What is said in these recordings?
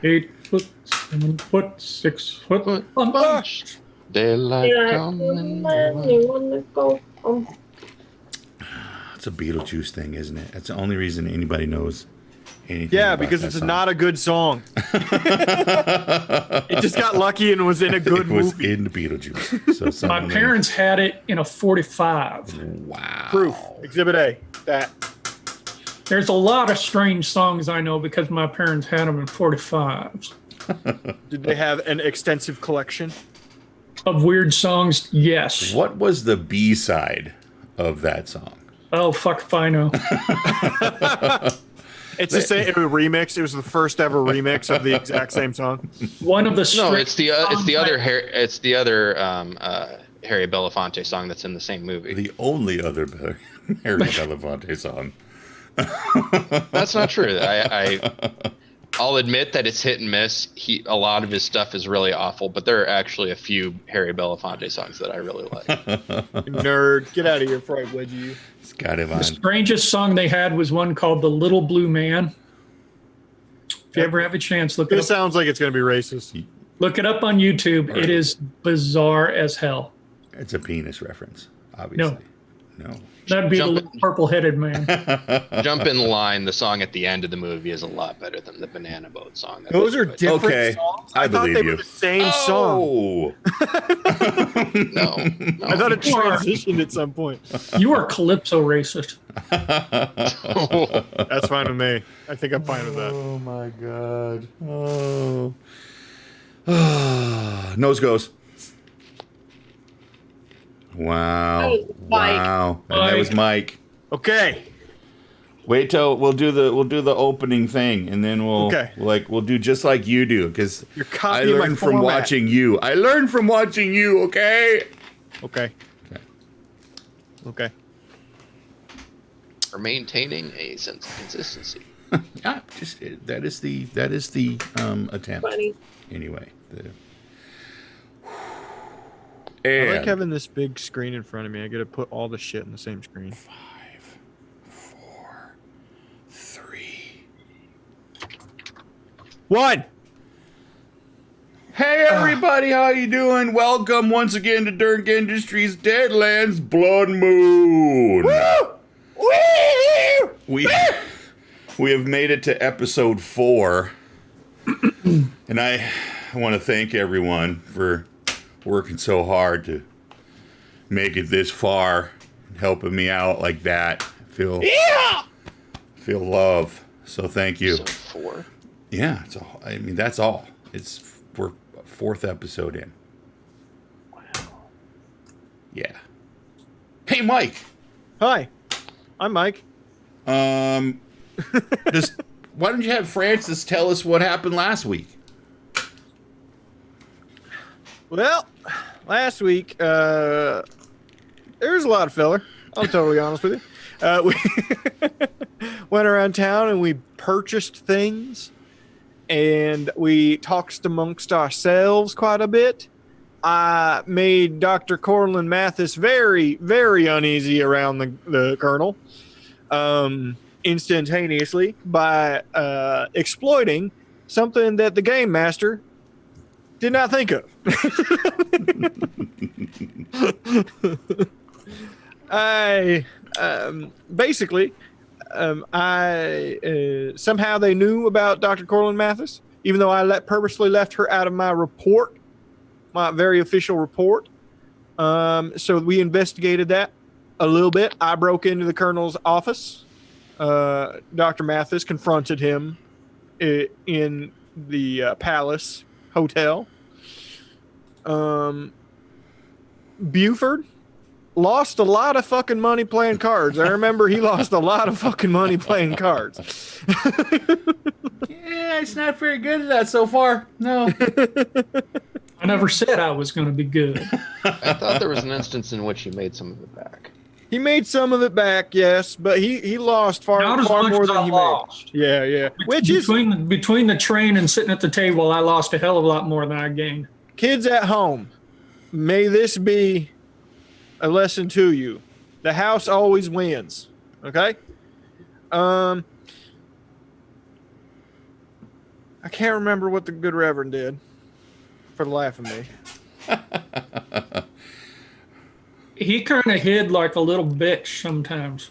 8 foot, 7 foot, 6 foot. Punch. Daylight coming. It's a Beetlejuice thing, isn't it? That's the only reason anybody knows anything. Yeah, about because that it's song. not a good song. It just got lucky and was in a good It was movie. in Beetlejuice. So My someone- parents had it in a 45. Wow. Proof. Exhibit A. That. There's a lot of strange songs I know because my parents had them in 45s. Did they have an extensive collection? Of weird songs, yes. What was the B side of that song? Oh, fuck if I know. It's the same. It was a remix. It was the first ever remix of the exact same song. One of the No, strange it's the other songs Harry Belafonte song that's in the same movie. The only other Harry Belafonte song. That's not true. I'll admit that it's hit and miss. A lot of his stuff is really awful, but there are actually a few Harry Belafonte songs that I really like. Nerd. Get out of here before I wedge you. It's got it on. The strangest song they had was one called The Little Blue Man. If you ever have a chance, look it This up. sounds like it's going to be racist. Look it up on YouTube. It is bizarre as hell. It's a penis reference, obviously. No. That'd be the Jump little purple-headed man. Jump in line. The song at the end of the movie is a lot better than the Banana Boat song. that Those they are put. different Okay, songs. I thought believe they you. were the same song. Oh. No. I thought it You are- transitioned at some point. You are calypso racist. That's fine with me. I think I'm fine with that. Oh my god. Oh. Nose goes. Wow. That was Mike. Wow. And that was Mike. Okay. Wait till we'll do the opening thing, and then we'll Okay. we'll do just like you do, because You're I copying my learned from format. watching you. I learned from watching you. Okay. Okay. Okay. Okay. For maintaining a sense of consistency. Yeah, just that is the attempt. Funny. Anyway. I And like having this big screen in front of me. I got to put all the shit in the same screen. 5, 4, 3. 1. Hey everybody, how you doing? Welcome once again to Durnk Industries Deadlands-Blood Moon. We have made it to episode 4, and I want to thank everyone for working so hard to make it this far, helping me out like that. Feel love. So thank you. So 4. Yeah, it's all. I mean, that's all. We're 4th episode in. Wow. Yeah. Hey, Mike. Hi. I'm Mike. Just why don't you have Francis tell us what happened last week? Well, last week, there was a lot of filler. I'm totally honest with you. We went around town and we purchased things, and we talked amongst ourselves quite a bit. I made Dr. Corlin Mathis very, very uneasy around the Colonel instantaneously by exploiting something that the Game Master did not think of. I basically somehow they knew about Dr. Corlin Mathis, even though I purposely left her out of my report, my very official report. So we investigated that a little bit. I broke into the Colonel's office. Dr. Mathis confronted him in the Palace Hotel. Buford lost a lot of fucking money playing cards. I remember he lost a lot of fucking money playing cards. Yeah, it's not very good at that so far. No. I never said I was going to be good. I thought there was an instance in which he made some of it back. He made some of it back, yes, but he lost far Not as more much as than I he lost. made. Yeah, yeah. Which is, between the train and sitting at the table, I lost a hell of a lot more than I gained. kids at home, may this be a lesson to you. The house always wins. Okay? I I can't remember what the good Reverend did for the life of me. He kind of hid like a little bitch sometimes.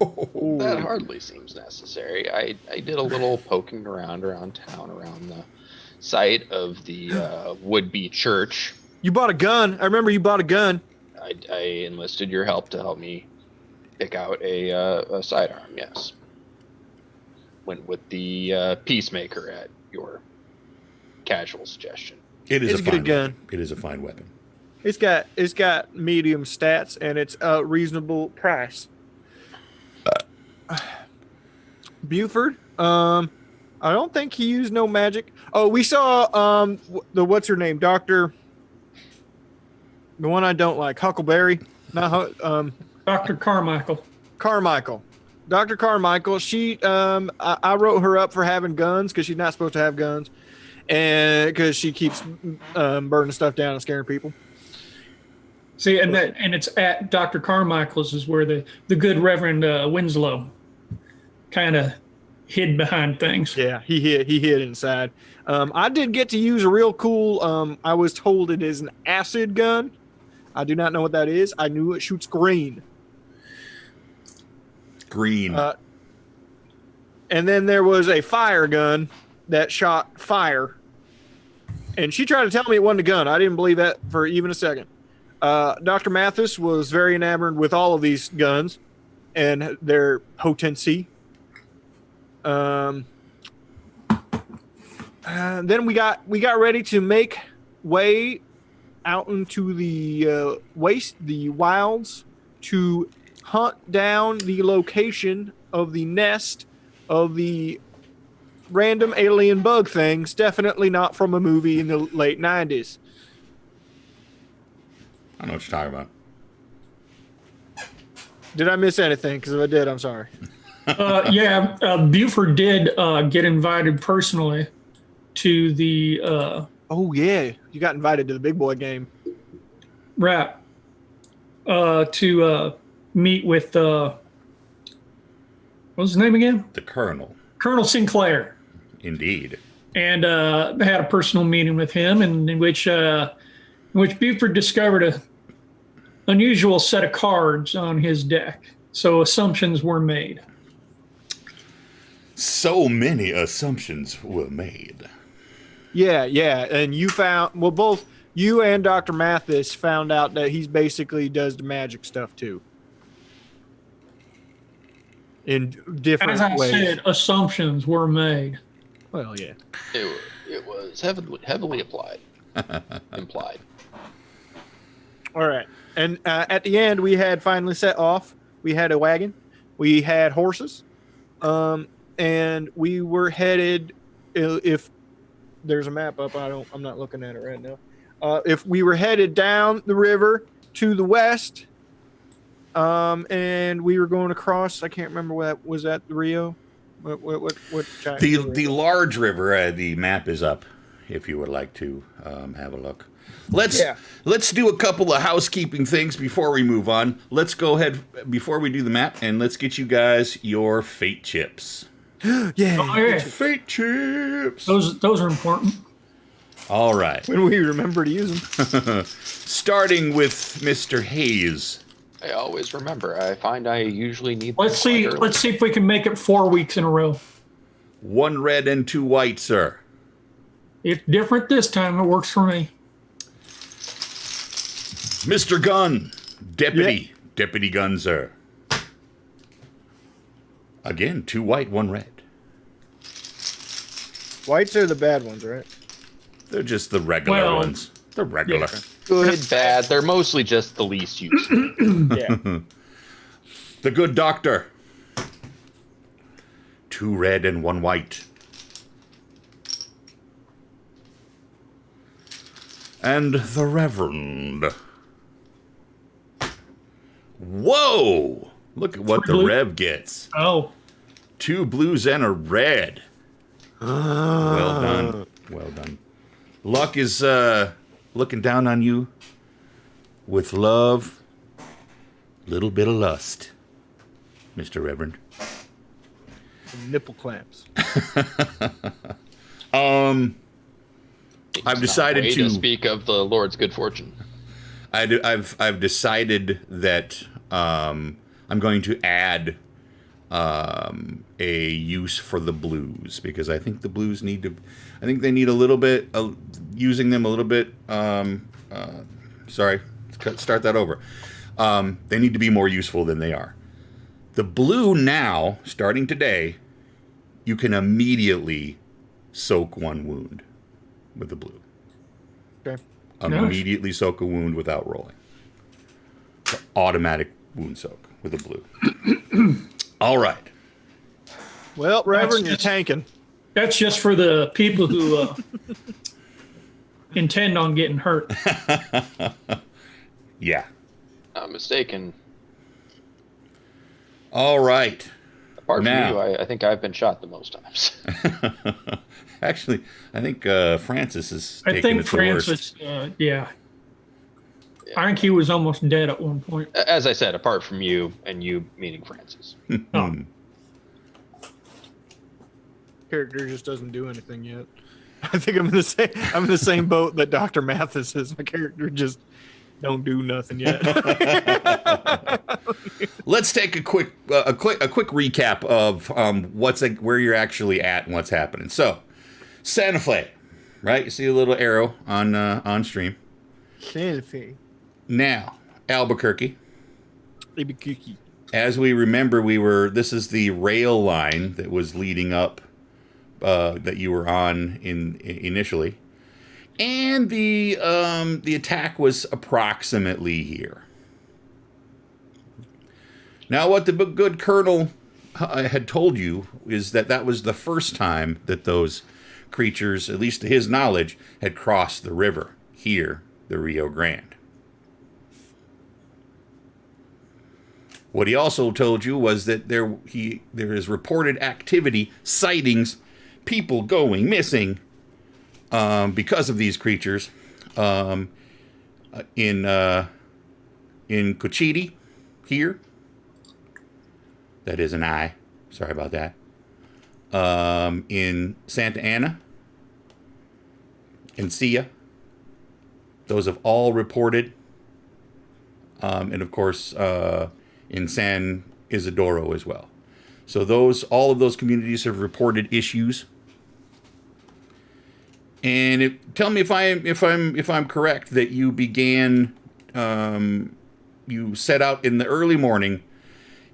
That hardly seems necessary. I did a little poking around town, around the site of the would-be church. You bought a gun. I remember you bought a gun. I enlisted your help to help me pick out a sidearm, yes. Went with the Peacemaker at your casual suggestion. It's a good gun. It is a fine weapon. It's got medium stats and it's a reasonable price. Buford, I don't think he used no magic. Oh, we saw the what's her name, Doctor. The one I don't like, Huckleberry. Not Dr. Carmichael. Carmichael. Dr. Carmichael. She I wrote her up for having guns because she's not supposed to have guns, and because she keeps burning stuff down and scaring people. See, and it's at Dr. Carmichael's is where the good Reverend Winslow kind of hid behind things. Yeah, he hid inside. I did get to use a real cool. I was told it is an acid gun. I do not know what that is. I knew it shoots green. Green. And then there was a fire gun that shot fire. And she tried to tell me it wasn't a gun. I didn't believe that for even a second. Dr. Mathis was very enamored with all of these guns and their potency. Then we got ready to make way out into the the wilds, to hunt down the location of the nest of the random alien bug things. Definitely not from a movie in the late 90s. I know what you're talking about. Did I miss anything? Because if I did, I'm sorry. Buford did get invited personally to the Oh yeah, you got invited to the big boy game. rap to meet with what was his name again? The Colonel. Colonel Sinclair. Indeed. And had a personal meeting with him, and in which Buford discovered a unusual set of cards on his deck. So assumptions were made. So many assumptions were made. Yeah, and you found, well, both you and Dr. Mathis found out that he's basically does the magic stuff too. In different As I ways. said, assumptions were made. Well, yeah. It was heavily applied, implied. All right. And at the end, we had finally set off. We had a wagon. We had horses. And we were headed, if there's a map up, I'm not looking at it right now. If we were headed down the river to the west, and we were going across, I can't remember what was that, the Rio? What giant The large river, the map is up if you would like to have a look. Let's do a couple of housekeeping things before we move on. Let's go ahead before we do the map, and let's get you guys your fate chips. Yeah. Oh, yeah. Fate chips. Those are important. All right. When we remember to use them. Starting with Mr. Hayes. I always remember. I find I usually need. Let's see if we can make it 4 weeks in a row. 1 red and 2 white, sir. If different this time, it works for me. Mr. Gunn. Deputy Gunn, sir. Again, 2 white, 1 red. Whites are the bad ones, right? They're just the regular ones. They're regular. Yeah. Good, bad. They're mostly just the least useful. Yeah. The good doctor. 2 red and 1 white. And the Reverend. Whoa! Look at what the Blue. Rev gets. Oh, 2 blues and a red. Well done. Well done. Luck is looking down on you with love, little bit of lust, Mr. Reverend. Some nipple clamps. I've decided Way to speak of the Lord's good fortune. I've decided that I'm going to add a use for the blues, because I think the blues I think they need a little bit using them a little bit. Sorry, start that over. They need to be more useful than they are. The blue now, starting today, you can immediately soak one wound with the blue. Okay. Immediately soak a wound without rolling. So automatic wound soak with the blue. All right. Well, Reverend, you're just- tanking. That's just for the people who intend on getting hurt. Yeah. Not mistaken. All right. Apart Now. from you, I think I've been shot the most times. Actually, I think Francis is I taking think it the worst. Francis, yeah. I think he was almost dead at one point. As I said, apart from you, and you meaning Francis. Oh. Character just doesn't do anything yet. I think I'm in the same boat that Dr. Mathis is. My character just don't do nothing yet. Let's take a quick recap of where you're actually at and what's happening. So, Santa Fe, right? You see a little arrow on stream. Santa Fe. Now, Albuquerque. Albuquerque. As we remember, this is the rail line that was leading up that you were on initially, and the attack was approximately here. Now, what the good colonel had told you is that was the first time that those creatures, at least to his knowledge, had crossed the river here, the Rio Grande. What he also told you was that there is reported activity, sightings, people going missing because of these creatures in Cochiti here. That is an I. Sorry about that. In Santa Ana, in Sia. Those have all reported. And of course, in San Isidoro as well. So all of those communities have reported issues. And tell me if I'm correct that you began, you set out in the early morning,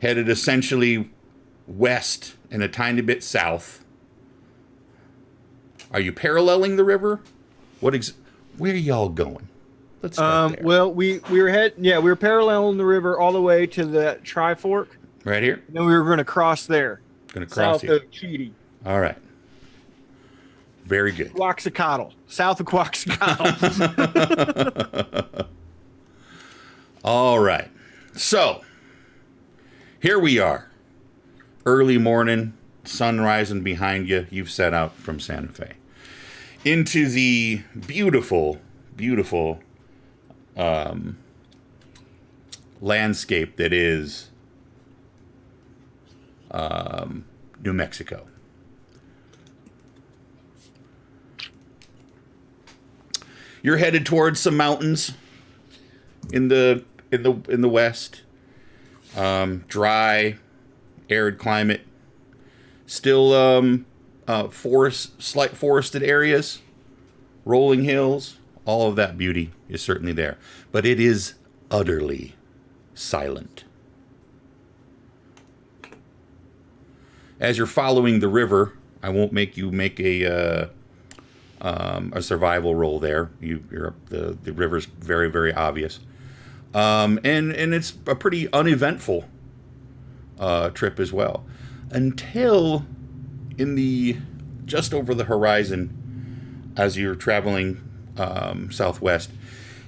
headed essentially west and a tiny bit south. Are you paralleling the river? Where are y'all going? Let's start there. Well, we were paralleling the river all the way to the Tri-Fork. Right here? And then we were going to cross there. Going to cross South here. of Chidi. All right. Very good. Quaxicotl. South of Quaxicotl. All right. So, here we are. Early morning, sun rising behind you. You've set out from Santa Fe into the beautiful, beautiful landscape that is New Mexico. You're headed towards some mountains in the west. Dry, arid climate. Still slight forested areas, rolling hills. All of that beauty is certainly there, but it is utterly silent. As you're following the river, I won't make you make a survival roll there. The river's very, very obvious, and it's a pretty uneventful trip as well, until just over the horizon, as you're traveling southwest,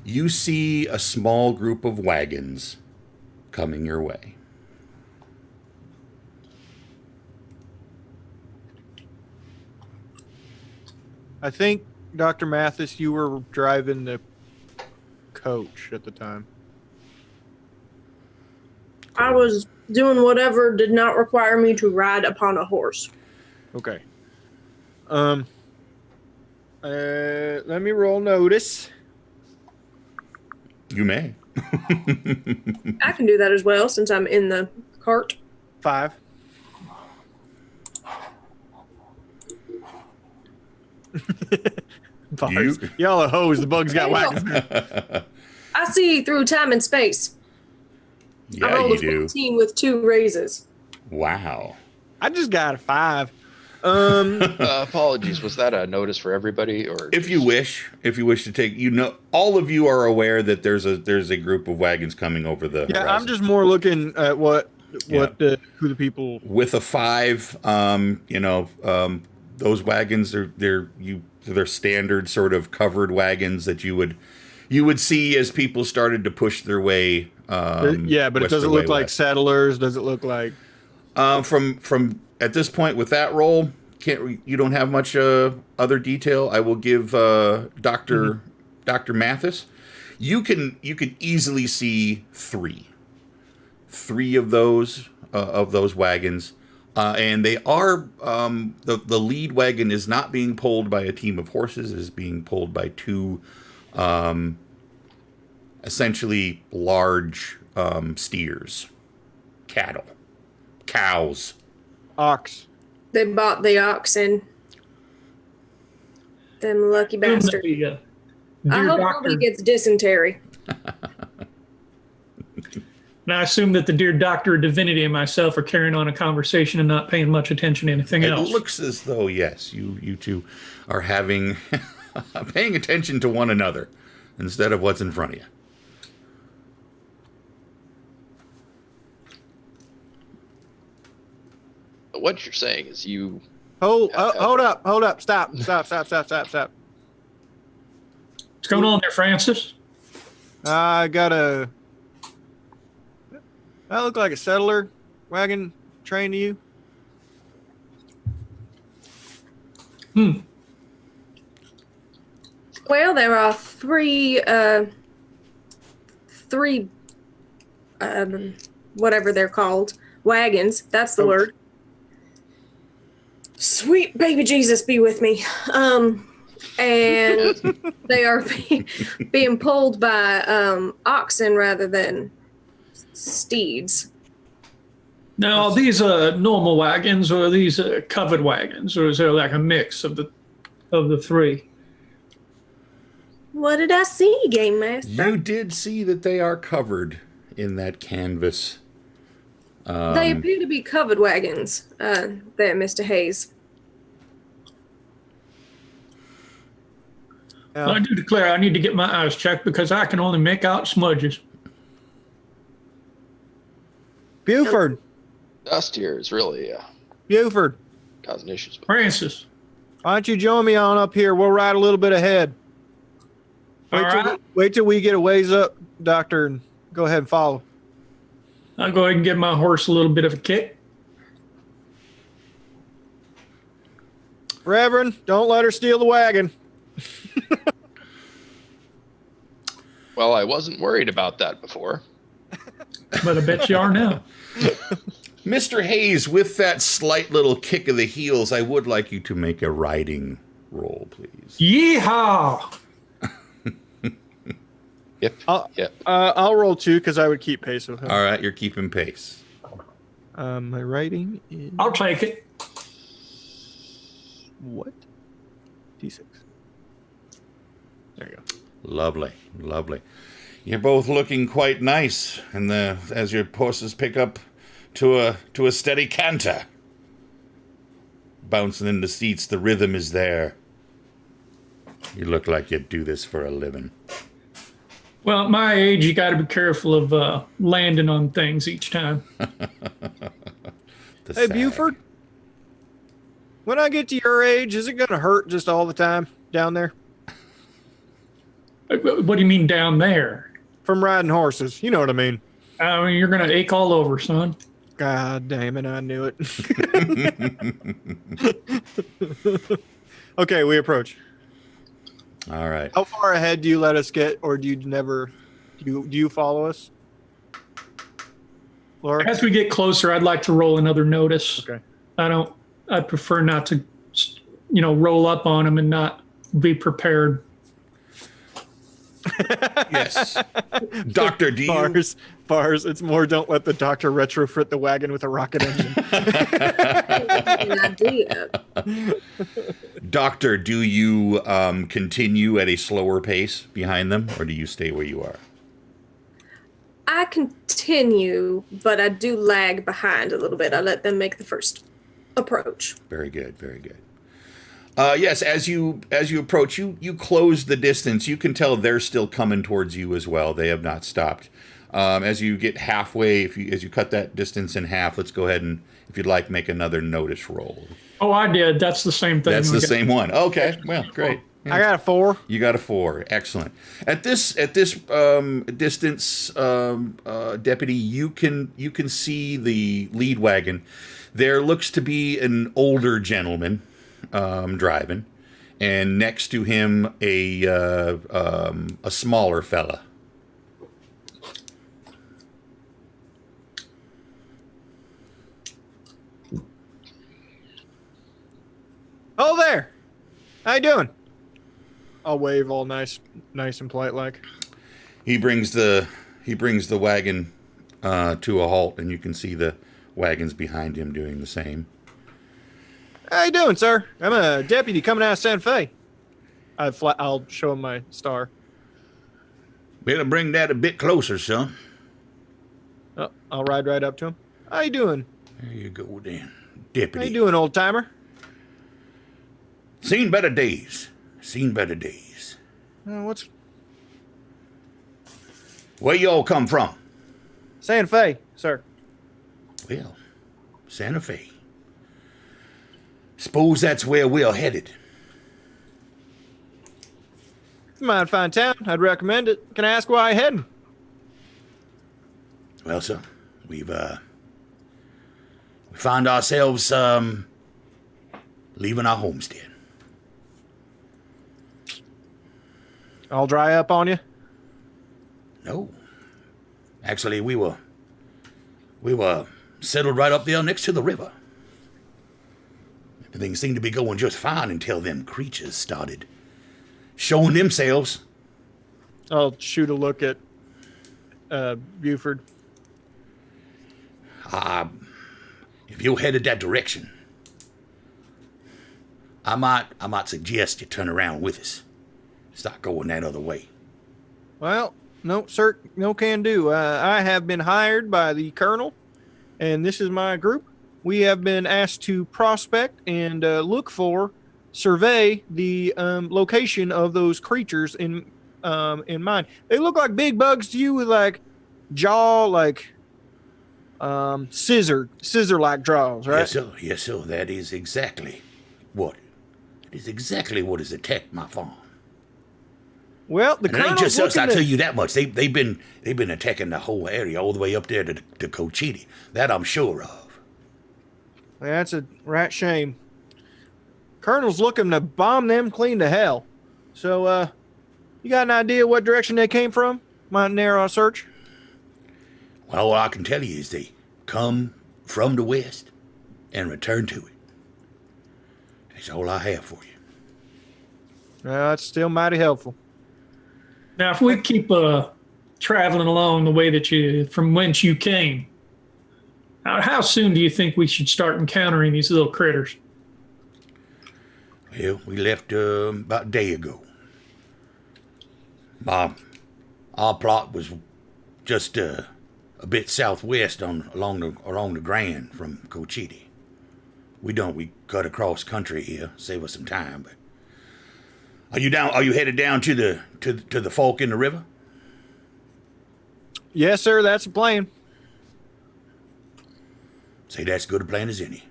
you see a small group of wagons coming your way. I think, Dr. Mathis, you were driving the coach at the time. I was doing whatever did not require me to ride upon a horse. Okay. Let me roll notice. You may. I can do that as well since I'm in the cart. 5. Bars. Y'all are hoes. The bugs got whacked. I see through time and space. I Yeah, rolled you a do. 14 with 2 raises. Wow. I just got a 5. Apologies. Was that a notice for everybody, or If you wish to take, all of you are aware that there's a group of wagons coming over the Yeah, horizon. I'm just more looking at who the people. With a 5, those wagons they're standard sort of covered wagons that you would see as people started to push their way. Yeah, but it doesn't look like settlers. Does it look like? From at this point with that roll, you don't have much other detail. I will give Dr. Mathis. You can easily see three of those wagons, and they are the lead wagon is not being pulled by a team of horses. It is being pulled by 2 essentially large steers, cows. Ox. They bought the oxen. Them lucky bastards. I hope nobody gets dysentery. And I assume that the dear Doctor of Divinity and myself are carrying on a conversation and not paying much attention to anything else. It looks as though, yes, you two are having paying attention to one another instead of what's in front of you. what you're saying is you. Hold up. Stop. What's going on there, Francis? I got a. That look like a settler wagon train to you? Well, there are three, whatever they're called, wagons. That's the word. Sweet baby Jesus be with me. And they are being pulled by oxen rather than steeds. Now, are these normal wagons, or are these covered wagons, or is there like a mix of the three? What did I see, Game Master? You did see that they are covered in that canvas. They appear to be covered wagons, there, Mr. Hayes. Well, I do declare I need to get my eyes checked because I can only make out smudges. Buford. Dust here is really Buford. causing issues. Francis. Why don't you join me on up here? We'll ride a little bit ahead. Wait till we get a ways up, Doctor, and go ahead and follow. I'll go ahead and give my horse a little bit of a kick. Reverend, don't let her steal the wagon. Well, I wasn't worried about that before. But I bet you are now. Mr. Hayes, with that slight little kick of the heels, I would like you to make a riding roll, please. Yeehaw! Yep. I'll roll 2 because I would keep pace with him. All right, you're keeping pace. My writing is I'll take it. what? D6. There you go. Lovely. You're both looking quite nice, and as your horses pick up to a steady canter, bouncing in the seats, the rhythm is there. You look like you'd do this for a living. Well, at my age, you got to be careful of landing on things each time. Hey, Buford. When I get to your age, is it going to hurt just all the time down there? What do you mean down there? From riding horses. You know what I mean. I mean, you're going to ache all over, son. God damn it, I knew it. Okay, we approach. All right. How far ahead do you let us get, or do you never? Do you follow us? Laura? As we get closer, I'd like to roll another notice. Okay. I prefer not to, roll up on them and not be prepared. Yes. Doctor, do you... Bars. It's more don't let the doctor retrofit the wagon with a rocket engine. An idea. Doctor, do you continue at a slower pace behind them, or do you stay where you are? I continue, but I do lag behind a little bit. I let them make the first approach. Very good, very good. Yes, as you approach, you close the distance. You can tell they're still coming towards you as well. They have not stopped. As you get halfway, as you cut that distance in half, let's go ahead and, if you'd like, make another notice roll. Oh, I did. That's the same thing. That's the same one. Okay, well, great. I got a 4. You got a 4. Excellent. At this distance, deputy, you can see the lead wagon. There looks to be an older gentleman driving, and next to him a smaller fella. Oh, there. How you doing? I'll wave all nice and polite like. He brings the wagon to a halt, and you can see the wagons behind him doing the same. How you doing, sir? I'm a deputy coming out of Santa Fe. I'll show him my star. Better bring that a bit closer, son. Oh, I'll ride right up to him. How you doing? There you go, then, How deputy. you doing, old timer? Seen better days. What's Where y'all come from? Santa Fe, sir? Well, Santa Fe. Suppose that's where we're headed. If you mind fine town, I'd recommend it. Can I ask why you're heading? Well, sir, we found ourselves leaving our homestead. I'll dry up on you. No. Actually, we were settled right up there next to the river. Everything seemed to be going just fine until them creatures started showing themselves. I'll shoot a look at Buford. If you're headed that direction, I might suggest you turn around with us. Start going that other way. Well, no, sir, no can do. I have been hired by the colonel, and this is my group. We have been asked to prospect and look for, survey the location of those creatures in mind. They look like big bugs to you with like jaw, like scissor-like jaws, right? Yes, sir. That is exactly what has attacked my farm. Well, the And it ain't colonel's just us, I looking tell to- you that much. They've been attacking the whole area all the way up there to Cochiti. That I'm sure of. That's a right shame. Colonel's looking to bomb them clean to hell. So, you got an idea what direction they came from? Might narrow our search. Well, all I can tell you is they come from the west and return to it. That's all I have for you. Well, that's still mighty helpful. Now, if we keep traveling along the way that from whence you came, how soon do you think we should start encountering these little critters? Well, we left about a day ago. Our plot was just a bit southwest along the Grand from Cochiti. We cut across country here, save us some time. But are you headed down to the fork in the river? Yes, sir, that's the plan. Say that's good a plan as any.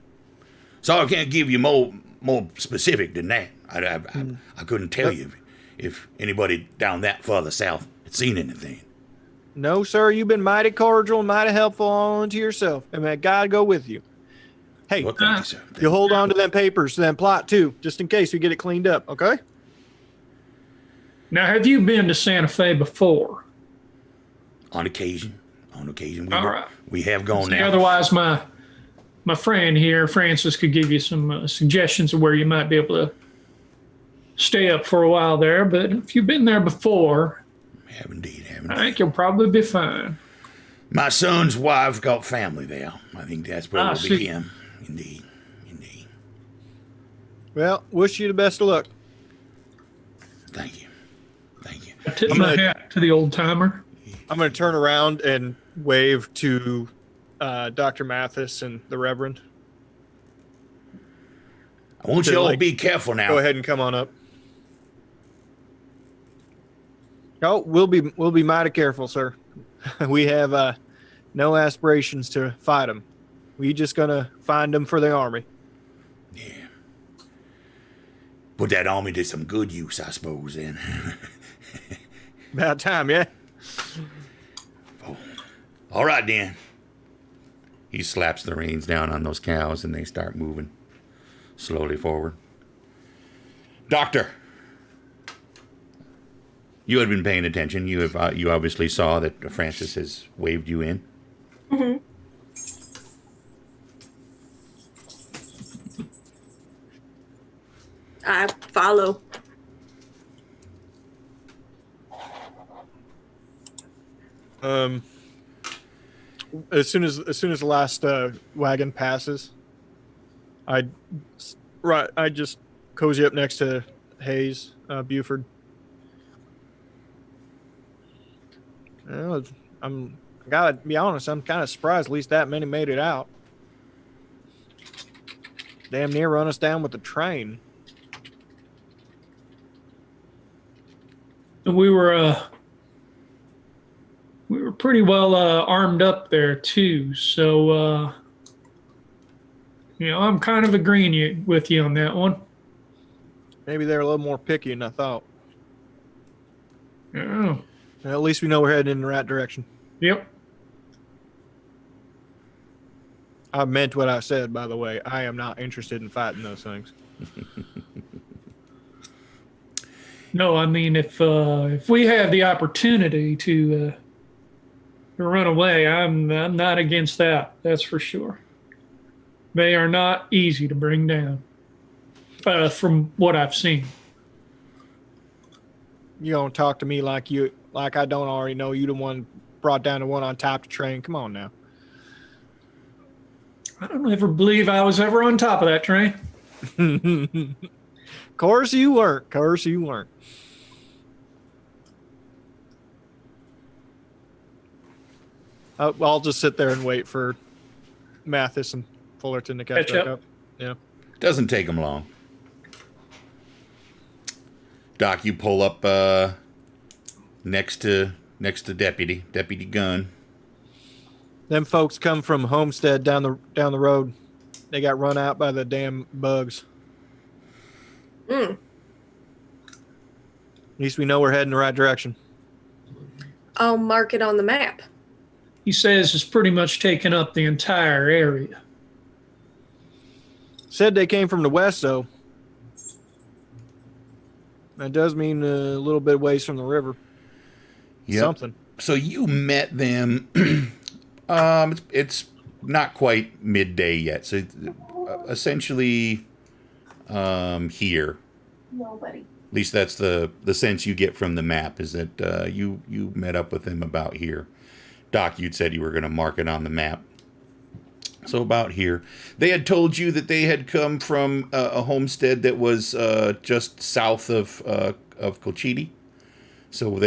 So I can't give you more specific than that. I couldn't tell you if anybody down that further south had seen anything. No, sir, you've been mighty cordial and mighty helpful all unto yourself. And may God go with you. Hey, Well, thank you, sir. you hold on to them papers, them plot too, just in case we get it cleaned up, okay? Now, have you been to Santa Fe before? On occasion, All right. We have gone See, now. otherwise, my friend here, Francis, could give you some suggestions of where you might be able to stay up for a while there. But if you've been there before, Have indeed. I think you'll probably be fine. My son's wife got family there. I think that's where we'll see. be him. Indeed. Well, wish you the best of luck. Thank you. I tip my hat to the old timer. I'm going to turn around and wave to Dr. Mathis and the Reverend. I want you all to be careful now. Go ahead and come on up. Oh, we'll be mighty careful, sir. We have no aspirations to fight them. We just gonna find them for the army. Yeah. Put that army to some good use, I suppose, then. About time, yeah? Oh. All right, then. He slaps the reins down on those cows, and they start moving slowly forward. Doctor, you had been paying attention. You obviously saw that Francis has waved you in. Mm-hmm. I follow. As soon as the last wagon passes, I just cozy up next to Hayes, Buford. Well, I gotta be honest, I'm kind of surprised at least that many made it out. Damn near run us down with the train. We were pretty well armed up there too, so I'm kind of agreeing with you on that one. Maybe they're a little more picky than I thought. Yeah. Well, at least we know we're heading in the right direction. Yep. I meant what I said, by the way. I am not interested in fighting those things. No, I mean if we have the opportunity to run away, I'm not against that. That's for sure. They are not easy to bring down, from what I've seen. You don't talk to me like I don't already know you the one brought down the one on top of the train. Come on now. I don't ever believe I was ever on top of that train. Course you weren't. I'll just sit there and wait for Mathis and Fullerton to catch back up. Yeah. Doesn't take them long. Doc, you pull up next to Deputy Gunn. Them folks come from Homestead down the road. They got run out by the damn bugs. Mm. At least we know we're heading the right direction. I'll mark it on the map. He says it's pretty much taken up the entire area. Said they came from the west, though. That does mean a little bit ways from the river. Yep. Something. So you met them. It's not quite midday yet. So essentially here. Nobody. At least that's the sense you get from the map, is that you met up with them about here. Doc, you'd said you were going to mark it on the map. So about here. They had told you that they had come from a homestead that was just south of Colchidi. So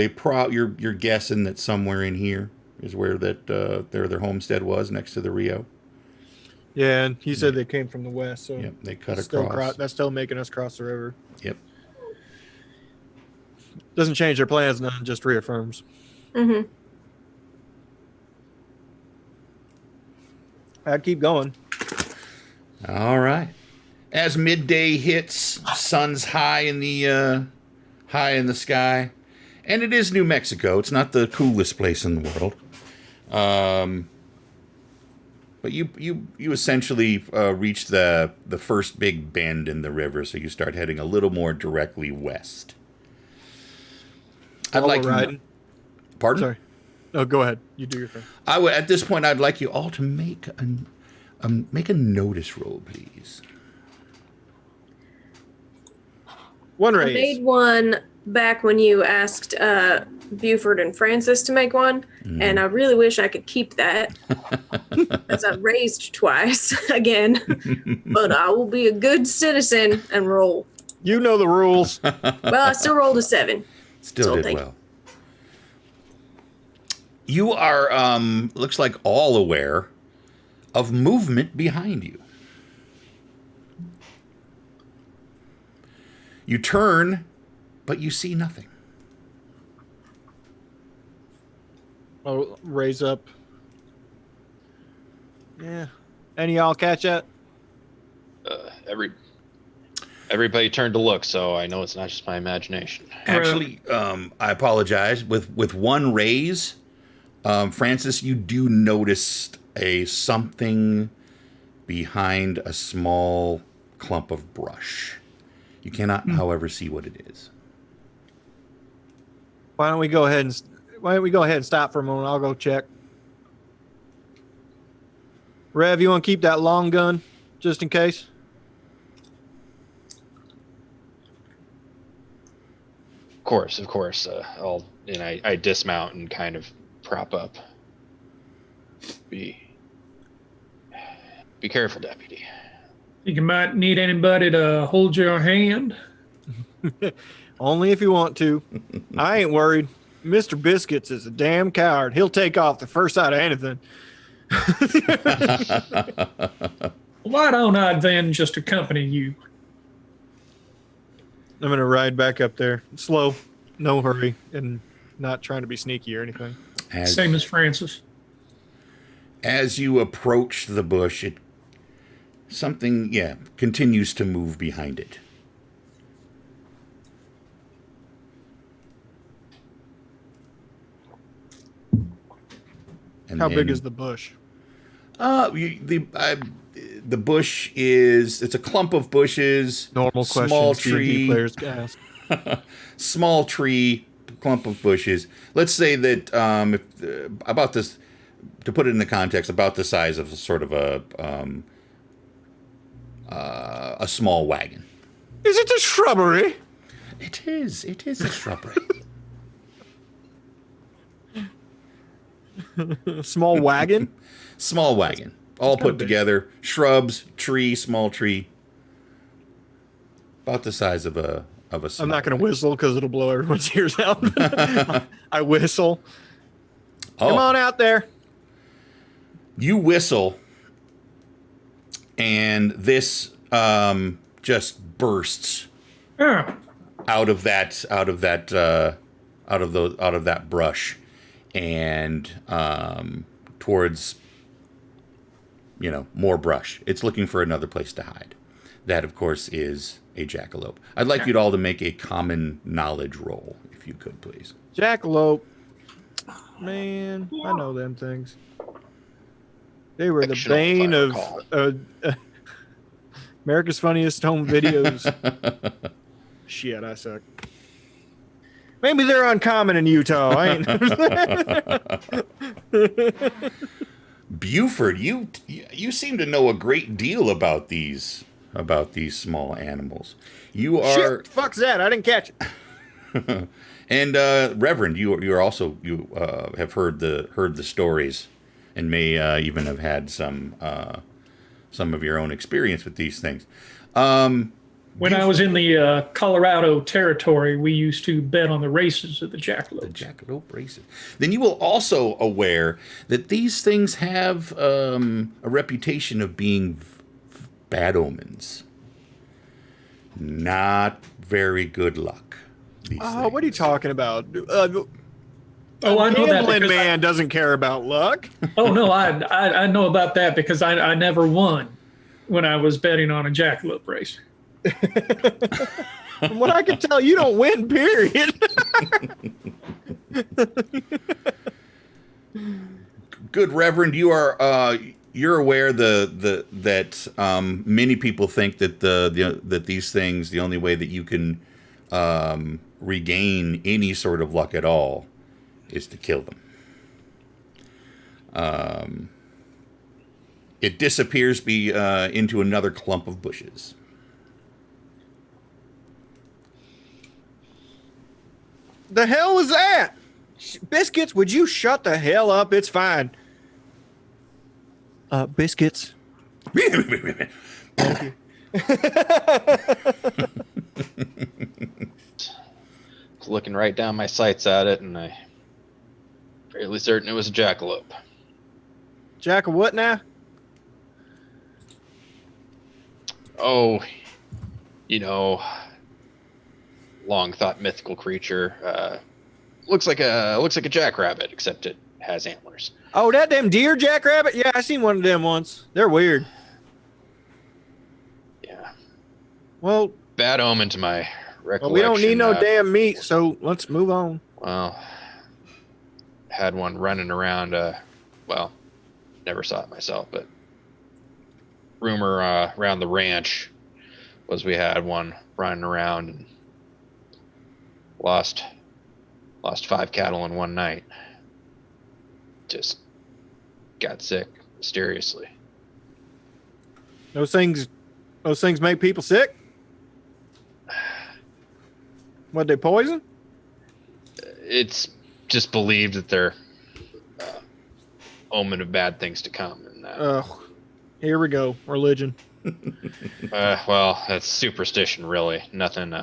you're guessing that somewhere in here is where that their homestead was, next to the Rio. Yeah, and he said they came from the west, so Yep, they cut across. That's still making us cross the river. Yep. Doesn't change their plans, none, just reaffirms. Mm-hmm. I'd keep going. All right. As midday hits, sun's high in the sky, and it is New Mexico. It's not the coolest place in the world, but you essentially reach the first big bend in the river, so you start heading a little more directly west. Riding. Pardon? Sorry. Oh, go ahead. You do your thing. At this point, I'd like you all to make a notice roll, please. One I raise. made one back when you asked Buford and Francis to make one, and I really wish I could keep that, as I've raised twice again. But I will be a good citizen and roll. You know the rules. Well, I still rolled a 7. Still So did well. You are, looks like all aware of movement behind you. You turn, but you see nothing. I'll raise up. Yeah. Any y'all catch that? Everybody turned to look, so I know it's not just my imagination. Actually, I apologize. With one raise, Francis, you do notice something behind a small clump of brush. You cannot, however, see what it is. Why don't we go ahead and stop for a moment? I'll go check. Rev, you want to keep that long gun just in case? Of course. I dismount and kind of prop up. Be careful, deputy. You might need anybody to hold your hand. Only if you want to. I ain't worried. Mr. Biscuits is a damn coward. He'll take off the first sight of anything. Why don't I then just accompany you? I'm going to ride back up there. Slow, no hurry, and not trying to be sneaky or anything. Same as Francis. As you approach the bush, something continues to move behind it. And How big is the bush? The bush it's a clump of bushes. Normal small questions tree, D&D players ask. small tree, clump of bushes. Let's say that about this, to put it into context, about the size of sort of a small wagon. Is it a shrubbery? It is a shrubbery. A small wagon? Small wagon. All put together. Shrubs, tree, small tree. About the size of a small I'm not going to wagon. whistle because it'll blow everyone's ears out. I whistle. Oh, Come on out there. you whistle, and this just bursts Ah, out of that brush, and towards more brush. It's looking for another place to hide. That, of course, is a jackalope. I'd like you all to make a common knowledge roll, if you could, please. Jackalope. Man, I know them things. They were the Fictional, bane if I of recall. America's Funniest Home Videos. Shit, I suck. Maybe they're uncommon in Utah. I ain't. Buford, you seem to know a great deal about these small animals. You are, Shit, fuck's that? I didn't catch it. and Reverend, you have heard the stories, and may even have had some of your own experience with these things. when I was in the Colorado territory, we used to bet on the races of the The jackalopes. jackalope races. Then you will also aware that these things have a reputation of being bad omens. Not very good luck. What are you talking about? Oh, I know that Gambling because man doesn't care about luck. oh no, I know about that because I never won when I was betting on a jackalope race. From what I can tell, you don't win, period. Good Reverend, you're aware that many people think that that these things, the only way that you can regain any sort of luck at all is to kill them. It disappears into another clump of bushes. The hell was that? Biscuits, would you shut the hell up? It's fine. Biscuits. Thank you. Was looking right down my sights at it, and I fairly certain it was a jackalope. Jack of what now? Oh, long thought mythical creature. Looks like a jackrabbit, except it has antlers. Oh, that damn deer jackrabbit? Yeah, I seen one of them once. They're weird. Yeah, Well, bad omen to my recollection. we don't need no damn meat, so let's move on. Well, had one running around. Well, never saw it myself, but rumor around the ranch was we had one running around and lost 5 cattle in one night. Just got sick mysteriously. Those things make people sick? What, they poison? It's just believed that they're omen of bad things to come. And Here we go. Religion. well, that's superstition, really. Nothing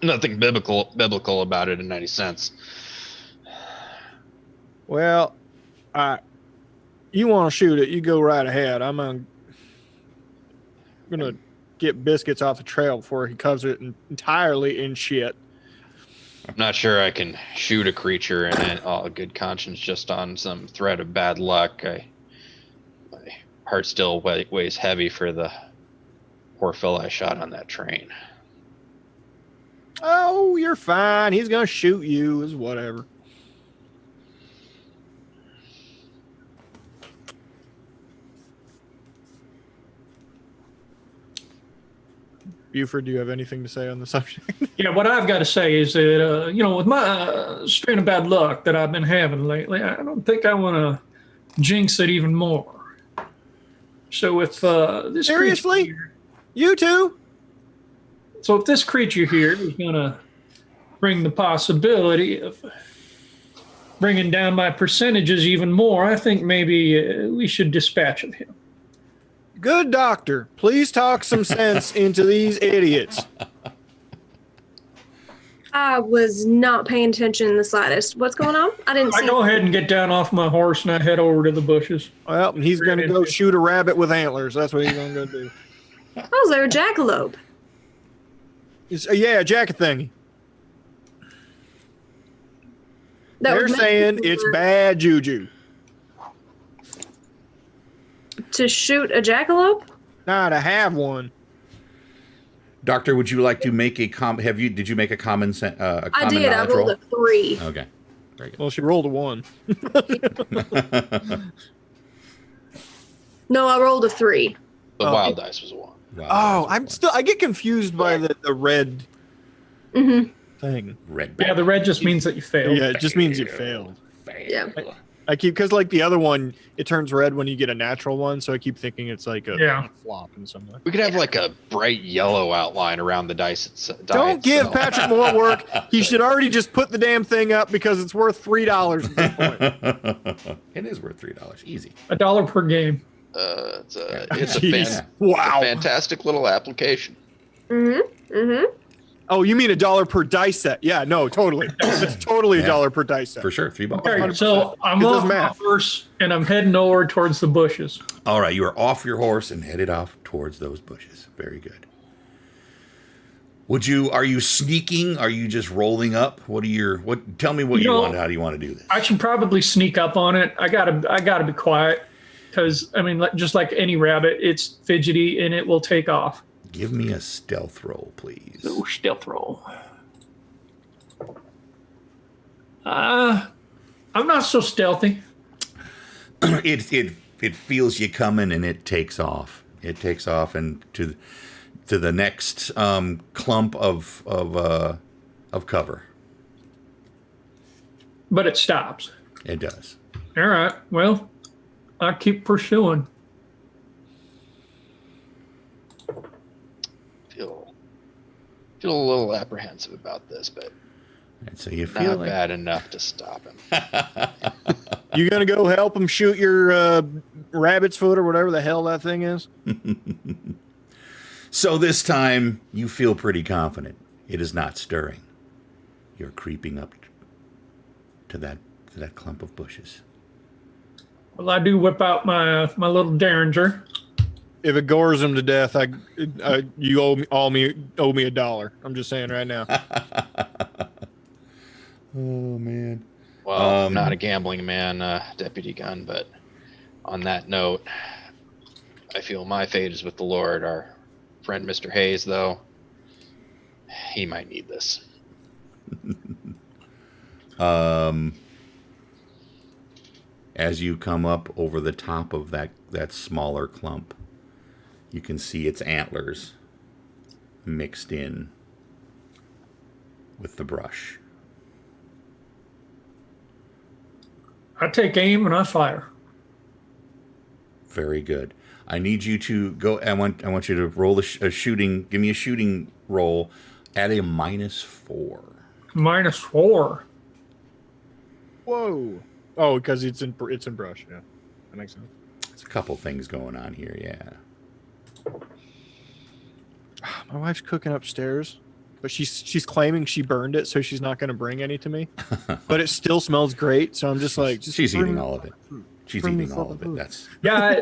nothing biblical about it in any sense. Well, you want to shoot it, you go right ahead. I'm gonna get Biscuits off the trail before he covers it entirely in shit. I'm not sure I can shoot a creature in all good conscience just on some threat of bad luck. My heart still weighs heavy for the poor fella I shot on that train. Oh, you're fine. He's gonna shoot you. It's whatever. Buford, do you have anything to say on the subject? Yeah, what I've got to say is that, with my strain of bad luck that I've been having lately, I don't think I want to jinx it even more. So if this Seriously? creature You too? so if this creature here is going to bring the possibility of bringing down my percentages even more, I think maybe we should dispatch of him. Good doctor. Please talk some sense into these idiots. I was not paying attention in the slightest. What's going on? I didn't I see. go ahead and get down off my horse and I head over to the bushes. Well, he's going to go shoot a rabbit with antlers. That's what he's going to go do. Oh, is there a jackalope? Yeah, jacket thingy. That They're would make saying me it's want bad juju. to shoot a jackalope. Nah, to have one. Doctor, would you like to make a did you make a common I did. I knowledge rolled roll? a 3. Okay. Very good. Well, she rolled a 1. No, I rolled a 3. The Oh. wild dice was a 1. Wow, I get confused by the red Mm-hmm. thing. red. Yeah, the red just means that you failed. Yeah, it just means you failed. Yeah. I keep, because like the other one, it turns red when you get a natural one, so I keep thinking it's like a flop in some way. We could have like a bright yellow outline around the dice. Don't give Patrick more work. He should already just put the damn thing up because it's worth $3 at this point. It is worth $3. Easy. $1 per game. It's a Jeez. Wow. fantastic little application. Mm-hmm. Mm-hmm. Oh, you mean $1 per dice set? Yeah, no, totally. It's totally Yeah. $1 per dice set. For sure. $3. All right, so I'm It does off my math. horse and I'm heading over towards the bushes. All right, you are off your horse and headed off towards those bushes. Very good. Are you sneaking? Are you just rolling up? Tell me what you want. How do you want to do this? I should probably sneak up on it. I gotta be quiet because just like any rabbit, it's fidgety and it will take off. Give me a stealth roll, please. Ooh, stealth roll. I'm not so stealthy. It feels you coming and it takes off. It takes off and to the next clump of cover. But it stops. It does. All right. Well, I keep pursuing. Feel a little apprehensive about this, but And so you feel not like bad enough to stop him. You gonna go help him shoot your rabbit's foot or whatever the hell that thing is? so this time you feel pretty confident. It is not stirring. You're creeping up to that clump of bushes. Well, I do whip out my little derringer. If it gores him to death, you owe me $1. I'm just saying right now. Oh man. Well, I'm not a gambling man, Deputy Gunn, but on that note, I feel my fate is with the Lord. Our friend Mr. Hayes, though, he might need this. As you come up over the top of that smaller clump, you can see its antlers mixed in with the brush. I take aim and I fire. Very good. I need you to go. I want you to roll a shooting. Give me a shooting roll at a -4. -4. Whoa! Oh, because it's in brush. Yeah, that makes sense. There's a couple things going on here. Yeah. My wife's cooking upstairs, but she's claiming she burned it, so she's not going to bring any to me. But it still smells great, so I'm just like, She's eating all of it. She's eating all of it. That's Yeah,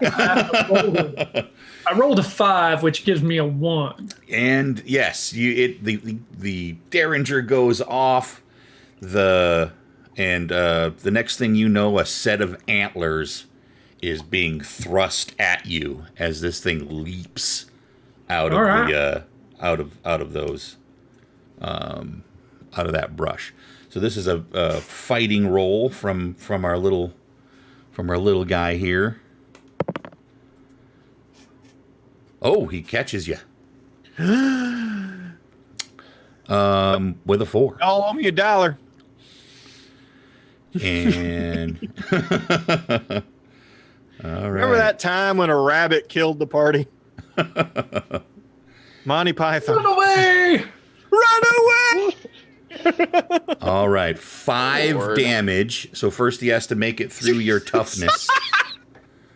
I rolled a 5, which gives me a 1. and yes, the derringer goes off. The next thing you know, a set of antlers is being thrust at you as this thing leaps out of the out of those out of that brush. So this is a fighting roll from our little guy here. Oh, he catches you. With a 4. Y'all owe me $1. And all right. Remember that time when a rabbit killed the party? Monty Python. Run away! Run away! All right, 5 Lord. damage. So first he has to make it through your toughness.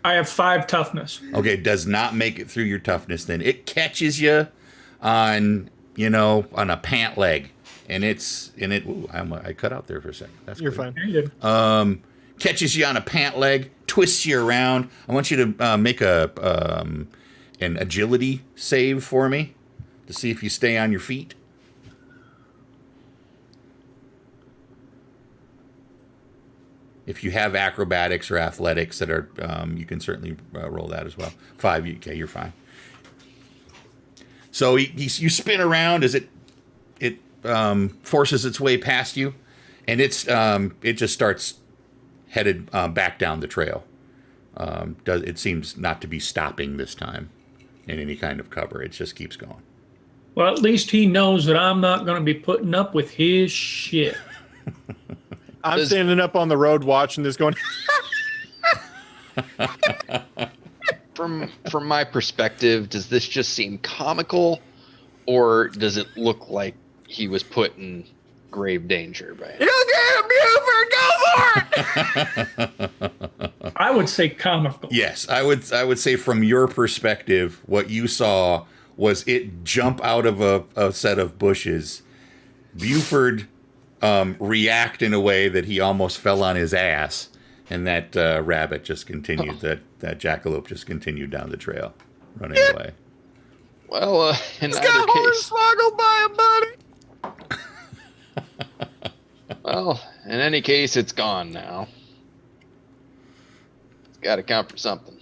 I have 5 toughness. Okay, does not make it through your toughness. Then it catches you on a pant leg, and ooh, I cut out there for a second. That's You're good. fine. You did. Catches you on a pant leg, twists you around. I want you to make an agility save for me to see if you stay on your feet. If you have acrobatics or athletics that are, you can certainly roll that as well. 5, okay, you're fine. So you spin around as it forces its way past you, and it just starts headed back down the trail. It seems not to be stopping this time in any kind of cover. It just keeps going. Well, at least he knows that I'm not going to be putting up with his shit. I'm standing up on the road watching this going, From my perspective, does this just seem comical, or does it look like he was put in grave danger by it? you get him, Buford, go for it! I would say comical. Yes, I would say from your perspective, what you saw was it jump out of a set of bushes. Buford react in a way that he almost fell on his ass, and that rabbit just continued, that jackalope just continued down the trail, running away. Well, in He's either got case, hornswoggled by a buddy! well, in any case, it's gone now. It's got to count for something.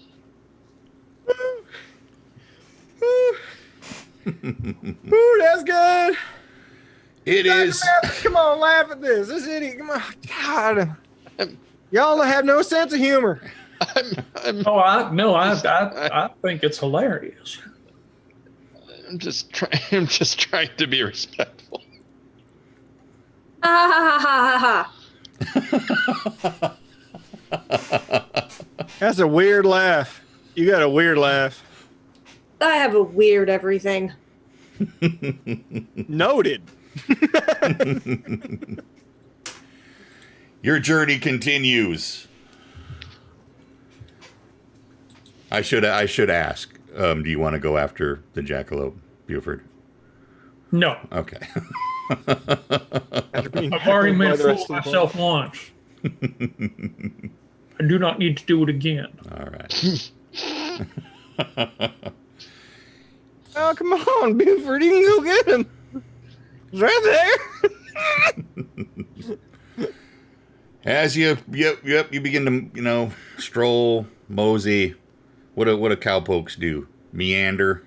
Ooh, that's good! It is. Come on, laugh at this. This idiot, come on. God. Y'all have no sense of humor. I think it's hilarious. I'm just trying to be respectful. Ha ha ha ha ha ha. That's a weird laugh. You got a weird laugh. I have a weird everything. Noted. Your journey continues. I should ask. Do you want to go after the jackalope, Buford? No. Okay. I've already made a fool of myself once. I do not need to do it again. All right. Oh, come on, Buford. You can go get him. He's right there. As you begin to stroll, mosey. What do cowpokes do? Meander,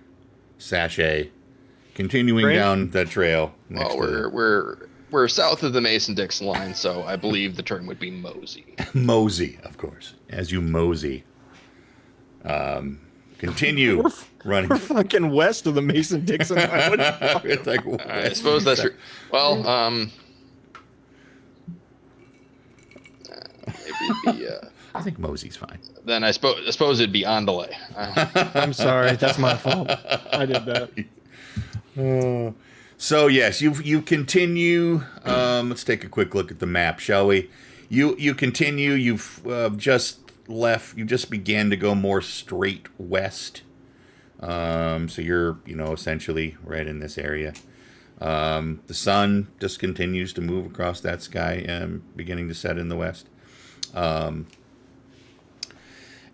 sashay, continuing Right. down that trail. Well, we're south of the Mason-Dixon line, so I believe the term would be mosey. Mosey, of course. As you mosey, continue running. We're fucking west of the Mason-Dixon line. It's like, I suppose that's well. Maybe it'd be, I think Mosey's fine. then I suppose it'd be on delay. I'm sorry. That's my fault. I did that. So yes, you continue. Let's take a quick look at the map, shall we? You continue. You've just left. You just began to go more straight west. So you're essentially right in this area. The sun just continues to move across that sky, beginning to set in the west.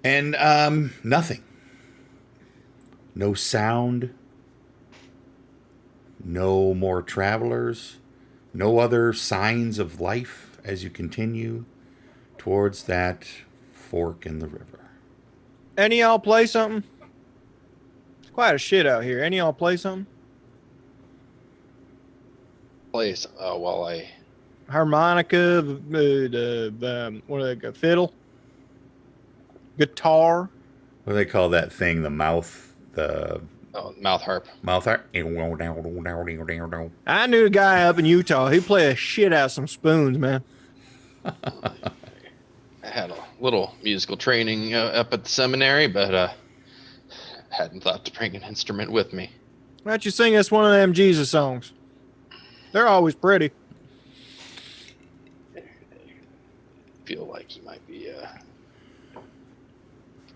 And nothing. No sound. No more travelers. No other signs of life as you continue towards that fork in the river. Any y'all play something? It's quite a shit out here. Any y'all play something? Place. Well, I Harmonica, what do they got? Fiddle, guitar. What do they call that thing? The mouth mouth harp. harp. I knew a guy up in Utah. He played a shit out some spoons, man. I had a little musical training up at the seminary, but hadn't thought to bring an instrument with me. Why don't you sing us one of them Jesus songs? They're always pretty. Feel like he might be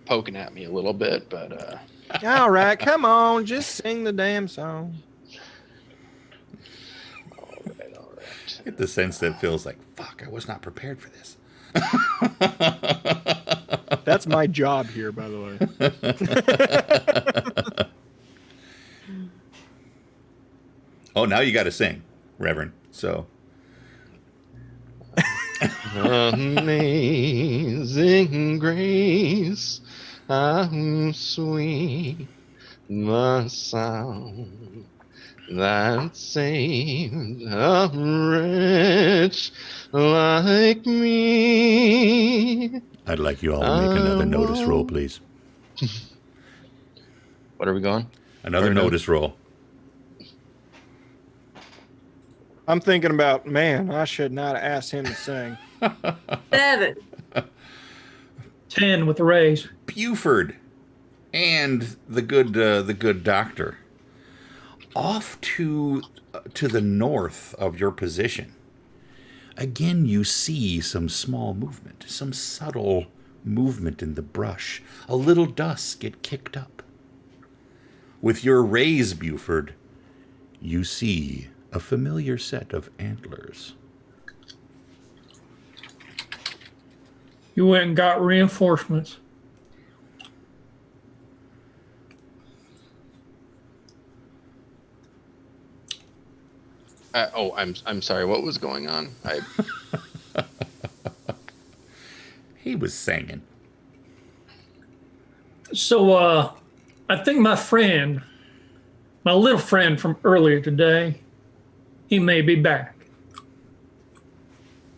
poking at me a little bit, but All right, come on, just sing the damn song. all right. Get the sense that feels like, fuck, I was not prepared for this. That's my job here, by the way. Oh, now you got to sing, Reverend. So. Amazing grace, how sweet the sound that saved a wretch like me. I'd like you all to make another notice roll, please. What are we going? Another notice roll. I'm thinking about, man, I should not have asked him to sing. 7. 10 with the raise. Buford and the good doctor off to the north of your position. Again, you see some small movement, some subtle movement in the brush. A little dust get kicked up. With your raise, Buford, you see a familiar set of antlers. You went and got reinforcements. I'm sorry. What was going on? He was singing. So, I think my little friend from earlier today, he may be back.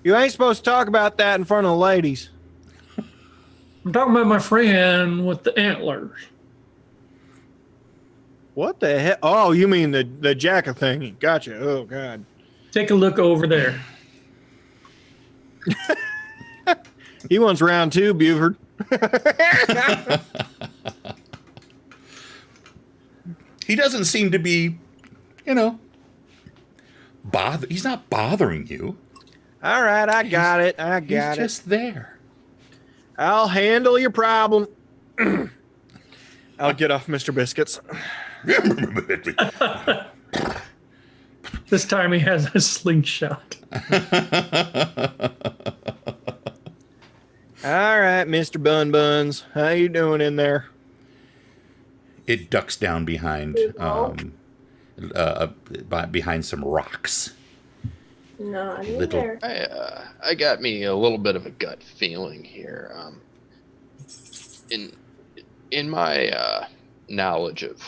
You ain't supposed to talk about that in front of the ladies. I'm talking about my friend with the antlers. What the hell? Oh, you mean the jacket thingy. Gotcha. Oh, God. Take a look over there. He wants round 2, Buford. He doesn't seem to be, he's not bothering you. All right, I got it. I He's got it. just there. I'll handle your problem. I'll get off Mr. Biscuits. This time he has a slingshot. All right, Mr. Bun Buns. How you doing in there? It ducks down behind behind some rocks. No, I didn't Little- there. I got me a little bit of a gut feeling here. In my knowledge of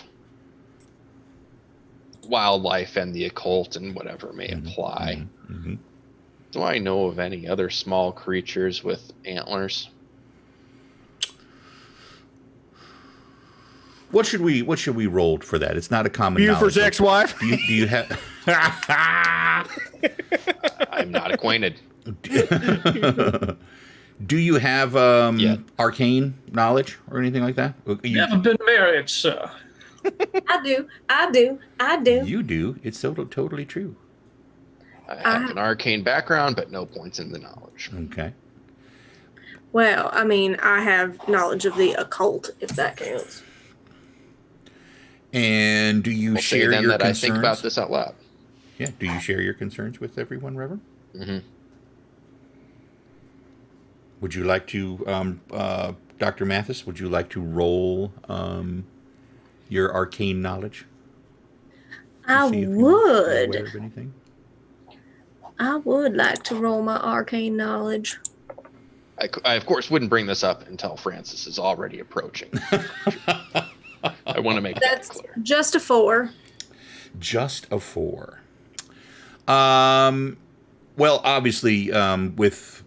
wildlife and the occult and whatever may apply, Mm-hmm. do I know of any other small creatures with antlers? What should we roll for that? It's not a common Buford's knowledge. ex-wife. Do you have? I'm not acquainted. Do you have arcane knowledge or anything like that? Never been married, sir. I do. You do. It's totally true. I have an arcane background, but no points in the knowledge. Okay. Well, I mean, I have knowledge of the occult, if that counts. And do you I'll say share then your that concerns? I think about this out loud. Yeah. Do you share your concerns with everyone, Reverend? Mm-hmm. Would you like to, Dr. Mathis? Would you like to roll your arcane knowledge? To I see if you're aware would. of anything? I would like to roll my arcane knowledge. I of course wouldn't bring this up until Francis is already approaching. I want to make That's that clear. just a 4. Just a 4. Well, obviously, with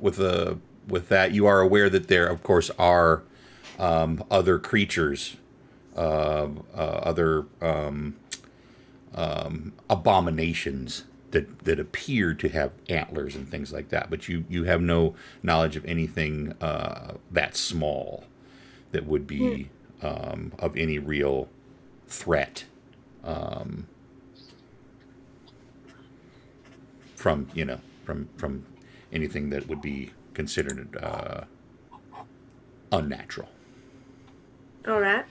that, you are aware that there, of course, are other creatures, other abominations that appear to have antlers and things like that. But you have no knowledge of anything that small that would be of any real threat from anything that would be considered unnatural. All right.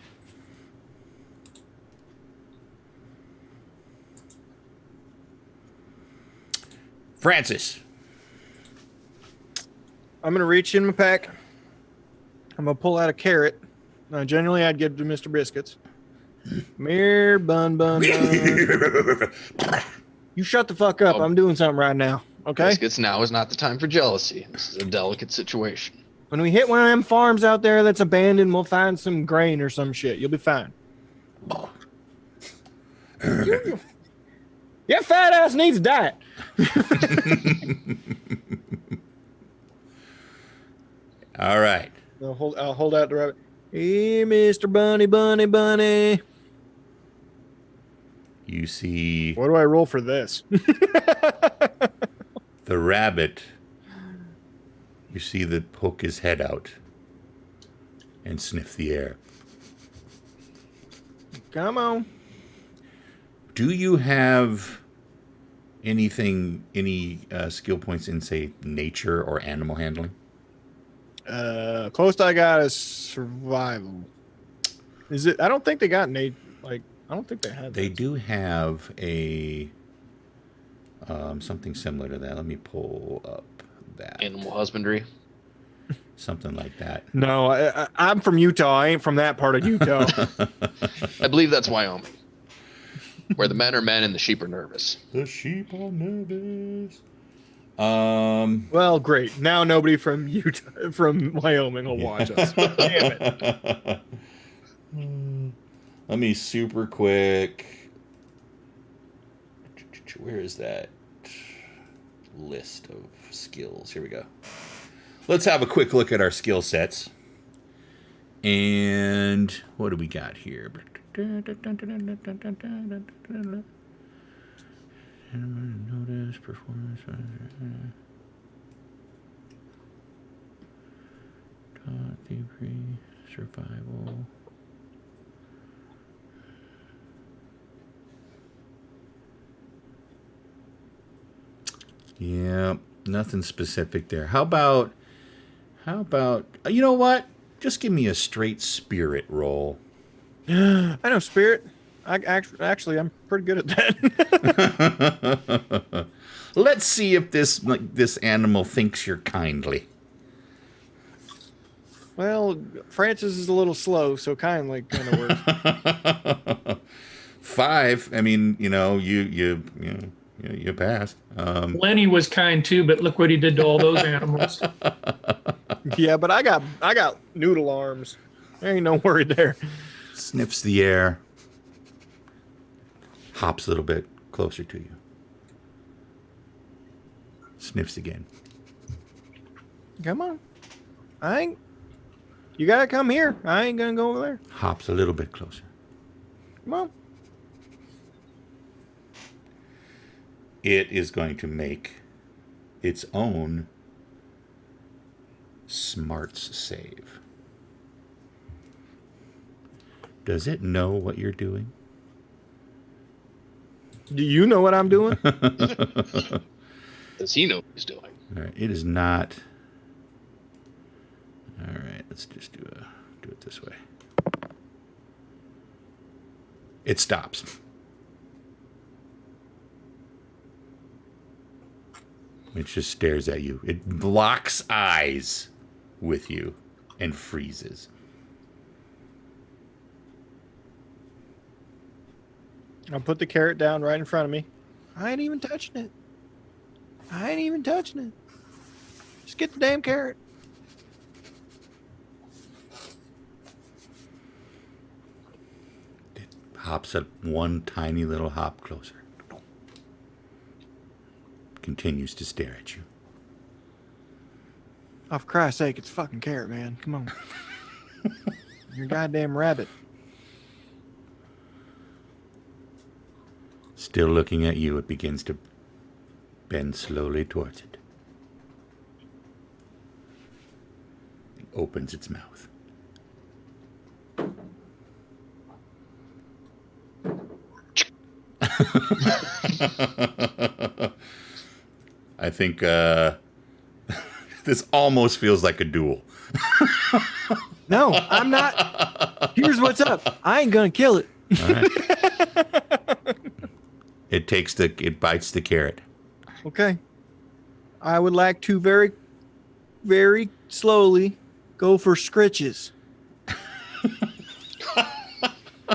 Francis. I'm going to reach in my pack. I'm going to pull out a carrot. Now, generally, I'd give it to Mr. Biscuits. Come here, bun. You shut the fuck up. Oh. I'm doing something right now. Okay? Biscuits, now is not the time for jealousy. This is a delicate situation. When we hit one of them farms out there that's abandoned, we'll find some grain or some shit. You'll be fine. Your fat ass needs a diet. All right. I'll hold out the rabbit. Hey, Mr. Bunny. You see What do I roll for this? the rabbit. You see the poke his head out and sniff the air. Come on. Do you have any skill points in, say, nature or animal handling? Closest I got is survival. Is it? I don't think they got I don't think they had. They those. do have a something similar to that. Let me pull up that. Animal husbandry. Something like that. No, I'm from Utah. I ain't from that part of Utah. I believe that's Wyoming, where the men are men and the sheep are nervous. The sheep are nervous. Well, great. Now nobody from Wyoming will watch us. Damn it. Let me super quick. Where is that list of skills? Here we go. Let's have a quick look at our skill sets. And what do we got here? Notice performance. Survival. Yeah, nothing specific there. How about, you know what? Just give me a straight spirit roll. I know spirit. Actually, I'm pretty good at that. Let's see if this animal thinks you're kindly. Well, Francis is a little slow, so kindly kind of works. 5. I mean, you passed. Lenny was kind too, but look what he did to all those animals. Yeah, but I got noodle arms. There ain't no worry there. Sniffs the air. Hops a little bit closer to you. Sniffs again. Come on. You gotta come here. I ain't gonna go over there. Hops a little bit closer. Come on. It is going to make its own smarts save. Does it know what you're doing? Do you know what I'm doing? Does he know what he's doing? All right, it is not. All right, let's just do it this way. It stops. It just stares at you. It locks eyes with you and freezes. I'll put the carrot down right in front of me. I ain't even touching it. Just get the damn carrot. It hops up one tiny little hop closer. Continues to stare at you. Oh, for Christ's sake, it's fucking carrot, man. Come on. You're a goddamn rabbit. Still looking at you, it begins to bend slowly towards it. It opens its mouth. I think this almost feels like a duel. No, I'm not. Here's what's up. I ain't gonna kill it. All right. It bites the carrot. Okay. I would like to very, very slowly go for scritches.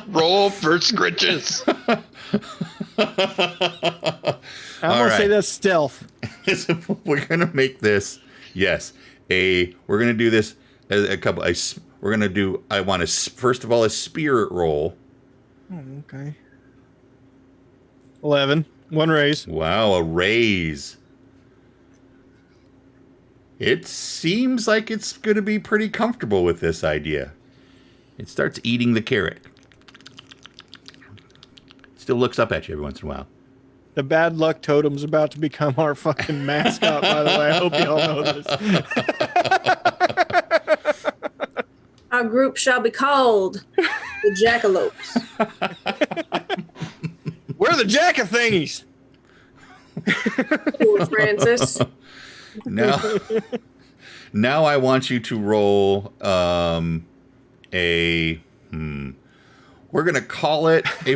Roll for scritches. I'm gonna say that's stealth. We're gonna make this. Yes, we're gonna do this as a couple. We're gonna do. I want to first of all a spirit roll. Oh, okay. 11. One raise. Wow, a raise. It seems like it's gonna be pretty comfortable with this idea. It starts eating the carrot. Still looks up at you every once in a while. The bad luck totem's about to become our fucking mascot, by the way. I hope you all know this. Our group shall be called the Jackalopes. We're the Jack-a-thingies. Poor Francis. Now I want you to roll we're gonna call it a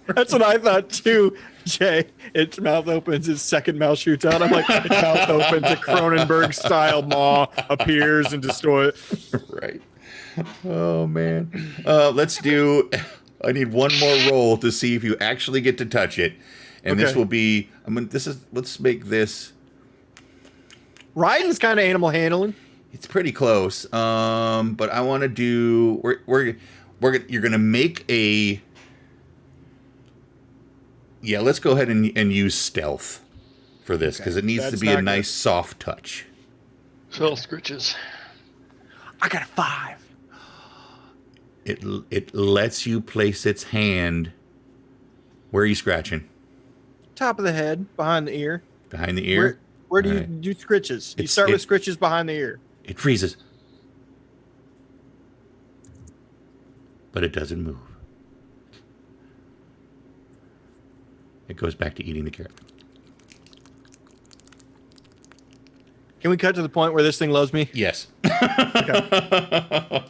That's what I thought too, Jay. Its mouth opens, its second mouth shoots out. I'm like, its mouth opens, a Cronenberg style maw appears and destroys it. right. Oh man. I need one more roll to see if you actually get to touch it. And Okay. this will be let's make this. Riding's kind of animal handling. It's pretty close. But I want to do you're gonna make a. Yeah, let's go ahead and use stealth for this because it needs to That's be a not nice good. soft touch. Phil scritches. I got a 5. It lets you place its hand. Where are you scratching? Top of the head, behind the ear. Behind the ear? Where do you Alright. do scritches? You It's- start with scritches behind the ear. It freezes. but it doesn't move. It goes back to eating the carrot. Can we cut to the point where this thing loves me? Yes. I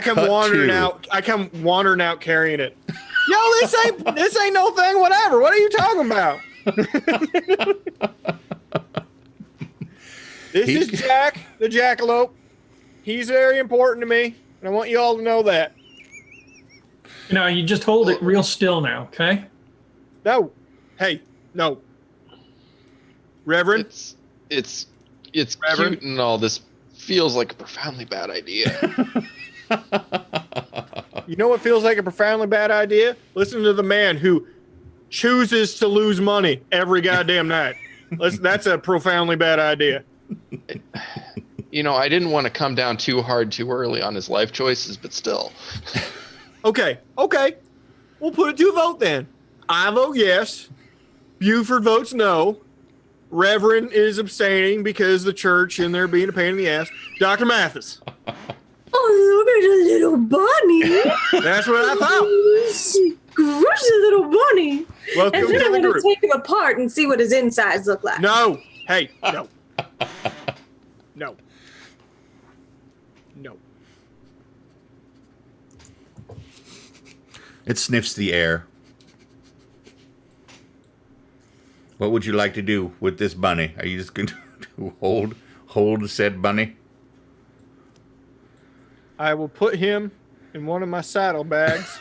come Cut wandering to- out. I come wandering out carrying it. Yo, this ain't no thing. Whatever. What are you talking about? This is Jack, the jackalope. He's very important to me, and I want you all to know that. No, you just hold it real still now, okay? No, hey, no, Reverend. It's Reverend? cute and all. This feels like a profoundly bad idea. You know what feels like a profoundly bad idea? Listen to the man who chooses to lose money every goddamn night. That's a profoundly bad idea. You know, I didn't want to come down too hard too early on his life choices, but still. Okay. We'll put it to a vote then. I vote yes. Buford votes no. Reverend is abstaining because the church and they're being a pain in the ass. Dr. Mathis. Oh, look at the little bunny. That's what I thought. Where's the little bunny? Welcome And then to I'm the going to group. take him apart and see what his insides look like. No. Hey, no. No. No. It sniffs the air. What would you like to do with this bunny? Are you just going to hold said bunny? I will put him in one of my saddlebags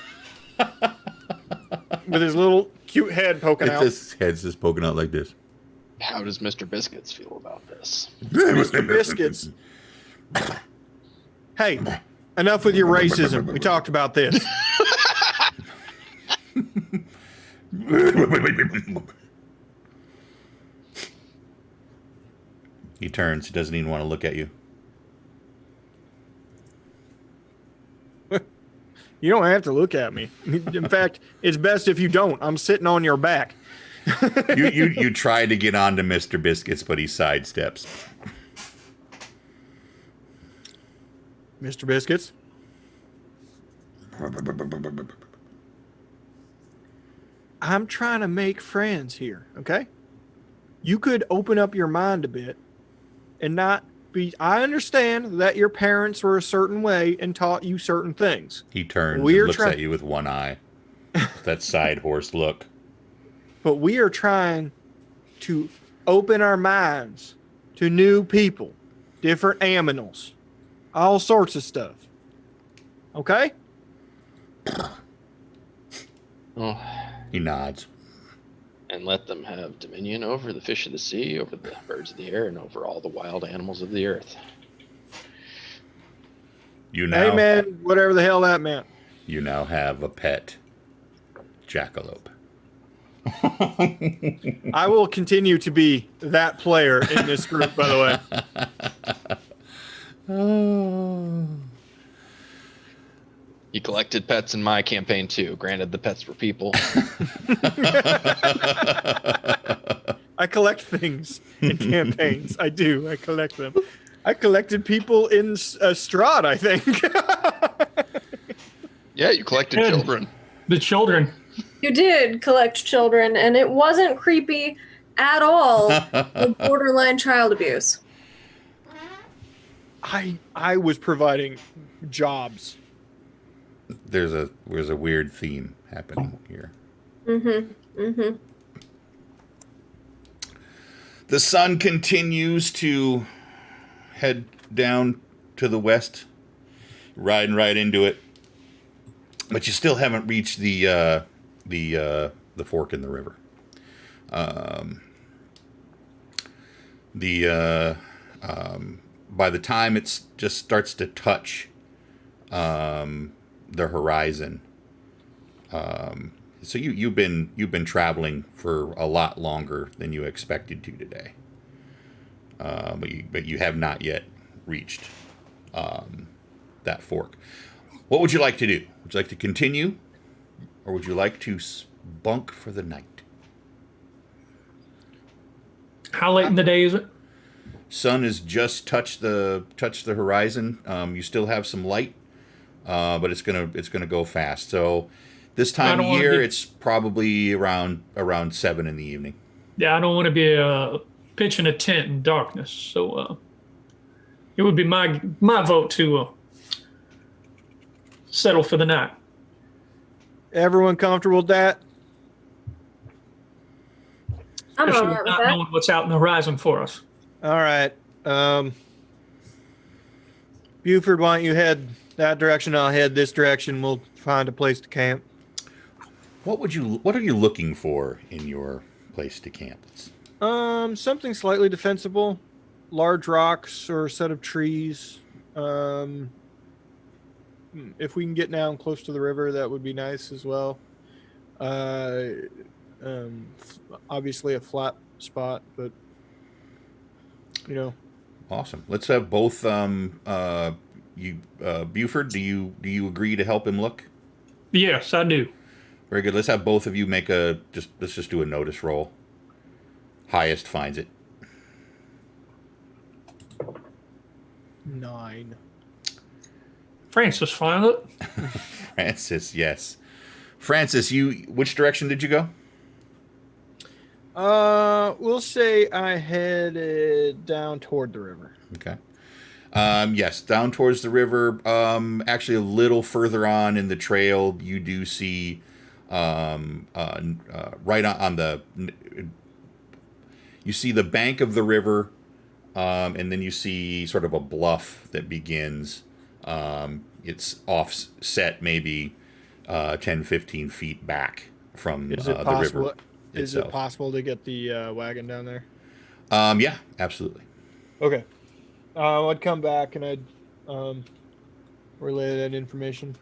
with his little cute head poking out. His head's just poking out like this. How does Mr. Biscuits feel about this? Mr. Biscuits. Hey, enough with your racism. We talked about this. He turns. He doesn't even want to look at you. You don't have to look at me. In fact, it's best if you don't. I'm sitting on your back. You try to get onto Mr. Biscuits, but he sidesteps. Mr. Biscuits. I'm trying to make friends here, okay? You could open up your mind a bit and not be. I understand that your parents were a certain way and taught you certain things. He turns We're and looks try- at you with one eye. That side horse look. But we are trying to open our minds to new people, different aminals, all sorts of stuff. Okay? Oh, He nods. and let them have dominion over the fish of the sea, over the birds of the air, and over all the wild animals of the earth. You now, Amen. Whatever the hell that meant. you now have a pet jackalope. I will continue to be that player in this group, by the way. You collected pets in my campaign too. Granted, the pets were people. I collect things in campaigns. I do. I collect them. I collected people in Strahd, I think. Yeah, you collected Good. children. The children. You did collect children, and it wasn't creepy at all. With borderline child abuse. I was providing jobs. There's a weird theme happening here. The sun continues to head down to the west, riding right into it. But you still haven't reached the fork in the river. By the time it just starts to touch the horizon, so you've been traveling for a lot longer than you expected to today, but you have not yet reached that fork. What would you like to do? Would you like to continue, or would you like to bunk for the night? How late in the day is it? Sun has just touched the horizon. You still have some light. but it's gonna go fast. So this I time don't of wanna year, be- it's probably around 7 in the evening. Yeah, I don't want to be pitching a tent in darkness. So it would be my vote to settle for the night. Everyone comfortable with that? I'm all Especially right with not that. knowing what's out in the horizon for us. All right. Buford, why don't you head that direction? I'll head this direction. We'll find a place to camp. What are you looking for in your place to camp? Something slightly defensible, large rocks or a set of trees. If we can get down close to the river, that would be nice as well. Obviously a flat spot, but you know. Awesome. Let's have both. Buford, do you agree to help him look? Yes, I do. Very good. Let's have both of you make let's just do a notice roll. Highest finds it. 9. Francis, find it. Francis, yes. Francis, which direction did you go? We'll say I headed down toward the river. Okay. Yes, down towards the river. Actually, a little further on in the trail, you do see, right on the, you see the bank of the river, and then you see sort of a bluff that begins. It's offset maybe 10, 15 feet back from Is it the possible? river. Is it possible to get the wagon down there? Yeah, absolutely. Okay. I'd come back and I'd relay that information.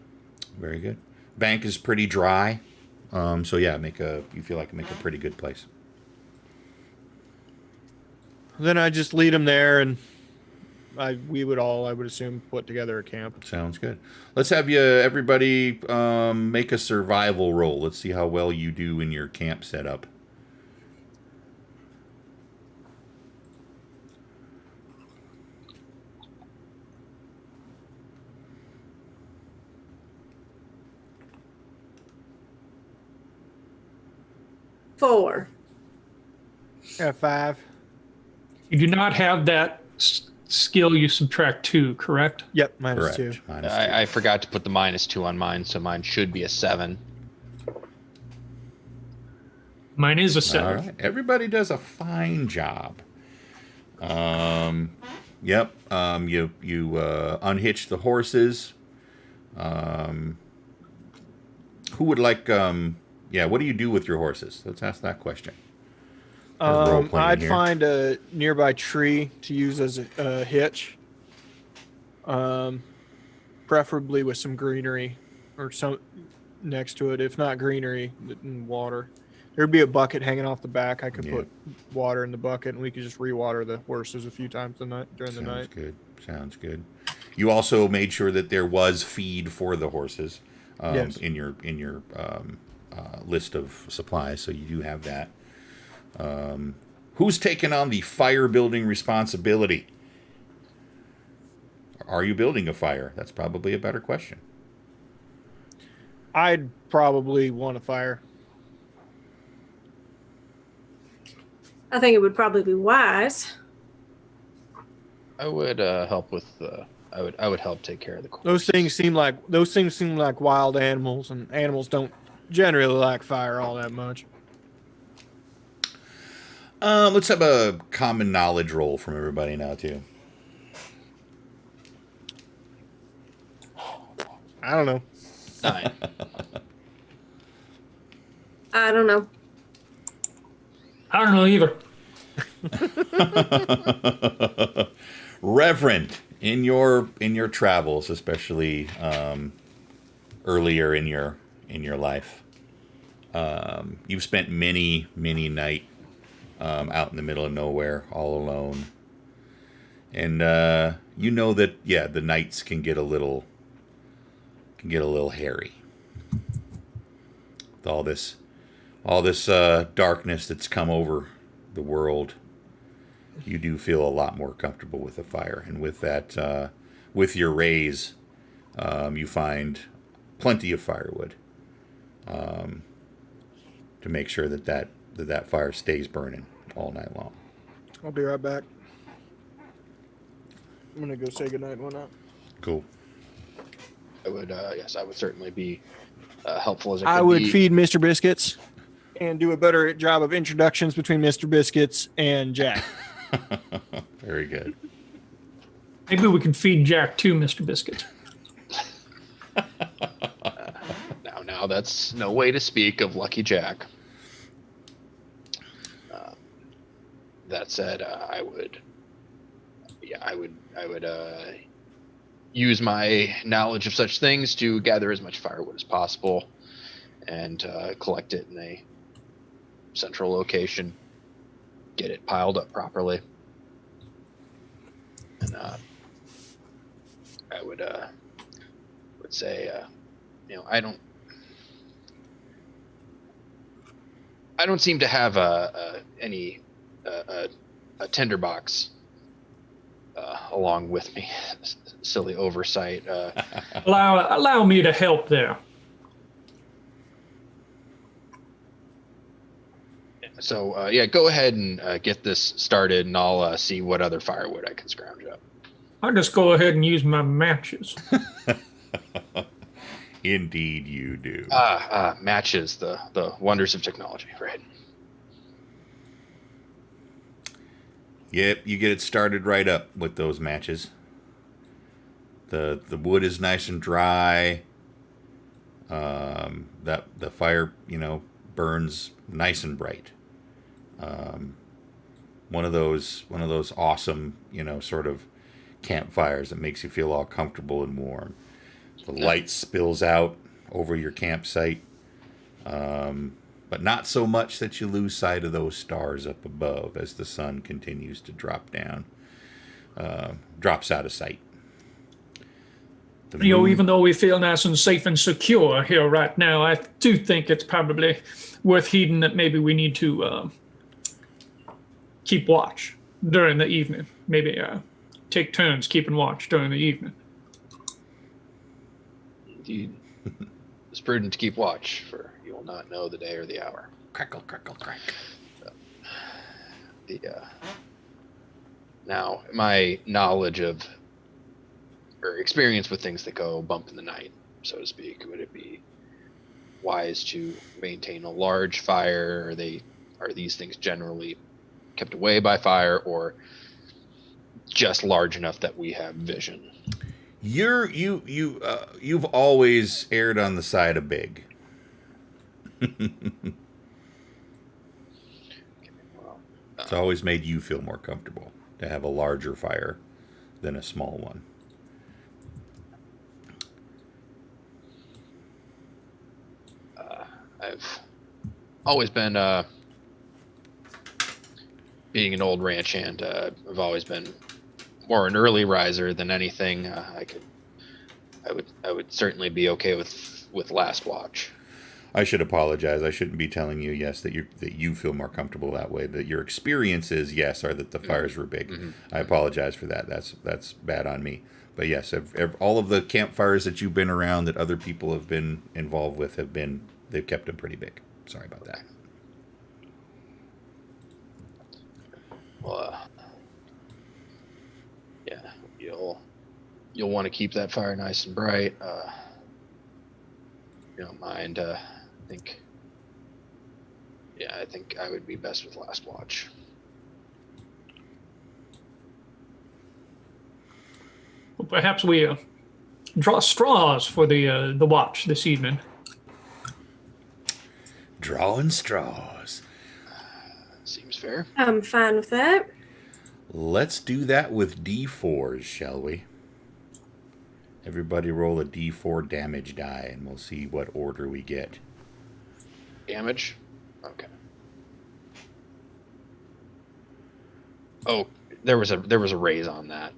Very good. Bank is pretty dry, so yeah, you feel like make a pretty good place. Then I just lead them there, and we would all, I would assume, put together a camp. Sounds good. Let's have everybody make a survival roll. Let's see how well you do in your camp setup. Four. Yeah, 5. You do not have that skill. You subtract 2, correct? Yep, minus Correct. 2. -2. I forgot to put the -2 on mine, so mine should be a 7. Mine is a 7. All right. Everybody does a fine job. Yep. You unhitch the horses. Who would like? Yeah. What do you do with your horses? Let's ask that question. I'd here. find a nearby tree to use as a hitch. Preferably with some greenery or some next to it. If not greenery, then water. There'd be a bucket hanging off the back. I could put water in the bucket, and we could just re-water the horses a few times during the night. Good. Sounds good. You also made sure that there was feed for the horses Yes. in your list of supplies, so you do have that. Who's taking on the fire building responsibility? Are you building a fire? That's probably a better question. I'd probably want a fire. I think it would probably be wise. I would help with. I would help take care of the corpse. Those things seem like wild animals, and animals don't generally like fire all that much. Let's have a common knowledge roll from everybody now too. I don't know. 9. I don't know. I don't know either. Reverend, in your travels, especially earlier in your life, you've spent many nights out in the middle of nowhere, all alone, and you know that the nights can get a little hairy. With all this darkness that's come over the world, you do feel a lot more comfortable with the fire, and with that, with your raise, you find plenty of firewood to make sure that fire stays burning all night long. I'll be right back. I'm gonna go say goodnight and whatnot. Cool. I would, yes, I would certainly be helpful as I could would be. feed Mr. Biscuits and do a better job of introductions between Mr. Biscuits and Jack. Very good. Maybe we can feed Jack too, Mr. Biscuit. Now that's no way to speak of Lucky Jack. That said, I would use my knowledge of such things to gather as much firewood as possible and collect it in a central location, get it piled up properly, and I would say, I don't seem to have any a tinderbox along with me. Silly oversight. Allow me to help there. So go ahead and get this started, and I'll see what other firewood I can scrounge up. I'll just go ahead and use my matches. Indeed you do. Matches, the wonders of technology, right? Yep, you get it started right up with those matches. The wood is nice and dry. That the fire, burns nice and bright. One of those awesome, sort of campfires that makes you feel all comfortable and warm. The light spills out over your campsite, but not so much that you lose sight of those stars up above as the sun continues to drop down, drops out of sight. Even though we feel nice and safe and secure here right now, I do think it's probably worth heeding that maybe we need to keep watch during the evening. Maybe take turns keeping watch during the evening. Indeed. It's prudent to keep watch, for you will not know the day or the hour. Crackle, crackle, crack. Now, my knowledge of or experience with things that go bump in the night, so to speak, would it be wise to maintain a large fire? Are these things generally kept away by fire, or just large enough that we have vision? You've always erred on the side of big. It's always made you feel more comfortable to have a larger fire than a small one. I've always been, being an old ranch hand, I've always been more an early riser than anything. I would certainly be okay with last watch. I should apologize. I shouldn't be telling you, yes, that you feel more comfortable that way. That your experiences, yes, are that the fires were big. Mm-hmm. I apologize for that. That's bad on me. But yes, all of the campfires that you've been around that other people have been involved with they've kept them pretty big. Sorry about that. Well, yeah, you'll want to keep that fire nice and bright. You don't mind. I think I would be best with last watch. Well, perhaps we draw straws for the watch this evening. Drawing straws. Seems fair. I'm fine with that. Let's do that with D4s, shall we? Everybody roll a D4 damage die, and we'll see what order we get. Damage? Okay. Oh, there was a raise on that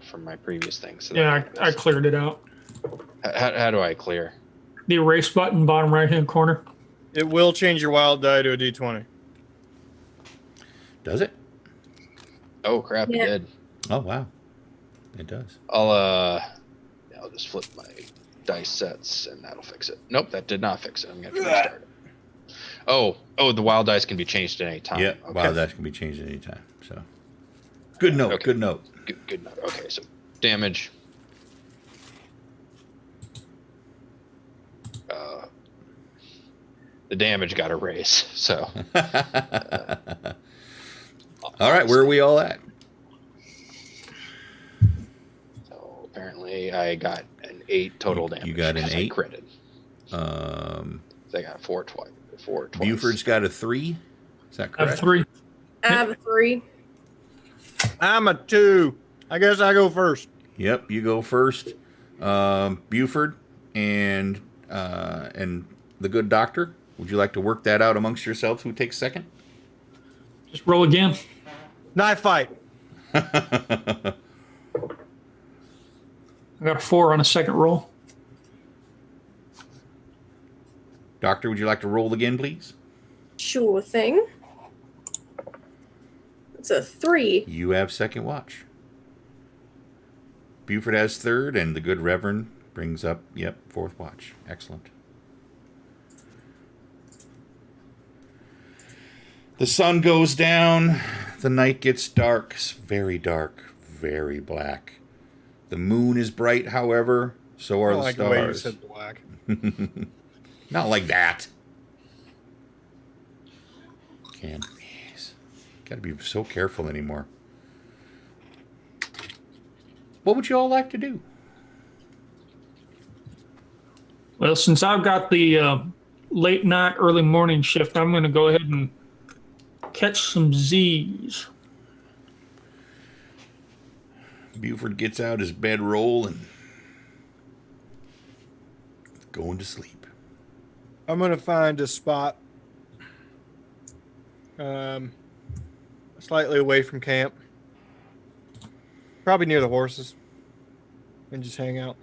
from my previous thing. So Yeah, I cleared it out. How do I clear? The erase button, bottom right-hand corner. It will change your wild die to a D20. Does it? Oh crap! Yeah. It did. Oh wow, it does. I'll just flip my dice sets, and that'll fix it. Nope, that did not fix it. I'm going to restart it. Oh, the wild dice can be changed at any time. Yep, Okay. wild dice can be changed at any time. So, good note. Okay. Good note. Good note. Okay, so damage. The damage got a raise. So. All right, where are we all at? So apparently, I got an 8 total damage. You got an 8. I critted. So I got 4 twice. Buford's got a 3. Is that I correct? have 3. I have a 3. I'm a 2. I guess I go first. Yep, you go first. Buford and the good doctor. Would you like to work that out amongst yourselves? Who takes second? Just roll again. Knife fight. I got a 4 on a second roll. Doctor, would you like to roll again, please? Sure thing. It's a 3. You have second watch. Buford has third, and the good Reverend brings up, fourth watch. Excellent. The sun goes down. The night gets dark, very black. The moon is bright, however, so are the like the way you stars. said black. Not like that. Can't. Gotta be so careful anymore. What would you all like to do? Well, since I've got the late night, early morning shift, I'm going to go ahead and catch some Z's. Buford gets out his bedroll and going to sleep. I'm going to find a spot slightly away from camp. Probably near the horses. And just hang out.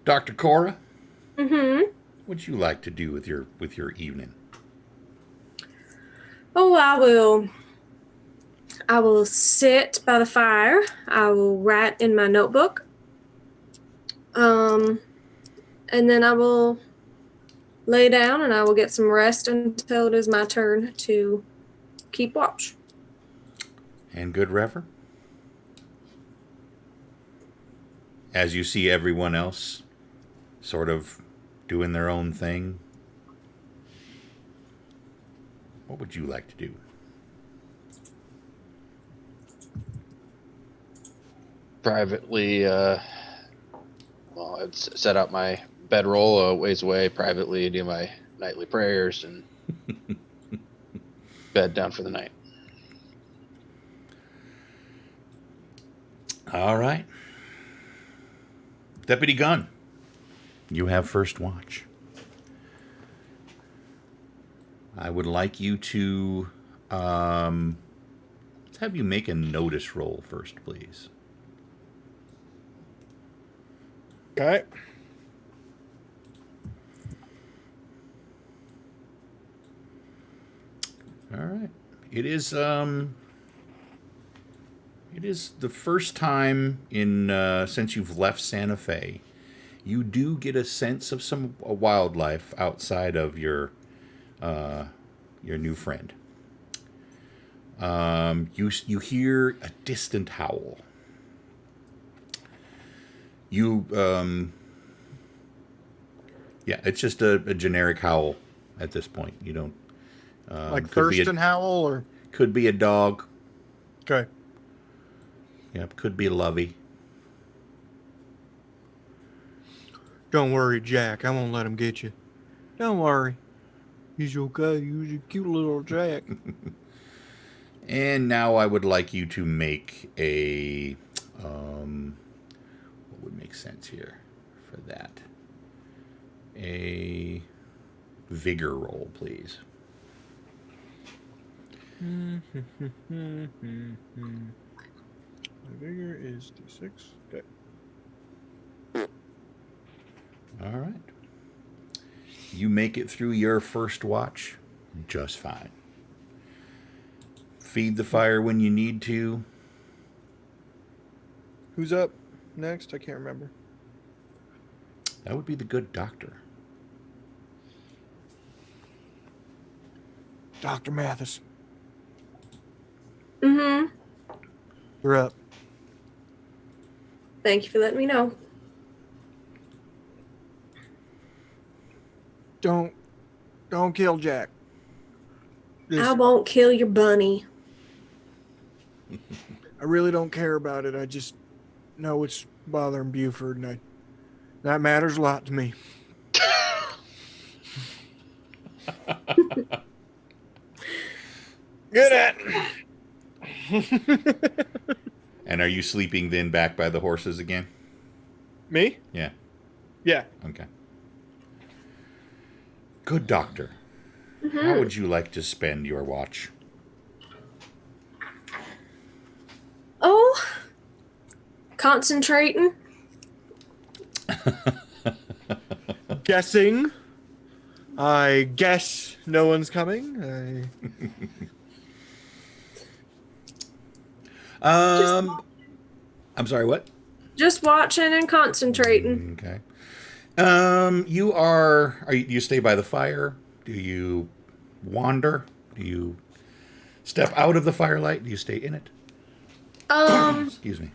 Dr. Cora, Mm-hmm. what'd you like to do with your evening? Oh, I will sit by the fire. I will write in my notebook. And then I will lay down and I will get some rest until it is my turn to keep watch. And good Reverend? As you see everyone else sort of doing their own thing, what would you like to do? Privately, I'd set up my bedroll a ways away, privately do my nightly prayers, and bed down for the night. All right. Deputy Gunn, you have first watch. I would like you to let's have you make a notice roll first, please. Okay. All right. It is the first time in since you've left Santa Fe, you do get a sense of some wildlife outside of your new friend. You hear a distant howl. It's just a generic howl at this point. You don't Like Thurston Howl or? Could be a dog. Okay. Yep, could be Lovey. Don't worry, Jack. I won't let him get you. Don't worry. He's okay. He's a cute little Jack. And now I would like you to make a what would make sense here for that? A vigor roll, please. My vigor is D6. Okay. All right. You make it through your first watch just fine. feed the fire when you need to. Who's up next? I can't remember. That would be the good doctor. Dr. Mathis, Mm-hmm. you're up. Thank you for letting me know. Don't kill Jack. I won't kill your bunny. I really don't care about it. I just know it's bothering Buford, and that matters a lot to me. Good at. And are you sleeping then back by the horses again? Me? Yeah. Yeah. Okay. Good doctor. How would you like to spend your watch? Oh, concentrating. Guessing. I guess no one's coming. I'm sorry, what? Just watching and concentrating. Okay. Do you stay by the fire? Do you wander? Do you step out of the firelight? Do you stay in it? Excuse me.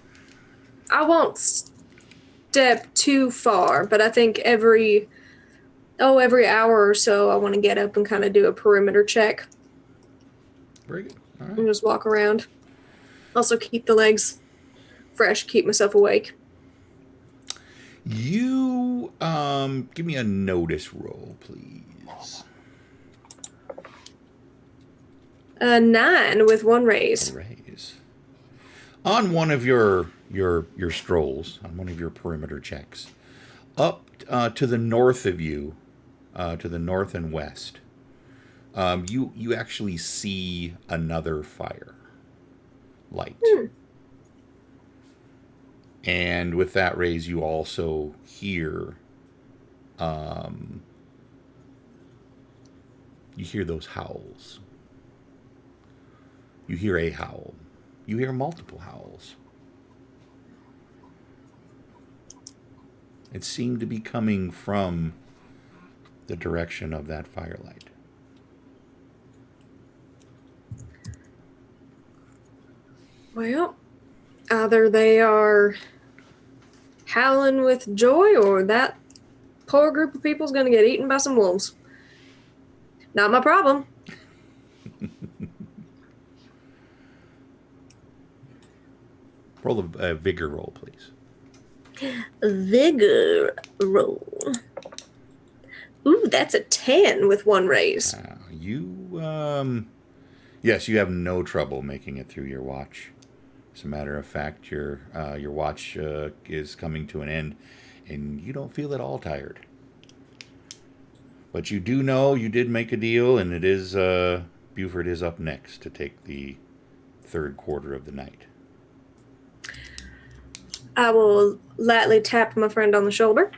I won't step too far, but I think every hour or so I want to get up and kind of do a perimeter check Very good. All right. and just walk around. Also keep the legs fresh, keep myself awake. You give me a notice roll, please. 9 with 1 raise. Raise. On one of your strolls, on one of your perimeter checks, up to the north of you, to the north and west, you actually see another fire light. And with that raise, you also hear those howls. You hear a howl. You hear multiple howls. It seemed to be coming from the direction of that firelight. Well, either they are howling with joy or that poor group of people is going to get eaten by some wolves. Not my problem. Roll a vigor roll, please. Vigor roll. Ooh, that's a 10 with 1 raise. Yes, you have no trouble making it through your watch. As a matter of fact, your watch is coming to an end, and you don't feel at all tired. But you do know you did make a deal, and it is Buford is up next to take the third quarter of the night. I will lightly tap my friend on the shoulder.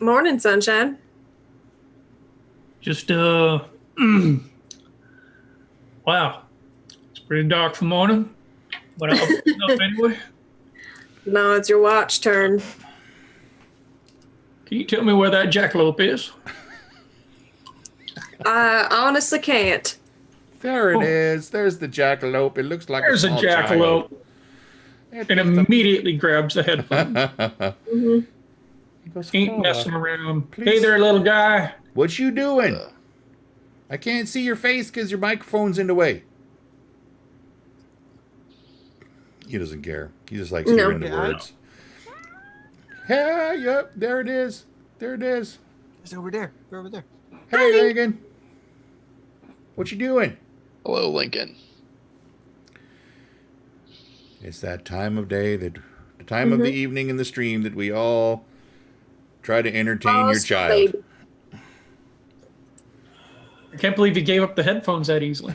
Morning, sunshine. Just wow, it's pretty dark for morning, but I'll open up anyway. No, it's your watch turn. Can you tell me where that jackalope is? I honestly can't. There it is. There's the jackalope. It looks like There's a small jackalope. child. And immediately grabs the headphone. He goes, Ain't "Fella, messing around. please." Hey there, little guy. What you doing? I can't see your face because your microphone's in the way. He doesn't care. He just likes hearing the words. Hey, yep, there it is. There it is. It's over there. They're over there. Hey, Lincoln. What you doing? Hello, Lincoln. It's that time of day, the time of the evening in the stream that we all try to entertain your child. Baby. I can't believe you gave up the headphones that easily.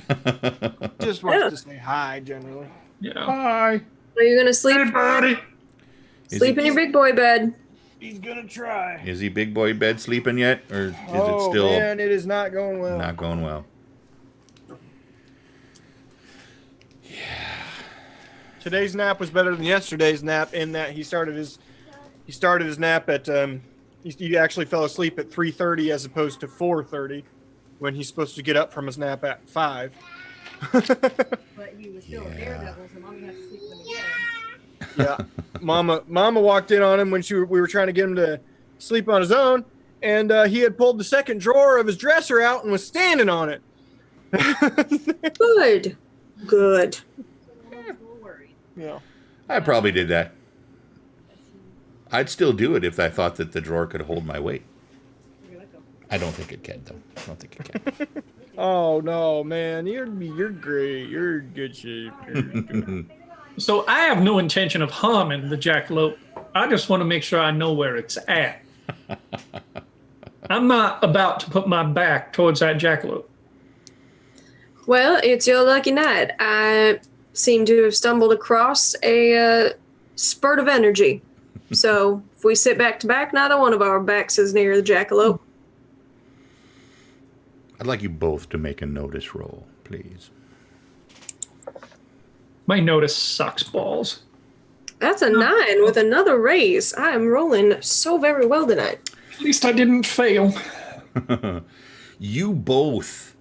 Just wants to say hi, generally. Yeah. Hi. Are you going to sleep? Hey, buddy. Sleep in your big boy bed. He's gonna try. Is he big boy bed sleeping yet? Or is it Oh still man, it is not going well. not going well? Today's nap was better than yesterday's nap in that he started his nap at he actually fell asleep at 3:30 as opposed to 4:30 when he's supposed to get up from his nap at 5. But he was still a daredevil, so mommy had to sleep with him again. Yeah, Mama walked in on him when we were trying to get him to sleep on his own, and he had pulled the second drawer of his dresser out and was standing on it. Good. Good. Yeah. I probably did that. I'd still do it if I thought that the drawer could hold my weight. I don't think it can, though. I don't think it can. Oh no, man, you're great. You're in good shape. So I have no intention of harming the jackalope. I just want to make sure I know where it's at. I'm not about to put my back towards that jackalope. Well, it's your lucky night. I seem to have stumbled across a spurt of energy. So if we sit back to back, neither one of our backs is near the jackalope. I'd like you both to make a notice roll, please. My notice sucks balls. That's a 9 with another raise. I am rolling so very well tonight. At least I didn't fail. You both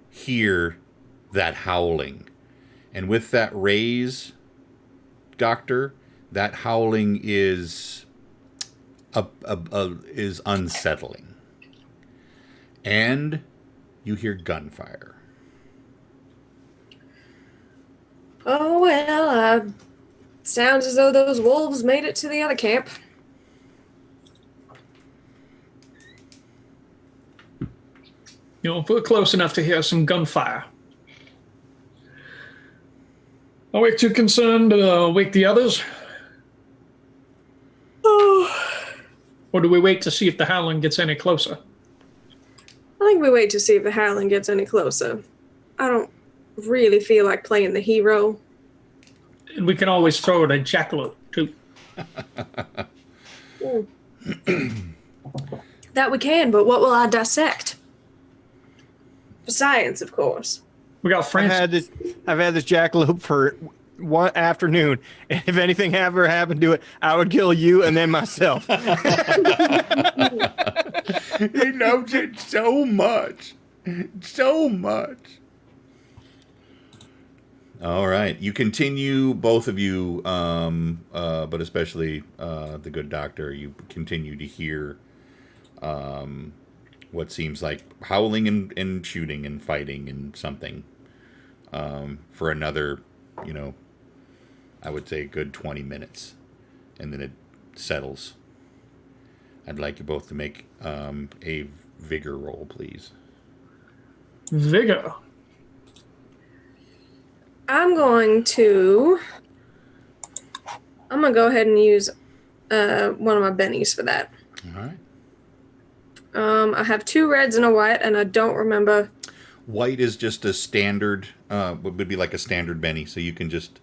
hear that howling. And with that raise, Doctor, that howling is is unsettling. And you hear gunfire. Oh, well, sounds as though those wolves made it to the other camp. You know, if we're close enough to hear some gunfire. Are we too concerned to wake the others? Or do we wait to see if the howling gets any closer? I think we wait to see if the howling gets any closer. I don't really feel like playing the hero. And we can always throw it at jackalope, too. That we can, but what will I dissect? For science, of course. We got Francis. I've had this jackalope for one afternoon, and if anything ever happened to it, I would kill you and then myself. He loves it so much. So much. All right. You continue, both of you, but especially the good doctor, you continue to hear what seems like howling and shooting and fighting and something for another, I would say a good 20 minutes. And then it settles. I'd like you both to make a vigor roll, please. Vigor. I'm going to go ahead and use one of my bennies for that. All right. I have 2 reds and a white, and I don't remember. White is just a standard, would be like a standard Benny, so you can just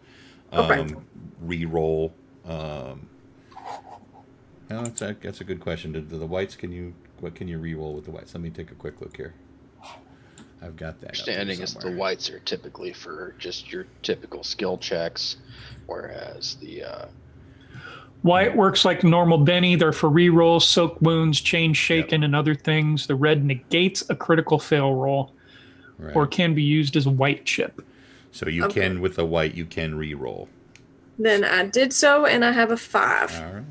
re-roll. That's a good question. Do the whites, what can you re-roll with the whites? Let me take a quick look here. I've got that. Understanding is the whites are typically for just your typical skill checks, whereas the White works like normal Benny. They're for rerolls, soak wounds, chain shaken, and other things. The red negates a critical fail roll, or can be used as a white chip. So you can, with the white, you can re-roll. Then I did so, and I have a 5. All right.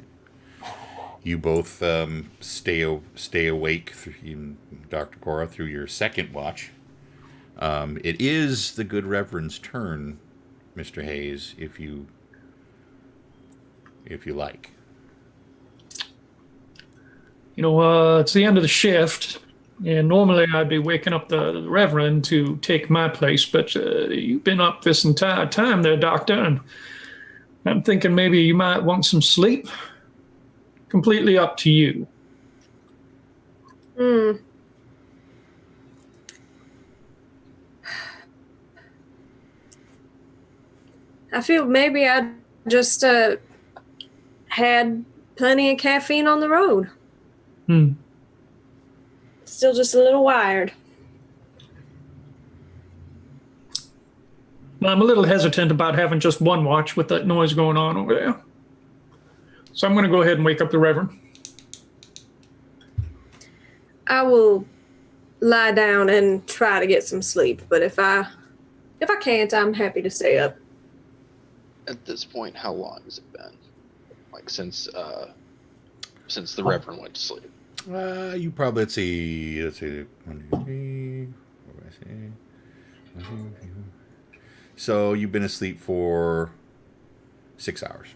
You both stay awake, Dr. Cora, through your second watch. It is the good Reverend's turn, Mr. Hayes, if you like. It's the end of the shift, and normally I'd be waking up the Reverend to take my place, but you've been up this entire time there, Doctor, and I'm thinking maybe you might want some sleep. Completely up to you. I feel maybe I just had plenty of caffeine on the road. Still just a little wired. But I'm a little hesitant about having just one watch with that noise going on over there. So I'm going to go ahead and wake up the Reverend. I will lie down and try to get some sleep, but if I can't, I'm happy to stay up. At this point, how long has it been? Like since the Reverend went to sleep. You probably let's see 1, 2, 3, 4, 5, 6. So you've been asleep for 6 hours.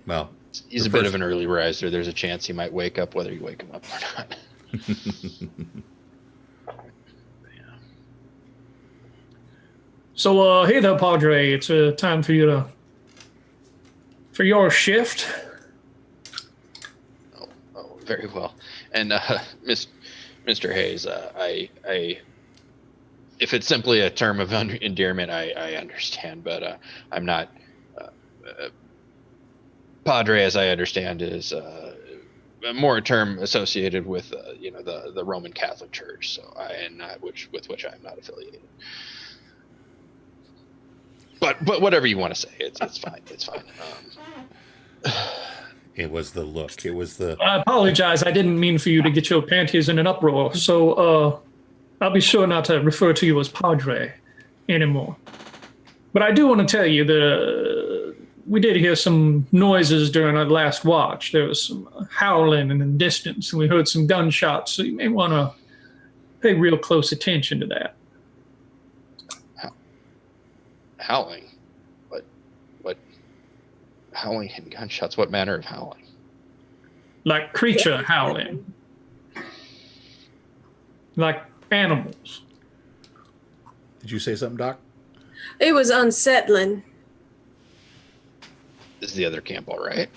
Well, he's a bit of an early riser. There's a chance he might wake up whether you wake him up or not. So, hey there, Padre. It's time for you for your shift. Oh, very well. And Mr. Hayes, I if it's simply a term of endearment, I understand, but I'm not. Padre, as I understand, is more a term associated with the Roman Catholic Church. So with which I'm not affiliated. But whatever you want to say, it's fine. It's fine. It was the look. It was the. I apologize. I didn't mean for you to get your panties in an uproar. So I'll be sure not to refer to you as Padre anymore. But I do want to tell you that we did hear some noises during our last watch. There was some howling in the distance, and we heard some gunshots. So you may want to pay real close attention to that. Howling? What? Howling and gunshots? What manner of howling? Like creature howling. Like animals. Did you say something, Doc? It was unsettling. Is the other camp all right?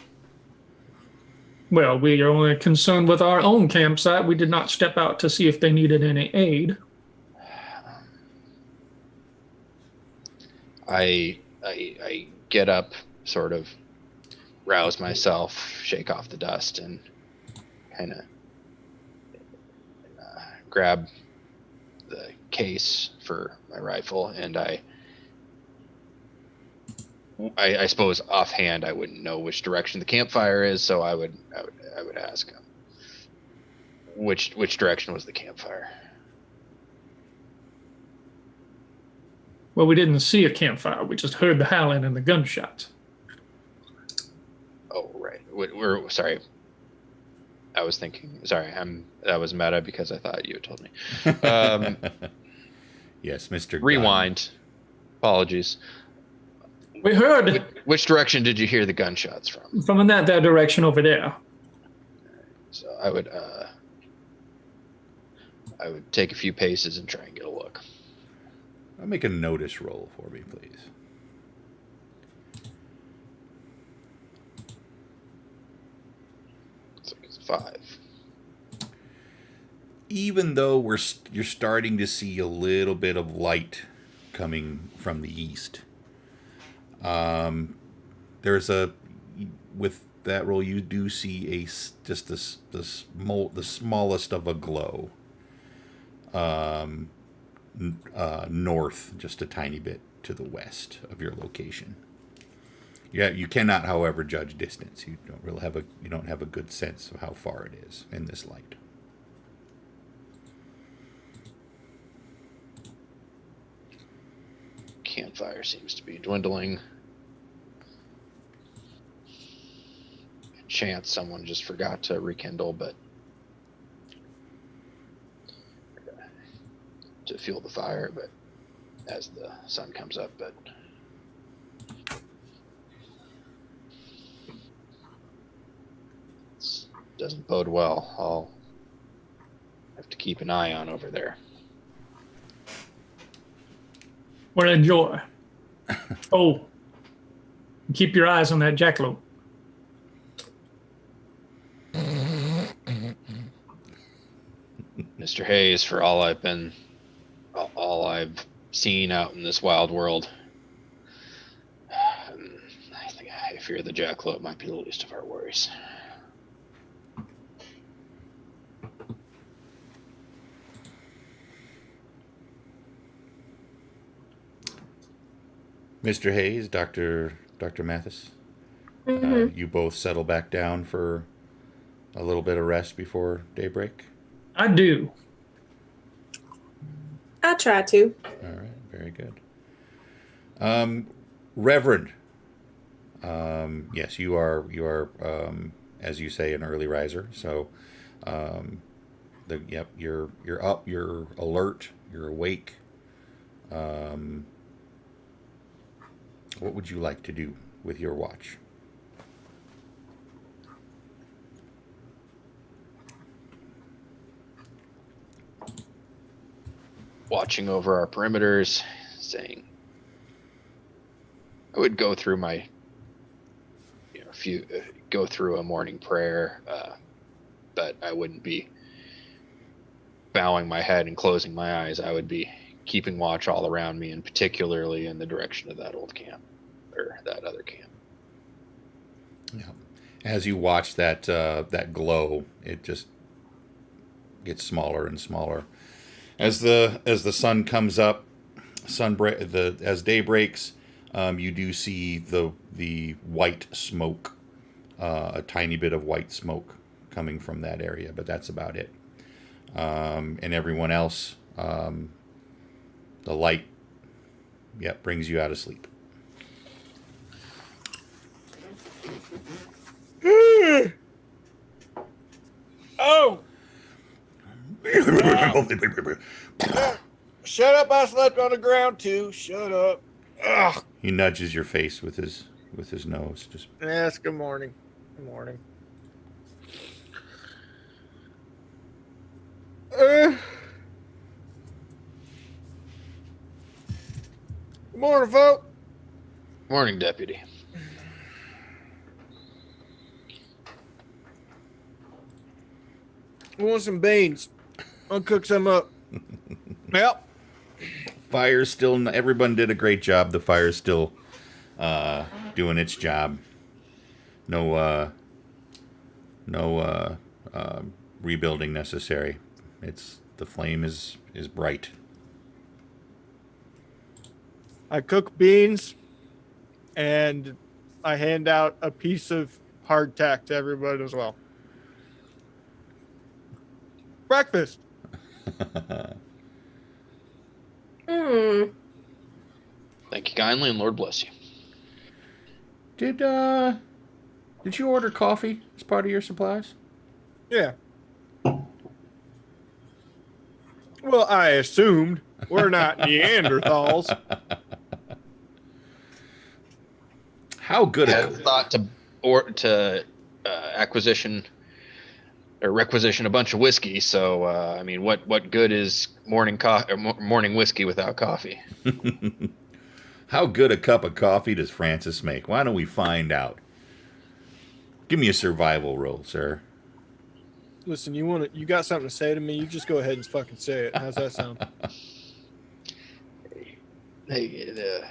Well, we are only concerned with our own campsite. We did not step out to see if they needed any aid. I get up, sort of rouse myself, shake off the dust, and kind of grab the case for my rifle. And I suppose offhand I wouldn't know which direction the campfire is, so I would ask him which direction was the campfire. Well, we didn't see a campfire. We just heard the howling and the gunshots. Oh, right. We're sorry. I was thinking. Sorry, that was meta because I thought you had told me. Yes, Mr. Rewind. Apologies. We heard Which direction did you hear the gunshots from? from that direction over there. So I would take a few paces and try and get a look. I'll make a notice roll for me, please. Looks like it's 5. Even though you're starting to see a little bit of light coming from the east, there's with that roll you do see the smallest of a glow. North, just a tiny bit to the west of your location. Yeah, you cannot, however, judge distance. You don't have a good sense of how far it is in this light. Campfire seems to be dwindling. Chance someone just forgot to rekindle, but to fuel the fire, but as the sun comes up, but it doesn't bode well. I'll have to keep an eye on over there. Well, enjoy. Oh, keep your eyes on that jackalope. Mr. Hayes, for all I've seen out in this wild world, I fear the jackalope might be the least of our worries. Mr. Hayes, Dr. Mathis, Mm-hmm. you both settle back down for a little bit of rest before daybreak. I do. I try to. All right, very good. Reverend, yes, you are as you say, an early riser. So, you're up, you're alert, you're awake. What would you like to do with your watch? Watching over our perimeters, saying, I would go through my, go through a morning prayer, but I wouldn't be bowing my head and closing my eyes. I would be keeping watch all around me, and particularly in the direction of that old camp, or that other camp. Yeah. As you watch that that glow, it just gets smaller and smaller. As the sun comes up, as day breaks, you do see the white smoke, a tiny bit of white smoke coming from that area, but that's about it. And everyone else, the light, brings you out of sleep. Oh! Shut up! I slept on the ground too. Shut up. Ugh. He nudges your face with his nose. Just Yes. Good morning. Good morning. Good morning, folk. Morning, deputy. I want some beans. I'll cook some up. Yep. fire's still. Everyone did a great job. The fire's still doing its job. No rebuilding necessary. The flame is bright. I cook beans, and I hand out a piece of hardtack to everybody as well. Breakfast. Hmm. Thank you kindly, and Lord bless you. Did you order coffee as part of your supplies? Yeah. Well, I assumed we're not Neanderthals. How good I thought to acquisition or requisition a bunch of whiskey. So I mean, what good is morning whiskey without coffee? How good a cup of coffee does Francis make? Why don't we find out? Give me a survival roll, sir. Listen, you got something to say to me? You just go ahead and fucking say it. How's that sound? Hey,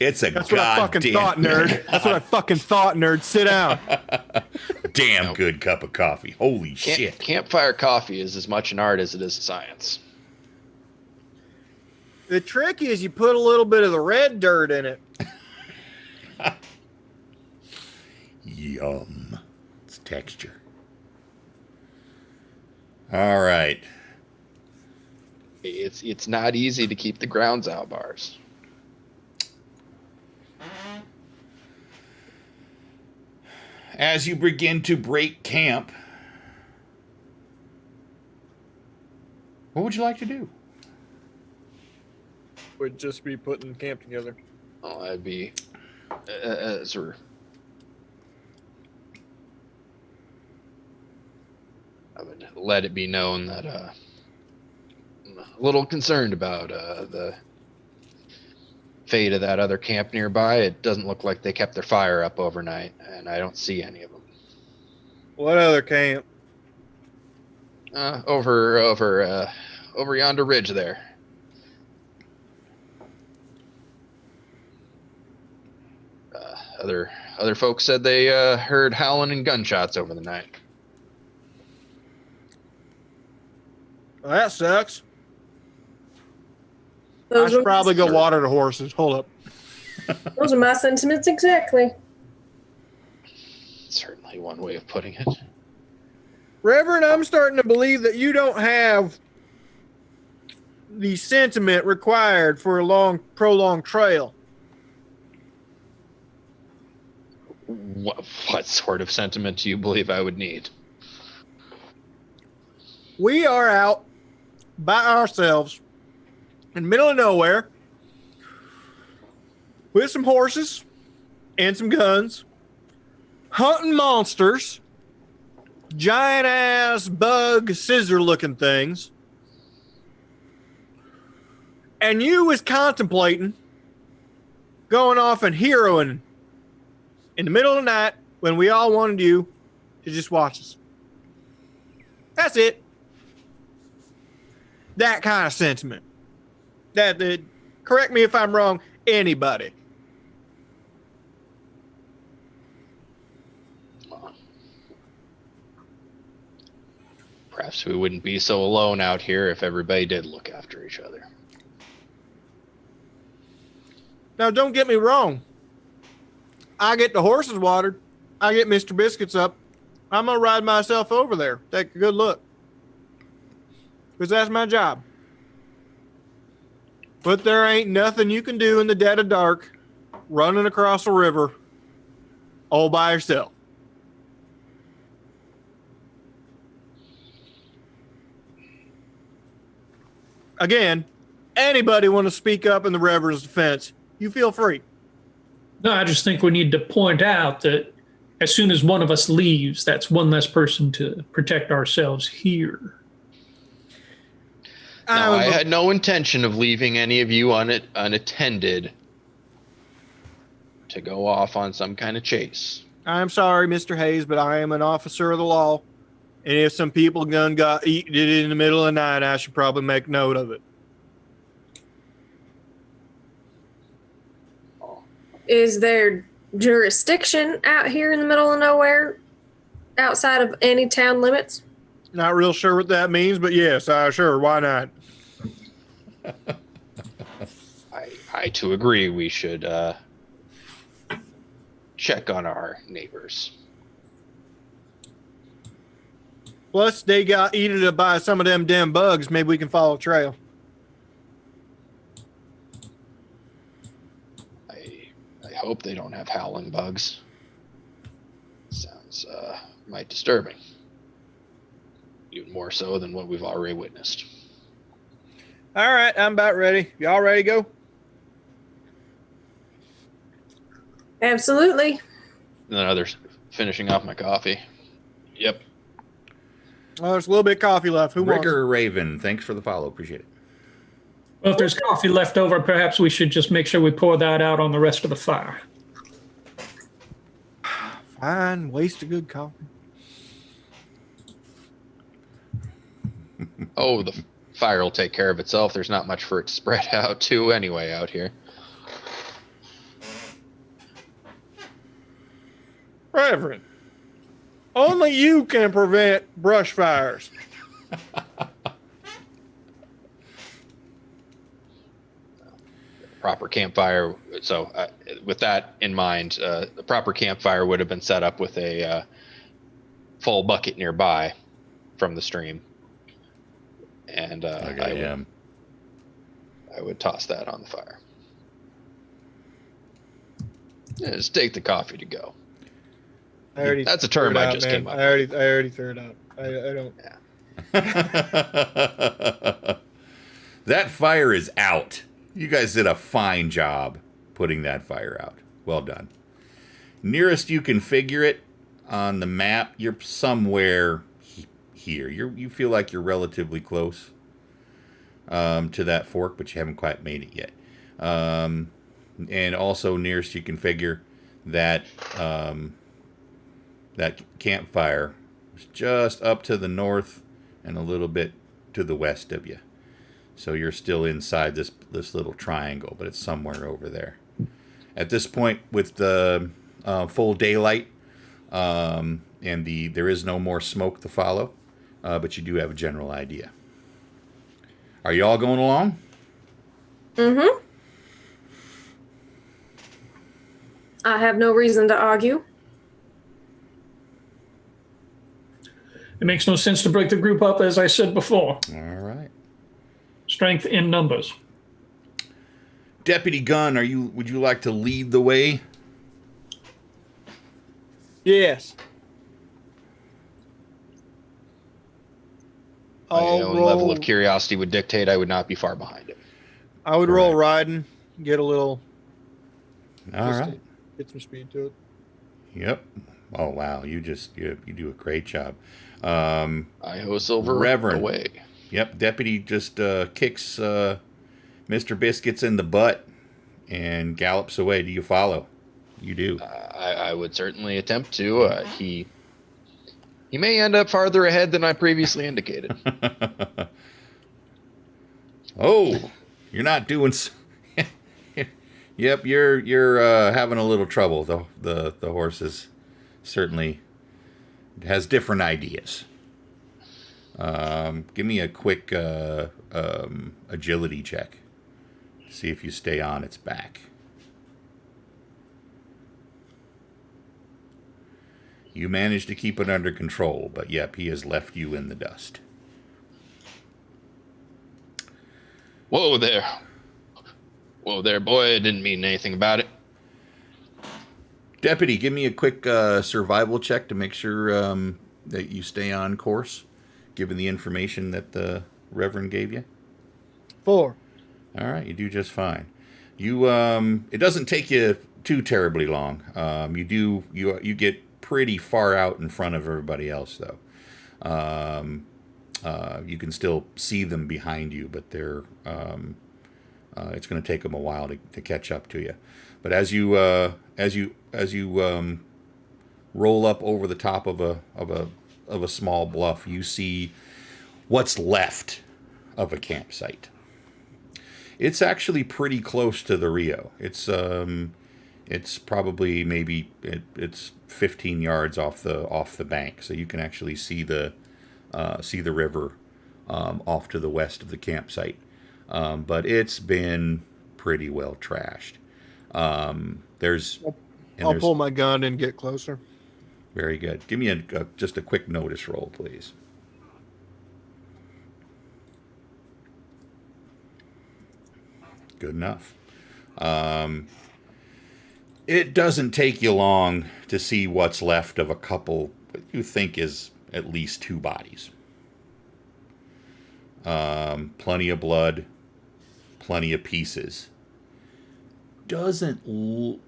It's a That's what I fucking thought, nerd. That's what I fucking thought, nerd. Sit down. damn good cup of coffee. Holy shit. Campfire coffee is as much an art as it is a science. The trick is you put a little bit of the red dirt in it. Yum. It's texture. All right. It's not easy to keep the grounds out, bars. As you begin to break camp, what would you like to do? Would just be putting camp together. Oh, I'd be sort of. I would let it be known that I'm a little concerned about the fate of that other camp nearby. It doesn't look like they kept their fire up overnight, and I don't see any of them. What other camp? Over yonder ridge there. Other folks said they heard howling and gunshots over the night. Well, that sucks. I Those should were probably go water the horses. Hold up. Those are my sentiments exactly. Certainly one way of putting it. Reverend, I'm starting to believe that you don't have the sentiment required for a prolonged trail. What sort of sentiment do you believe I would need? We are out by ourselves in the middle of nowhere with some horses and some guns, hunting monsters, giant ass bug scissor looking things. And you was contemplating going off and heroing in the middle of the night when we all wanted you to just watch us. That's it. That kind of sentiment. That correct me if I'm wrong, anybody. Perhaps we wouldn't be so alone out here if everybody did look after each other. Now, don't get me wrong. I get the horses watered. I get Mr. Biscuits up. I'm going to ride myself over there. Take a good look. Because that's my job. But there ain't nothing you can do in the dead of dark running across a river all by yourself. Again, anybody want to speak up in the Reverend's defense, you feel free. No, I just think we need to point out that as soon as one of us leaves, that's one less person to protect ourselves here. Now, I had no intention of leaving any of you unattended to go off on some kind of chase. I'm sorry, Mr. Hayes, but I am an officer of the law. And if some people got eaten in the middle of the night, I should probably make note of it. Is there jurisdiction out here in the middle of nowhere outside of any town limits? Not real sure what that means, but yes, sure, why not? I too agree. We should check on our neighbors. Plus, they got eaten by some of them damn bugs. Maybe we can follow a trail. I hope they don't have howling bugs. Sounds might disturbing. Even more so than what we've already witnessed. All right, I'm about ready. Y'all ready to go? Absolutely. And then others finishing off my coffee. Yep. Oh, there's a little bit of coffee left. Who wants? Rigger Raven, thanks for the follow. Appreciate it. Well, if there's coffee left over, perhaps we should just make sure we pour that out on the rest of the fire. Fine, waste of good coffee. Oh, the fire will take care of itself. There's not much for it to spread out to anyway out here. Reverend, only you can prevent brush fires. Proper campfire. So with that in mind, the proper campfire would have been set up with a full bucket nearby from the stream. And I would toss that on the fire. Yeah, just take the coffee to go. That's a term I just came up with. I already threw it out. I don't. Yeah. That fire is out. You guys did a fine job putting that fire out. Well done. Nearest you can figure it on the map, you're somewhere here. You feel like you're relatively close to that fork, but you haven't quite made it yet. And also nearest you can figure that that campfire is just up to the north and a little bit to the west of you. So you're still inside this little triangle, but it's somewhere over there. At this point, with the full daylight and there is no more smoke to follow, but you do have a general idea. Are you all going along? Mm-hmm. I have no reason to argue. It makes no sense to break the group up, as I said before. All right. Strength in numbers. Deputy Gunn, would you like to lead the way? Yes. My I'll own roll. level of curiosity would dictate I would not be far behind him. I would roll riding, get a little. All just right. to get some speed to it. Yep. Oh wow, you do a great job. I ho silver Reverend. away. Yep, deputy just kicks Mr. Biscuits in the butt and gallops away. Do you follow? You do. I would certainly attempt to. He may end up farther ahead than I previously indicated. Oh, you're not doing. Yep, you're having a little trouble. The horse is certainly has different ideas. Give me a quick agility check. See if you stay on its back. You managed to keep it under control, but yep, he has left you in the dust. Whoa there. Whoa there, boy. I didn't mean anything about it. Deputy, give me a quick survival check to make sure that you stay on course, given the information that the Reverend gave you. 4. All right, you do just fine. You it doesn't take you too terribly long. You get pretty far out in front of everybody else, though. You can still see them behind you, but they're it's going to take them a while to catch up to you. But as you roll up over the top of a small bluff, you see what's left of a campsite. It's actually pretty close to the Rio. It's probably maybe it's 15 yards off the bank, so you can actually see the river off to the west of the campsite. But it's been pretty well trashed. I'll pull my gun and get closer. Very good. Give me just a quick notice roll, please. Good enough. It doesn't take you long to see what's left of a couple what you think is at least 2 bodies. Plenty of blood, plenty of pieces. The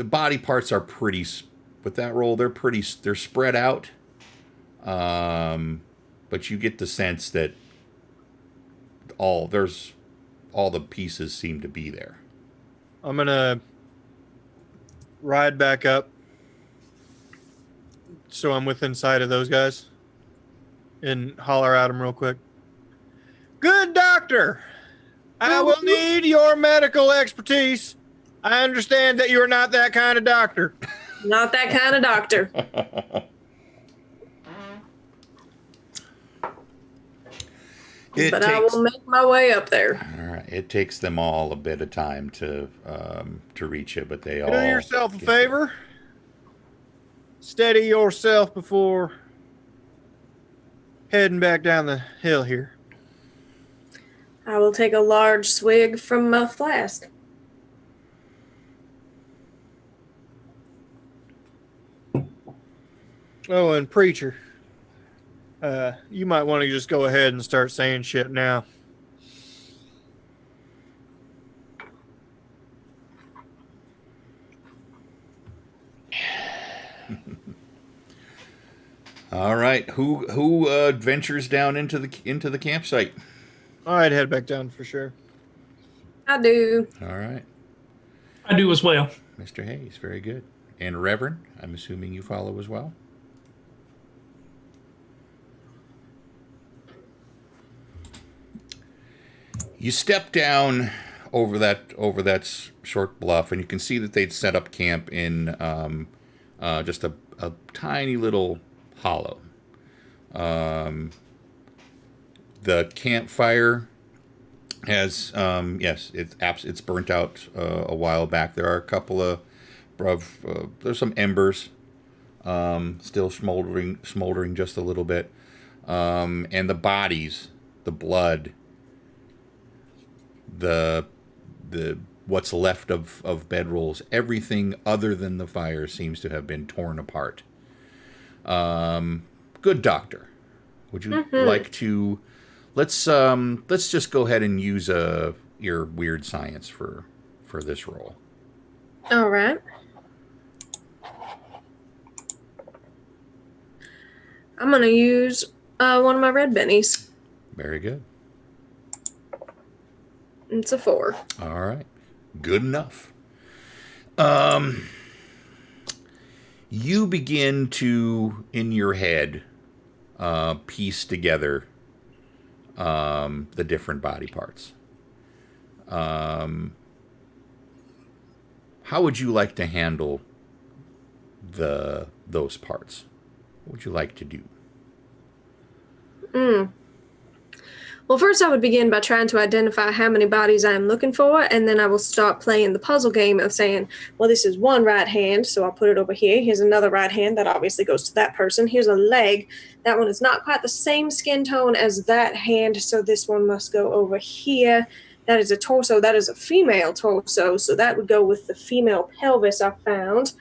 body parts are pretty, with that roll, they're spread out. But you get the sense that all the pieces seem to be there. I'm gonna ride back up so I'm within sight of those guys and holler at them real quick. Good doctor, I will need your medical expertise. I understand that you are not that kind of doctor. Not that kind of doctor. I will make my way up there. All right. It takes them all a bit of time to reach you, but they all... Do yourself a favor. Steady yourself before heading back down the hill here. I will take a large swig from my flask. Oh, and preacher, you might want to just go ahead and start saying shit now. All right. Who ventures down into the campsite? I'd head back down for sure. I do. All right. I do as well. Mr. Hayes, very good. And Reverend, I'm assuming you follow as well? You step down over that short bluff, and you can see that they'd set up camp in just a tiny little hollow. The campfire has yes, it's burnt out a while back. There are a couple of there's some embers still smoldering just a little bit, and the bodies, the blood, the what's left of bedrolls, everything other than the fire seems to have been torn apart. Good doctor. Would you like to let's just go ahead and use your weird science for this role. All right. I'm going to use one of my red bennies. Very good. It's a 4. All right. Good enough. You begin to, in your head, piece together the different body parts. How would you like to handle those parts? What would you like to do? Well, first I would begin by trying to identify how many bodies I am looking for, and then I will start playing the puzzle game of saying, well, this is one right hand, so I'll put it over here. Here's another right hand that obviously goes to that person. Here's a leg. That one is not quite the same skin tone as that hand, so this one must go over here. That is a torso. That is a female torso, so that would go with the female pelvis I found.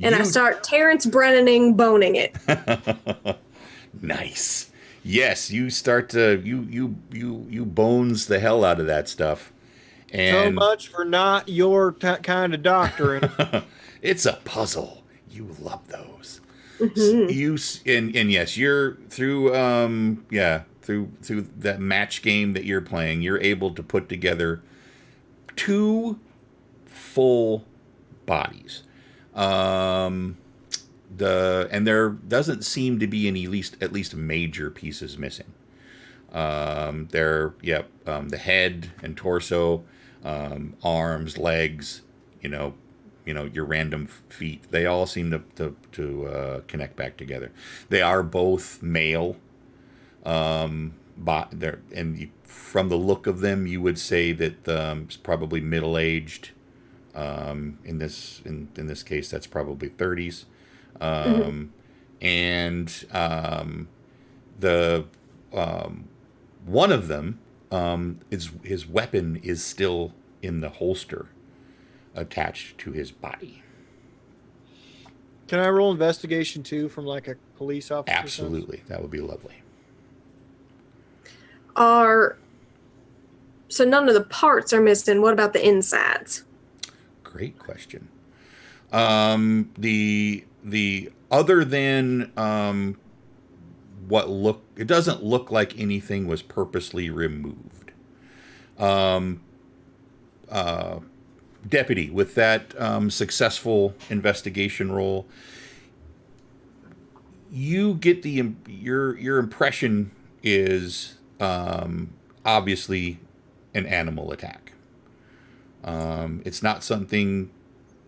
And I start Terrence Brennaning boning it. Nice. Yes, you start to you bones the hell out of that stuff. And So much for not your kind of doctoring. it's a puzzle. You love those. You and yes, you're through through that match game that you're playing. You're able to put together 2 full bodies. And there doesn't seem to be any at least major pieces missing. The head and torso, arms, legs, your random feet. They all seem to connect back together. They are both male. From the look of them, you would say that it's probably middle aged. In this case, that's probably 30s. And the one of them his weapon is still in the holster attached to his body. Can I roll investigation too from like a police officer? Absolutely, that would be lovely. So none of the parts are missing. What about the insides? Great question. The other than it doesn't look like anything was purposely removed. Deputy, with that successful investigation roll, you get your impression is obviously an animal attack. It's not something.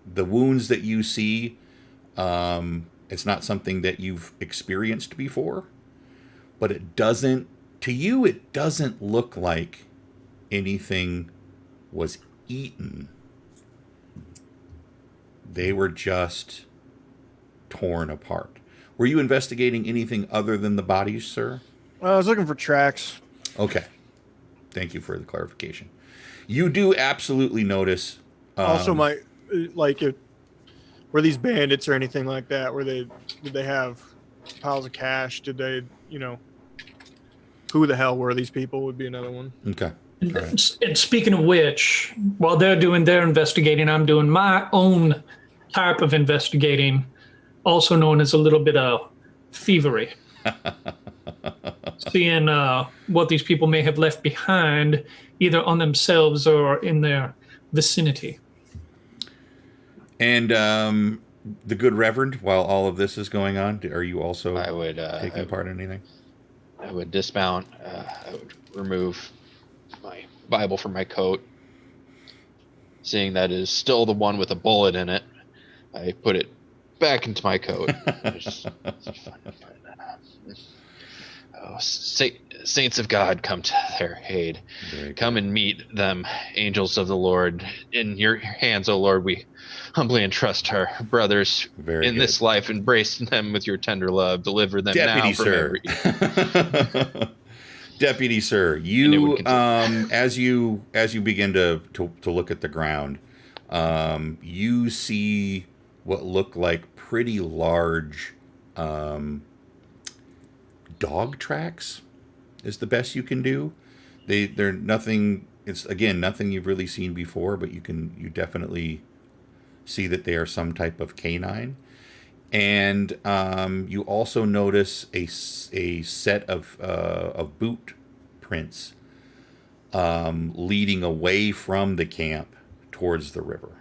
The wounds that you see, it's not something that you've experienced before, but it doesn't look like anything was eaten. They were just torn apart. Were you investigating anything other than the bodies, sir? I was looking for tracks. Okay. Thank you for the clarification. You do absolutely notice. Also, were these bandits or anything like that? Did they have piles of cash? Did they, who the hell were these people would be another one. Okay. And speaking of which, while they're doing their investigating, I'm doing my own type of investigating, also known as a little bit of thievery. Seeing what these people may have left behind, either on themselves or in their vicinity. And the good Reverend, while all of this is going on, are you also taking part in anything? I would dismount. I would remove my Bible from my coat. Seeing that is still the one with a bullet in it, I put it back into my coat. Oh, saints of God, come to their aid. Very Come good. and meet them, angels of the Lord. In your hands, O Lord, we humbly entrust our brothers Very in good. this life. Embrace them with your tender love. Deliver them Deputy now from sir. every. Deputy sir, And it would you continue. as you begin to look at the ground, you see what look like pretty large dog tracks is the best you can do. They're nothing. It's again nothing you've really seen before, but you definitely see that they are some type of canine. And you also notice a set of boot prints leading away from the camp towards the river.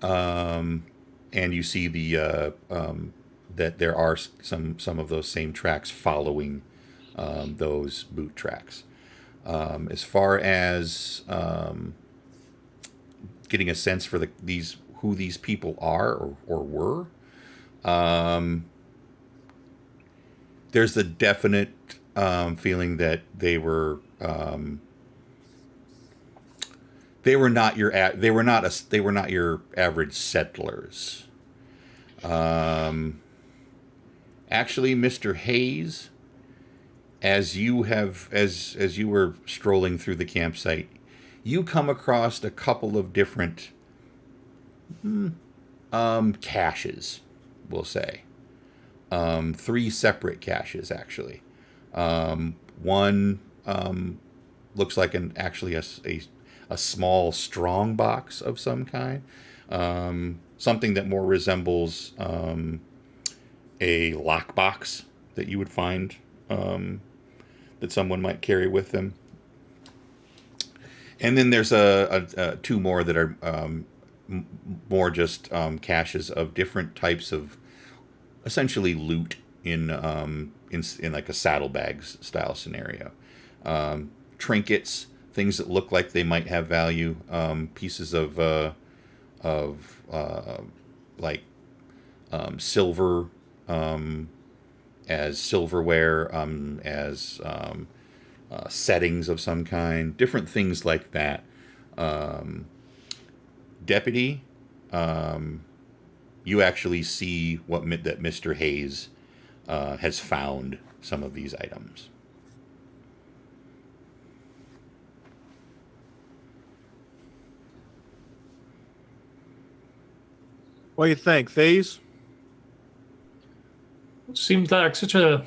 And you see that there are some of those same tracks following those boot tracks. As far as getting a sense for who these people are or were, there's a definite feeling that they were not your average settlers. Actually, Mr. Hayes, as you were strolling through the campsite, you come across a couple of different caches, we'll say. 3 separate caches, actually. One looks like a small strong box of some kind. Something that more resembles a lockbox that you would find that someone might carry with them. And then there's a 2 more that are more just caches of different types of essentially loot in like a saddlebags style scenario. Trinkets, things that look like they might have value, pieces of silver as silverware, as settings of some kind, different things like that. Deputy, you actually see that Mr. Hayes has found some of these items. What do you think, thieves? Seems like such a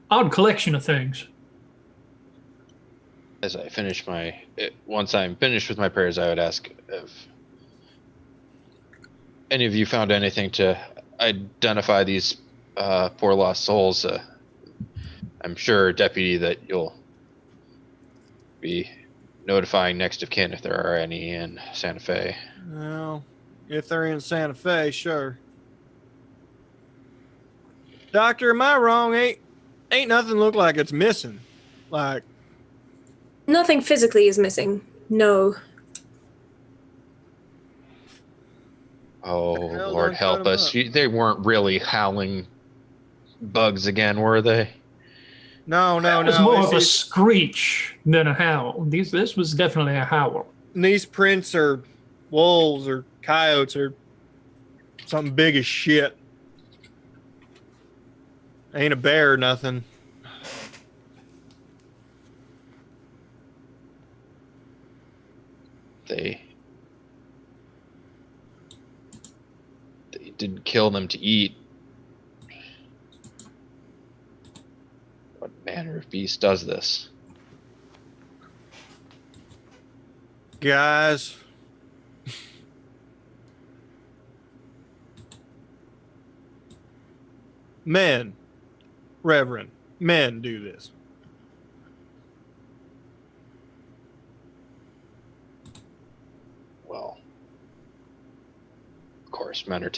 odd collection of things. As I finish once I'm finished with my prayers, I would ask if any of you found anything to identify these poor lost souls. I'm sure, Deputy, that you'll be notifying next of kin if there are any in Santa Fe. Well, if they're in Santa Fe, sure. Doctor, am I wrong? Ain't nothing look like it's missing. Like, Nothing physically is missing. No. Oh, The hell Lord done help cut 'em us. up? They weren't really howling bugs again, were they? no. It was more of a screech than a howl. This was definitely a howl. These prints are wolves or coyotes or something big as shit. Ain't a bear or nothing. They didn't kill them to eat. What manner of beast does this? Guys. Men. Reverend. Men do this. Well, of course, men are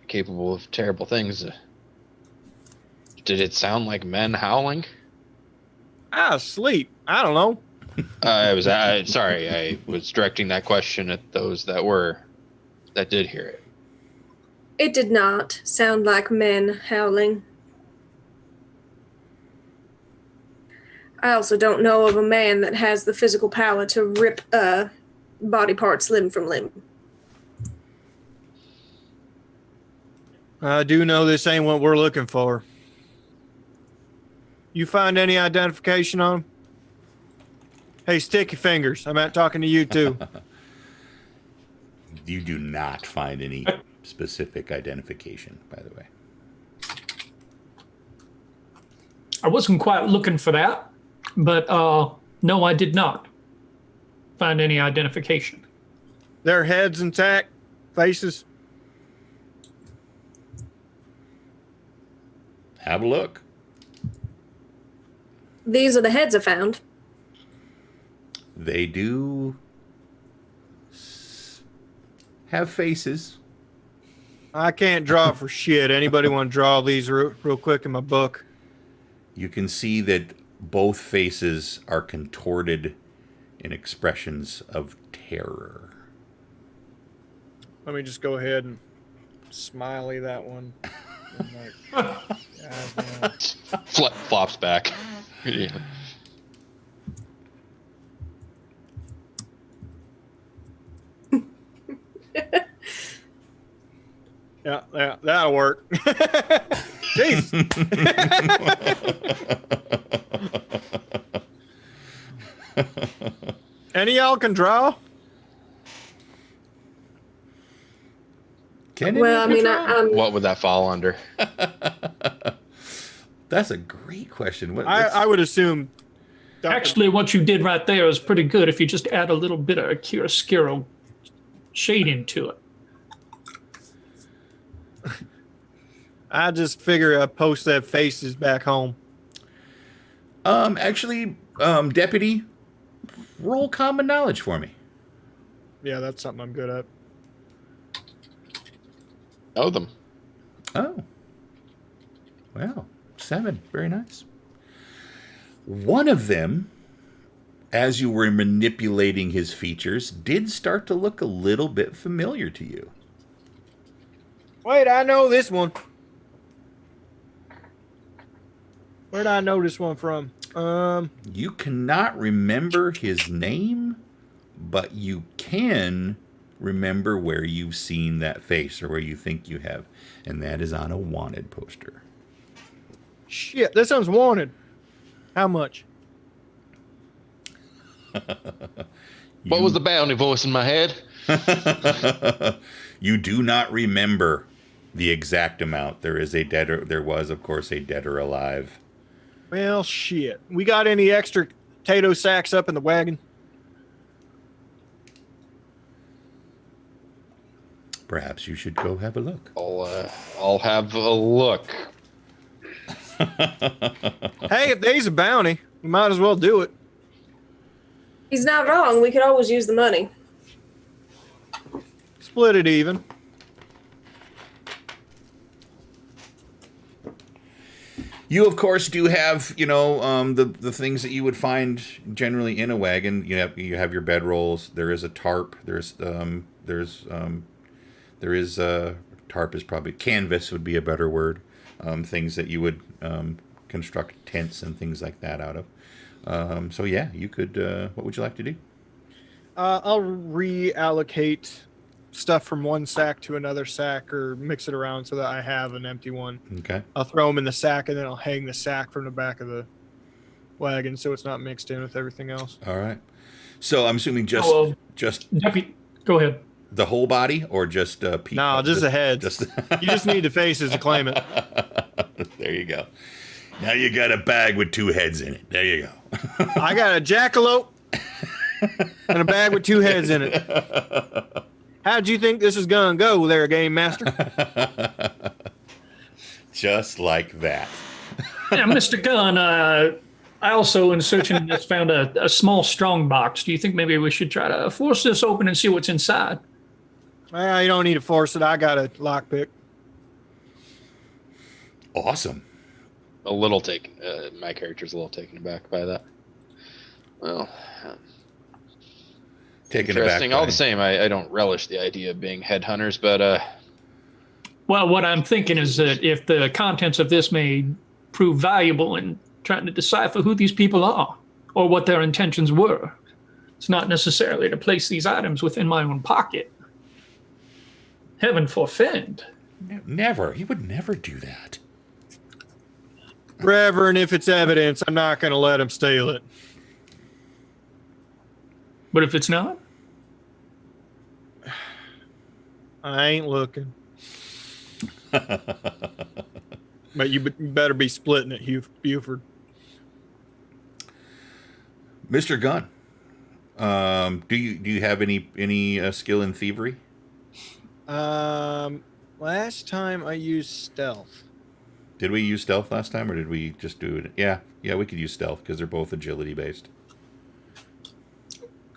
capable of terrible things. Did it sound like men howling? I sleep. I don't know. Sorry, I was directing that question at those that did hear it. It did not sound like men howling. I also don't know of a man that has the physical power to rip body parts limb from limb. I do know this ain't what we're looking for. You find any identification on him? Hey, Sticky Fingers, I'm not talking to you too. You do not find any specific identification, by the way. I wasn't quite looking for that, but no, I did not find any identification. Their heads intact, faces. Have a look. These are the heads I found. They do have faces. I can't draw for shit. Anybody want to draw these real quick in my book? You can see that both faces are contorted in expressions of terror. Let me just go ahead and smiley that one. I'm like, Flops back. Yeah. yeah, that'll work. Jeez. Any of y'all can draw? Well, I mean, What would that fall under? That's a great question. I would assume. Actually, what you did right there is pretty good if you just add a little bit of chiaroscuro shading to it. I just figure I post that faces back home. Actually, Deputy, roll common knowledge for me. Yeah, that's something I'm good at. Know them. Oh. Well, 7. Very nice. One of them, as you were manipulating his features, did start to look a little bit familiar to you. Wait, I know this one. Where'd I know this one from? You cannot remember his name, but you can remember where you've seen that face or where you think you have. And that is on a wanted poster. Shit, this one's wanted. How much? What was the bounty voice in my head? You do not remember the exact amount. There was, of course, a dead or alive. Well, shit. We got any extra potato sacks up in the wagon? Perhaps you should go have a look. I'll have a look. Hey, if there's a bounty, we might as well do it. He's not wrong. We could always use the money. Split it even. You, of course, do have, the things that you would find generally in a wagon. You have your bedrolls. There is a tarp. Tarp is probably canvas would be a better word. Things that you would construct tents and things like that out of. So yeah, you could. What would you like to do? I'll reallocate stuff from one sack to another sack or mix it around so that I have an empty one. Okay. I'll throw them in the sack and then I'll hang the sack from the back of the wagon so it's not mixed in with everything else. All right. So I'm assuming just Deputy, go ahead. the whole body or just people? No, just the head. You just need the faces to claim it. There you go. Now you got a bag with 2 heads in it. There you go. I got a jackalope and a bag with 2 heads in it. How'd you think this is gonna go there, Game Master? Just like that. Yeah, Mr. Gunn, I also, in searching this, found a small strong box. Do you think maybe we should try to force this open and see what's inside? Well, you don't need to force it. I got a lockpick. Awesome. A little taken. My character's a little taken aback by that. Well, Taken aback. interesting. All the same, I don't relish the idea of being headhunters, but Well, what I'm thinking is that if the contents of this may prove valuable in trying to decipher who these people are or what their intentions were. It's not necessarily to place these items within my own pocket. Heaven forfend. Never. He would never do that. Reverend, if it's evidence, I'm not going to let him steal it. But if it's not? I ain't looking. But you better be splitting it, Buford. Mr. Gunn, do you have any skill in thievery? Last time I used stealth. Did we use stealth last time, or did we just do it? Yeah, we could use stealth because they're both agility based.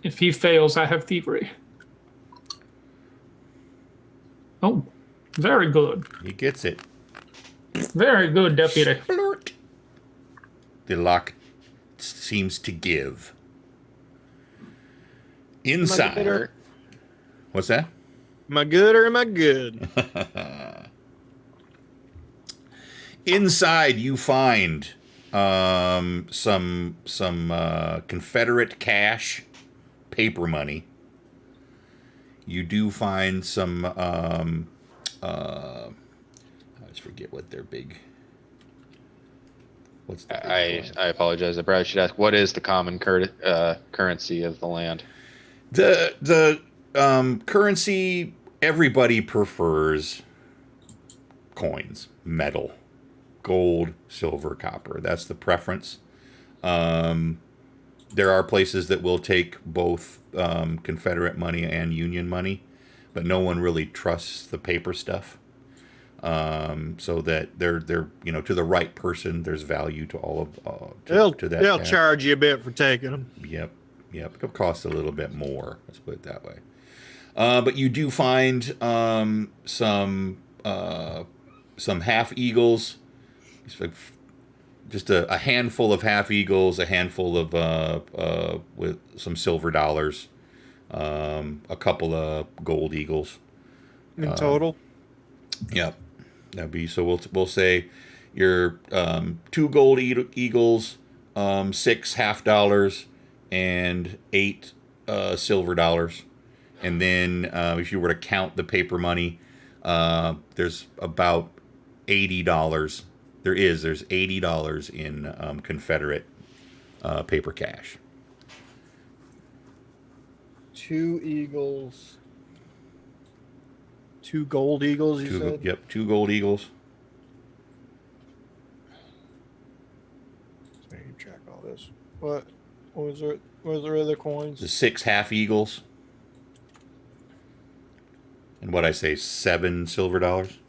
If he fails, I have thievery. Oh, very good. He gets it. Very good, deputy. Blurt. The lock seems to give. Inside. What's that? Am I good or am I good? Inside, you find some Confederate cash, paper money. You do find some. I always forget what they're big. What's the big I apologize. I probably should ask. What is the common currency of the land? The currency everybody prefers coins, metal, gold, silver, copper. That's the preference. There are places that will take both Confederate money and Union money, but no one really trusts the paper stuff. So that they're to the right person, there's value to all of to that. They'll charge you a bit for taking them. Yep. It'll cost a little bit more. Let's put it that way. But you do find some half eagles. It's like just a handful of half eagles, a handful of with some silver dollars, a couple of gold eagles. In total? Yep. That'd be so. We'll say your 2 gold eagles, 6 half dollars, and 8 silver dollars. And then if you were to count the paper money, there's about $80. There's $80 in Confederate paper cash. 2 eagles. 2 gold eagles, you said? Yep, 2 gold eagles. Let me check all this. What was there? Was there other coins? The 6 half eagles. And what I say, 7 silver dollars.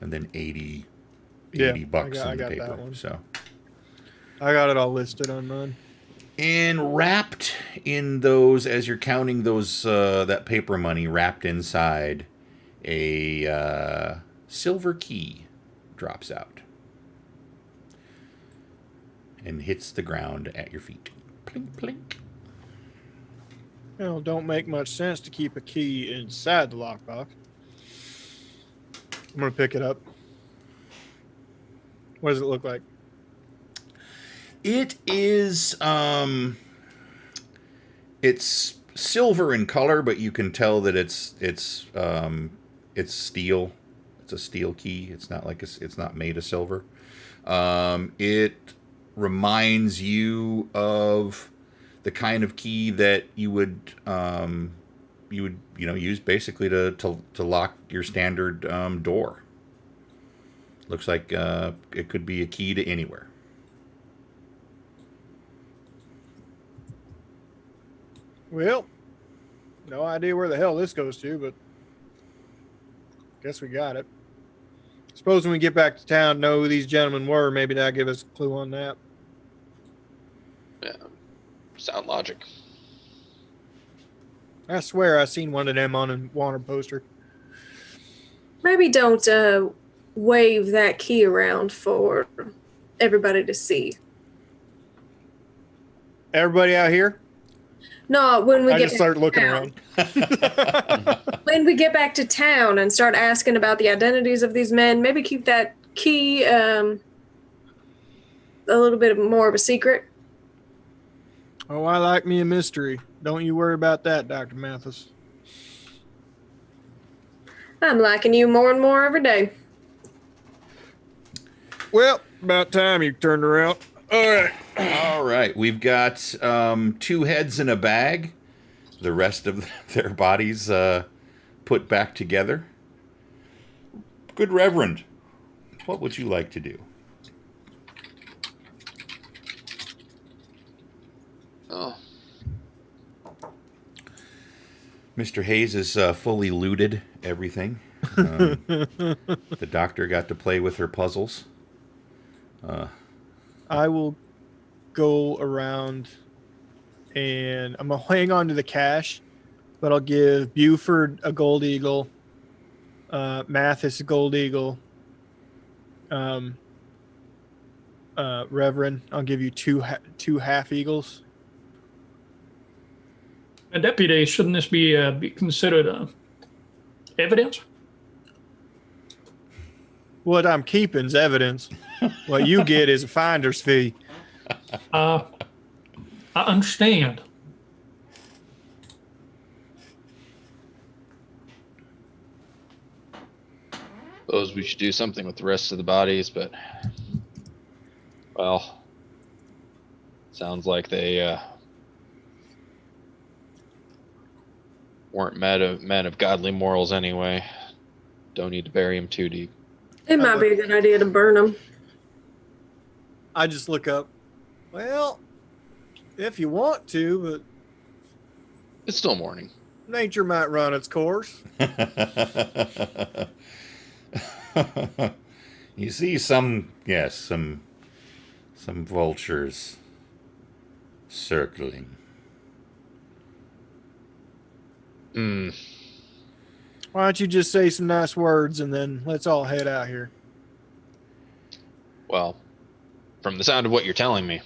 And then 80 bucks in the paper. So I got it all listed on mine. And wrapped in those, as you're counting those, that paper money, wrapped inside, a silver key drops out and hits the ground at your feet. Plink, plink. Well, don't make much sense to keep a key inside the lockbox. I'm going to pick it up. What does it look like? It is, it's silver in color, but you can tell that it's steel. It's a steel key. It's not like it's not made of silver. It reminds you of the kind of key that you would use basically to lock your standard door. Looks like it could be a key to anywhere. Well, no idea where the hell this goes to, but guess we got it. Suppose when we get back to town, know who these gentlemen were. Maybe that'll give us a clue on that. Yeah, sound logic. I swear I seen one of them on a wanted poster. Maybe don't wave that key around for everybody to see. Everybody out here? No, when we I get just back start to looking town. around. When we get back to town and start asking about the identities of these men, maybe keep that key a little bit more of a secret. Oh, I like me a mystery. Don't you worry about that, Dr. Mathis. I'm liking you more and more every day. Well, about time you turned around. All right. All right, we've got 2 heads in a bag. The rest of their bodies put back together. Good Reverend, what would you like to do? Oh, Mr. Hayes has fully looted everything. The doctor got to play with her puzzles. I will go around and I'm going to hang on to the cash, but I'll give Buford a gold eagle, Mathis a gold eagle, Reverend, I'll give you two half eagles. A deputy, shouldn't this be considered evidence? What I'm keeping's evidence. What you get is a finder's fee. I understand. suppose we should do something with the rest of the bodies, but well, sounds like they weren't men of godly morals anyway. Don't need to bury them too deep. It might be a good idea to burn them. I just look up. Well, if you want to, but It's still morning. nature might run its course. You see some vultures circling. Hmm. Why don't you just say some nice words and then let's all head out here. Well, from the sound of what you're telling me,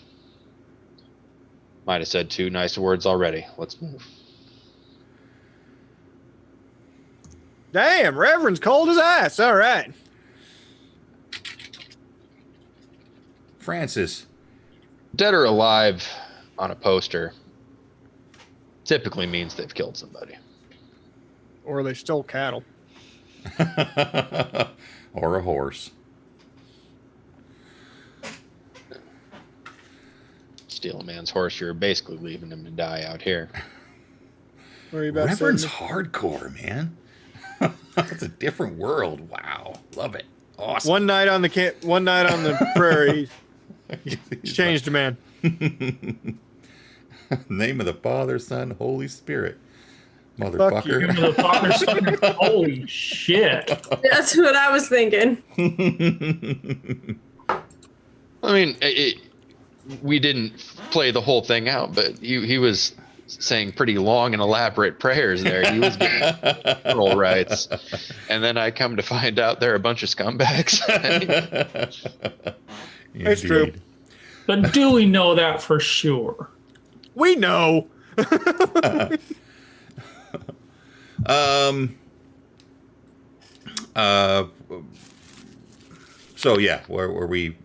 might have said 2 nice words already. Let's move. Damn, Reverend's cold as ice. All right. Francis, Dead or alive on a poster typically means they've killed somebody. Or they stole cattle. or a horse. Steal a man's horse, you're basically leaving him to die out here. What are you about to say? Reverend's hardcore, man. It's a different world. Wow, love it. Awesome. One night on the prairie, he's changed a man. Name of the Father, Son, Holy Spirit. Fuck Motherfucker. Give me the Father, Son, holy shit. That's what I was thinking. I mean, we didn't play the whole thing out, but he was saying pretty long and elaborate prayers there. He was getting funeral rites. And then I come to find out they're a bunch of scumbags. It's true. Indeed. But do we know that for sure? We know. So yeah, where we?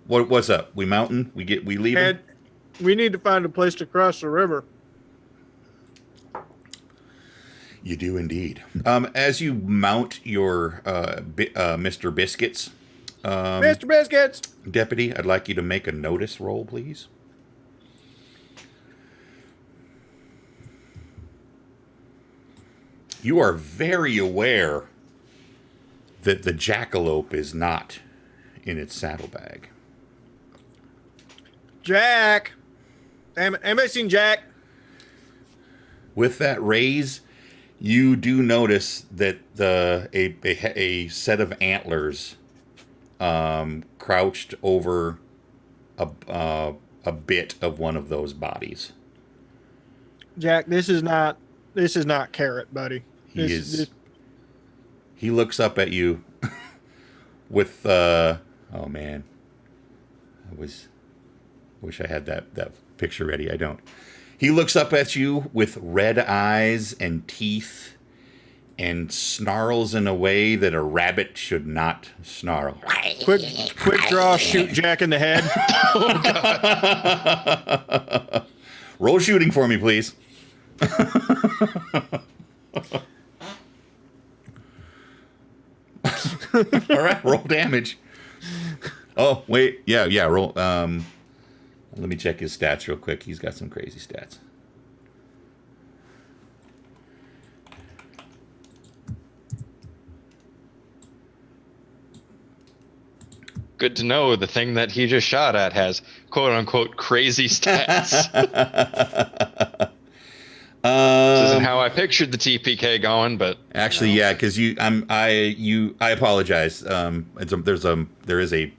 What's up? We mountain? We leaving? And we need to find a place to cross the river. You do indeed. As you mount your Mr. Biscuits, Mr. Biscuits. deputy, I'd like you to make a notice roll, please. You are very aware that the jackalope is not in its saddlebag. Jack. Damn it. Anybody seen Jack? With that raise, you do notice that a set of antlers crouched over a bit of one of those bodies. Jack, this is not Carrot, buddy. He looks up at you with oh man, wish I had that picture ready. I don't. He looks up at you with red eyes and teeth and snarls in a way that a rabbit should not snarl. Quick draw, shoot Jack in the head. Roll shooting for me, please. All right, roll damage. Oh, wait. Yeah, roll. Let me check his stats real quick. He's got some crazy stats. Good to know the thing that he just shot at has quote unquote crazy stats. This isn't how I pictured the TPK going, but Actually, yeah, because I apologize. There is a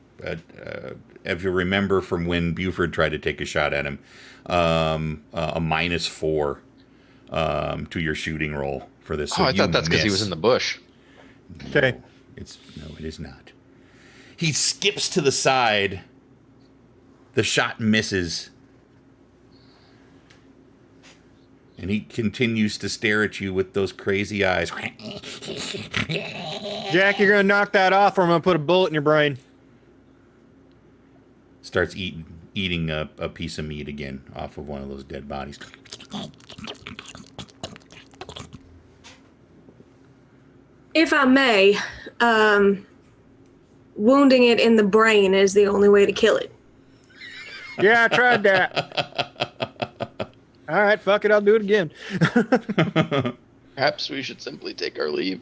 if you remember from when Buford tried to take a shot at him, a -4 to your shooting roll for this. So I thought that's because he was in the bush. Okay. No, it is not. He skips to the side. The shot misses. And he continues to stare at you with those crazy eyes. Jack, you're going to knock that off or I'm going to put a bullet in your brain. Starts eating a piece of meat again off of one of those dead bodies. If I may, wounding it in the brain is the only way to kill it. Yeah, I tried that. All right, fuck it, I'll do it again. Perhaps we should simply take our leave.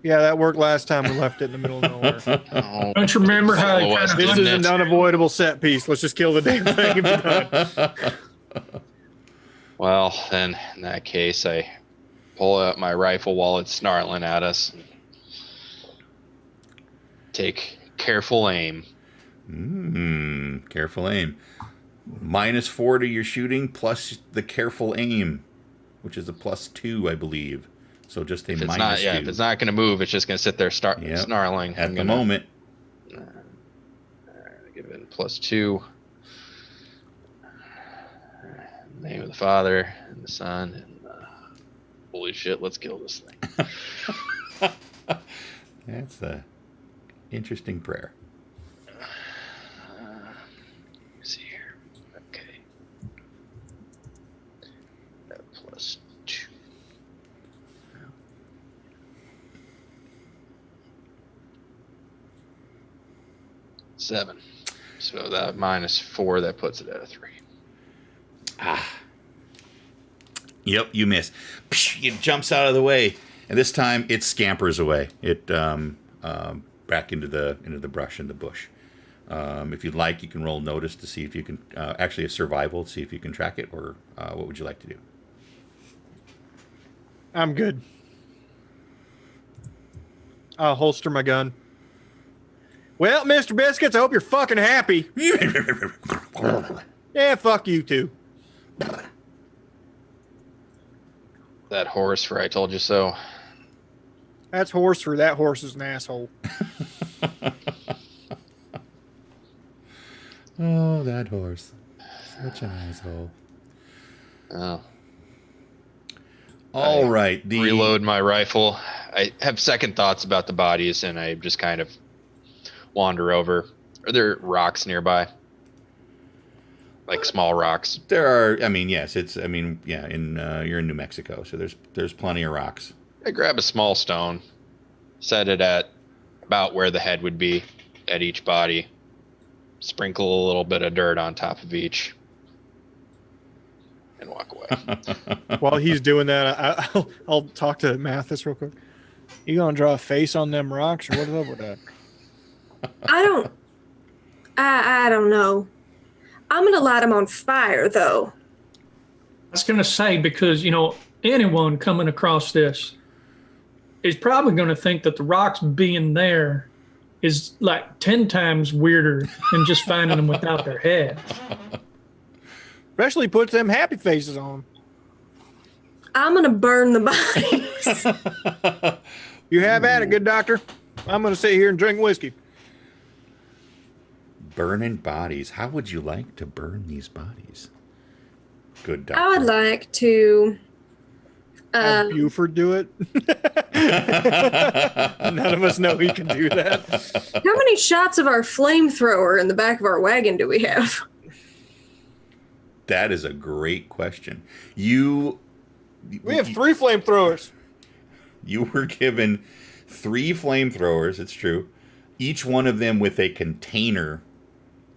Yeah, that worked last time we left it in the middle of nowhere. Oh, Don't you remember how follow he us, kind This of didn't is it? an unavoidable set piece. Let's just kill the damn thing and be done. Well, then, in that case, I pull out my rifle while it's snarling at us. And take careful aim. Careful aim. -4 to your shooting plus the careful aim, which is a +2, I believe. So just a If it's -2. not, if it's not going to move, it's just going to sit there Yep. snarling. At the moment. Give it +2. In the name of the Father and the Son and holy shit, let's kill this thing. That's a interesting prayer. Let's see here. Okay. +2. 7. So that -4, that puts it at a 3. Yep, you miss. It jumps out of the way, and this time it scampers away. It back into the brush and the bush. If you'd like, you can roll notice to see if you can actually a survival to see if you can track it, or what would you like to do? I'm good. I'll holster my gun. Well, Mr. Biscuits, I hope you're fucking happy. Yeah, fuck you too. That horse for I told you so. That's horse for that horse is an asshole. Oh, that horse. Such an asshole. Oh. All right. Reload my rifle. I have second thoughts about the bodies, and I just kind of wander over. Are there rocks nearby? Like small rocks? There are. I mean, yes. You're in New Mexico, so there's plenty of rocks. I grab a small stone, set it at about where the head would be at each body, sprinkle a little bit of dirt on top of each, and walk away. While he's doing that, I'll talk to Mathis real quick. You gonna draw a face on them rocks, or what's up with that? I don't know. I'm gonna light them on fire, though. I was going to say, because, anyone coming across this is probably going to think that the rocks being there is like 10 times weirder than just finding them without their head. Especially puts them happy faces on them. I'm gonna burn the bodies. You have at it, good doctor. I'm gonna sit here and drink whiskey. Burning bodies. How would you like to burn these bodies? Good I would doctor. like to. Have Buford do it. None of us know he can do that. How many shots of our flamethrower in the back of our wagon do we have? That is a great question. You We have 3 flamethrowers. You were given 3 flamethrowers. It's true. Each one of them with a container.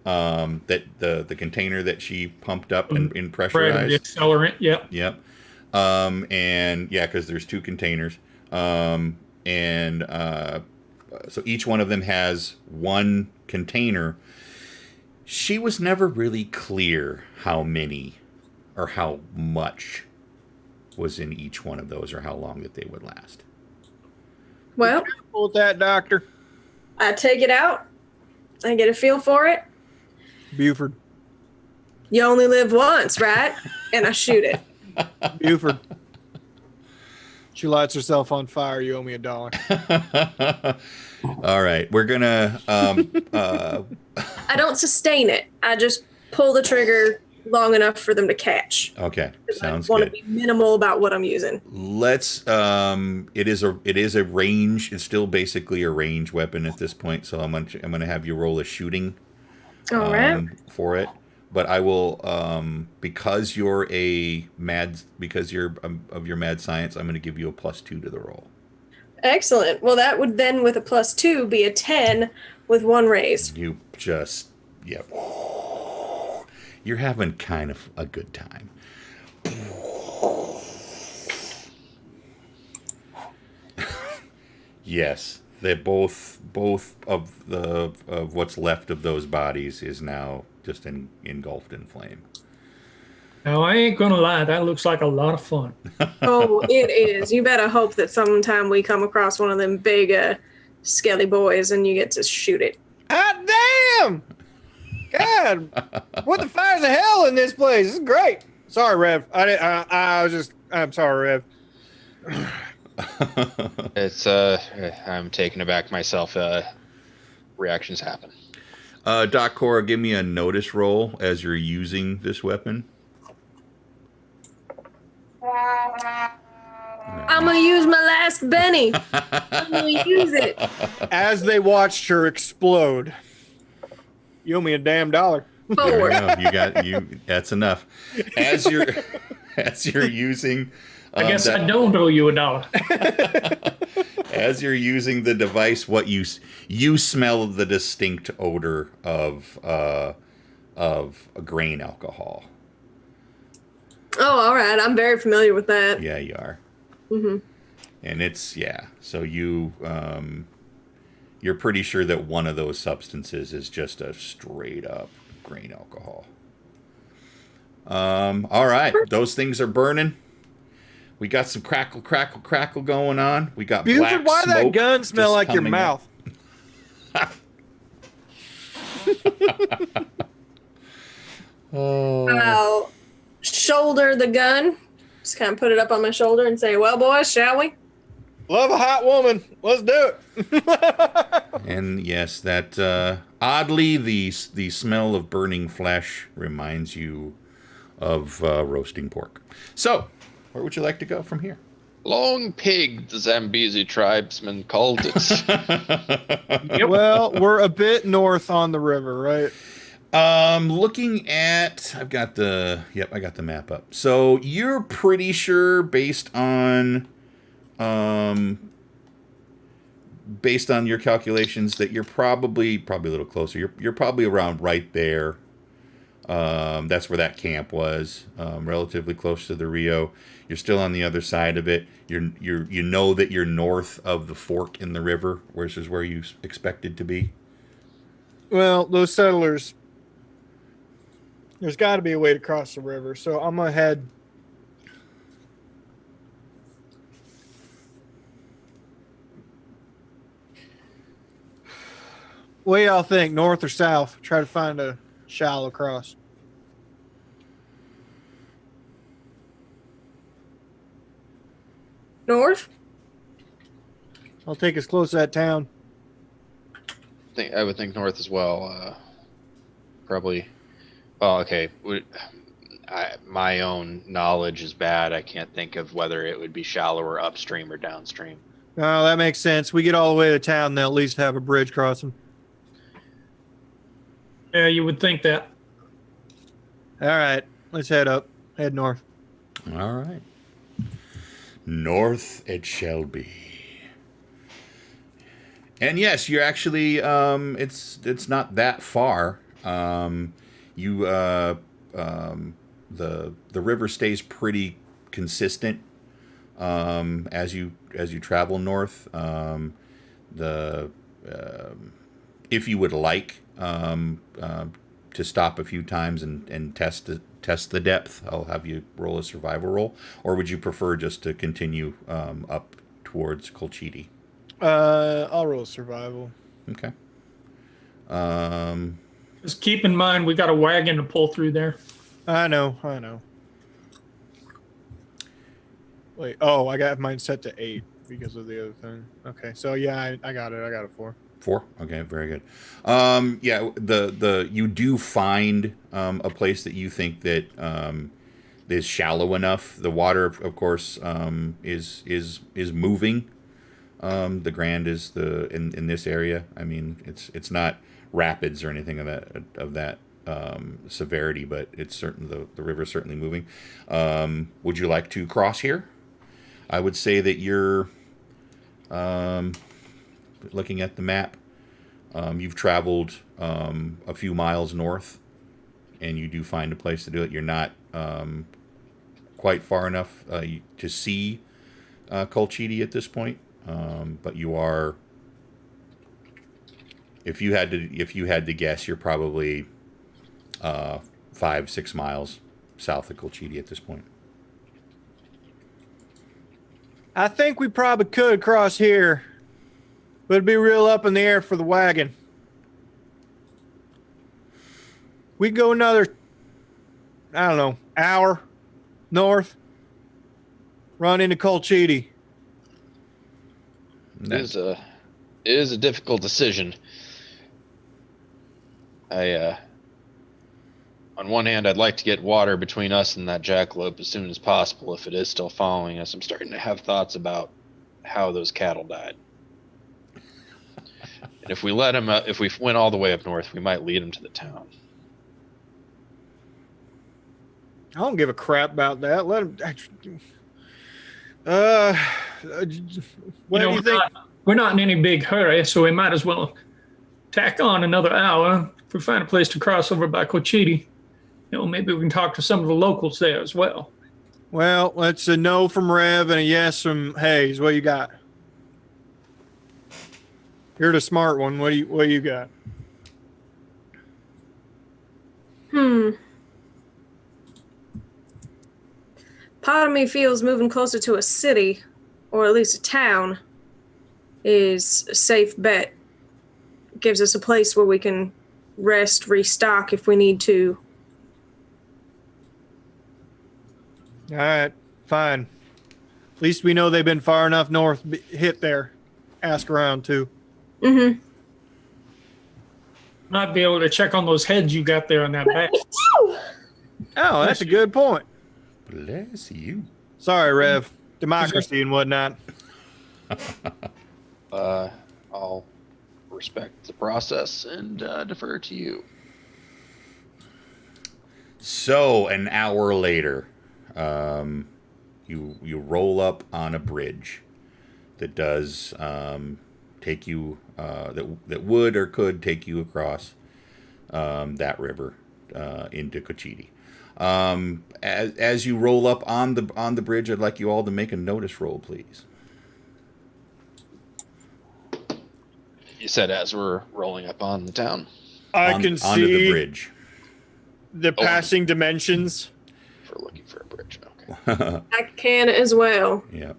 That the container that she pumped up and Right, the pressurized. accelerant. Yep. Yep. And yeah, because there's 2 containers. So each one of them has 1 container. She was never really clear how many or how much was in each one of those or how long that they would last. Well, Hold that, doctor. I take it out. I get a feel for it. Buford. You only live once, right? And I shoot it. Buford. She lights herself on fire. You owe me $1. All right, we're gonna. I don't sustain it. I just pull the trigger long enough for them to catch. Okay, sounds I want good. to be minimal about what I'm using. Let's. It is a range. It's still basically a range weapon at this point. So I'm gonna have you roll a shooting. All right. For it, but I will because you're of your mad science. I'm gonna give you a +2 to the roll. Excellent. Well, that would then, with a +2, be a 10 with 1 raise. You just yep. You're having kind of a good time. Yes, they both of what's left of those bodies is now just engulfed in flame. Now, I ain't going to lie. That looks like a lot of fun. Oh, it is. You better hope that sometime we come across one of them big, skelly boys and you get to shoot it. Hot damn! God, what the fires of hell in this place? This is great. Sorry, Rev. I'm sorry, Rev. It's I'm taken aback myself. Reactions happen. Doc Cora, give me a notice roll as you're using this weapon. I'm going to use my last Benny. I'm going to use it. As they watched her explode, you owe me $1. Forward. That's enough. As you're using I guess I don't owe you $1. as you're using the device, what you smell the distinct odor of grain alcohol. Oh, all right. I'm very familiar with that. Yeah, you are. Mm-hmm. And it's so you're pretty sure that one of those substances is just a straight up grain alcohol. All right, those things are burning. We got some crackle going on. We got Buford, black why smoke that gun smell just like your coming mouth? I'll shoulder the gun. Just kind of put it up on my shoulder and say, well, boys, shall we? Love a hot woman. Let's do it. And yes, that oddly the smell of burning flesh reminds you of roasting pork. So, where would you like to go from here? Long Pig, the Zambezi tribesmen called it. Well, we're a bit north on the river, right? Looking at, I got the map up. So you're pretty sure based on your calculations that you're probably a little closer. You're probably around right there. That's where that camp was, relatively close to the Rio. You're still on the other side of it. You know that you're north of the fork in the river, which is where you expected to be. Well, those settlers, there's got to be a way to cross the river, so I'm gonna head. What do y'all think, north or south? Try to find a shallow cross. North? I'll take us close to that town. I would think north as well. Probably. Oh, okay. My own knowledge is bad. I can't think of whether it would be shallower upstream or downstream. Oh, that makes sense. We get all the way to town, they'll at least have a bridge crossing. Yeah, you would think that. All right, let's head up. Head north. All right. North it shall be. And yes, you're actually it's not that far. The river stays pretty consistent as you travel north. If you would like to stop a few times and test the depth, I'll have you roll a survival roll, or would you prefer just to continue up towards Colchidi? I'll roll survival. Okay. Just keep in mind we got a wagon to pull through there. I know. Wait, I got mine set to 8 because of the other thing. Okay, so yeah, I got it. I got a 4. 4. Okay, very good. Yeah, you do find a place that you think that is shallow enough. The water, of course, is moving. The Grand is in this area. I mean, it's not rapids or anything of that severity, but it's certain the river's certainly moving. Would you like to cross here? I would say that you're looking at the map. You've traveled a few miles north, and you do find a place to do it. You're not quite far enough to see Colchidi at this point, but you are. If you had to guess, you're probably 5-6 miles south of Colchidi at this point. I think we probably could cross here, but it'd be real up in the air for the wagon. We go another, I don't know, hour north, run into Colchidi. It is a difficult decision. On one hand, I'd like to get water between us and that jackalope as soon as possible if it is still following us. I'm starting to have thoughts about how those cattle died. And if we let him, if we went all the way up north, we might lead him to the town. I don't give a crap about that. Let him. What do you think? We're not in any big hurry, so we might as well tack on another hour. If we find a place to cross over by Colchidi, maybe we can talk to some of the locals there as well. Well, that's a no from Rev and a yes from Hayes. What you got? You're the smart one. What you got? Part of me feels moving closer to a city, or at least a town, is a safe bet. Gives us a place where we can rest, restock if we need to. All right, fine. At least we know they've been far enough north, hit there. Ask around, too. Mm-hmm. Might be able to check on those heads you got there on that back. Oh, that's a good point. Bless you. Sorry, Rev. Democracy and whatnot. I'll respect the process and defer to you. So an hour later, you roll up on a bridge that does take you that would or could take you across that river into Colchidi. As you roll up on the bridge, I'd like you all to make a notice roll, please. You said as we're rolling up on the town. I can onto the see bridge. the passing dimensions. If we're looking for a bridge, okay. I can as well. Yeah.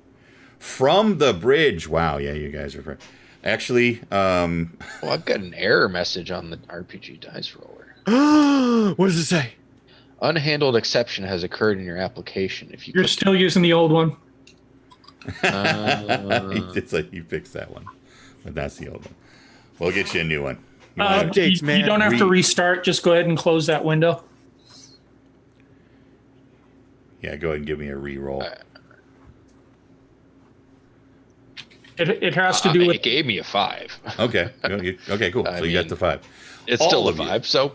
From the bridge. Wow. Yeah, you guys are. Actually, Well, I've got an error message on the RPG dice roller. What does it say? Unhandled exception has occurred in your application. If You're still using the old one. it's like you fixed that one, but that's the old one. We'll get you a new one. Updates, man. You don't have to restart. Just go ahead and close that window. Yeah, go ahead and give me a re-roll. It has to do with It gave me a 5. Okay. Okay, cool. I So you got mean, the 5. It's All still a of you. 5, so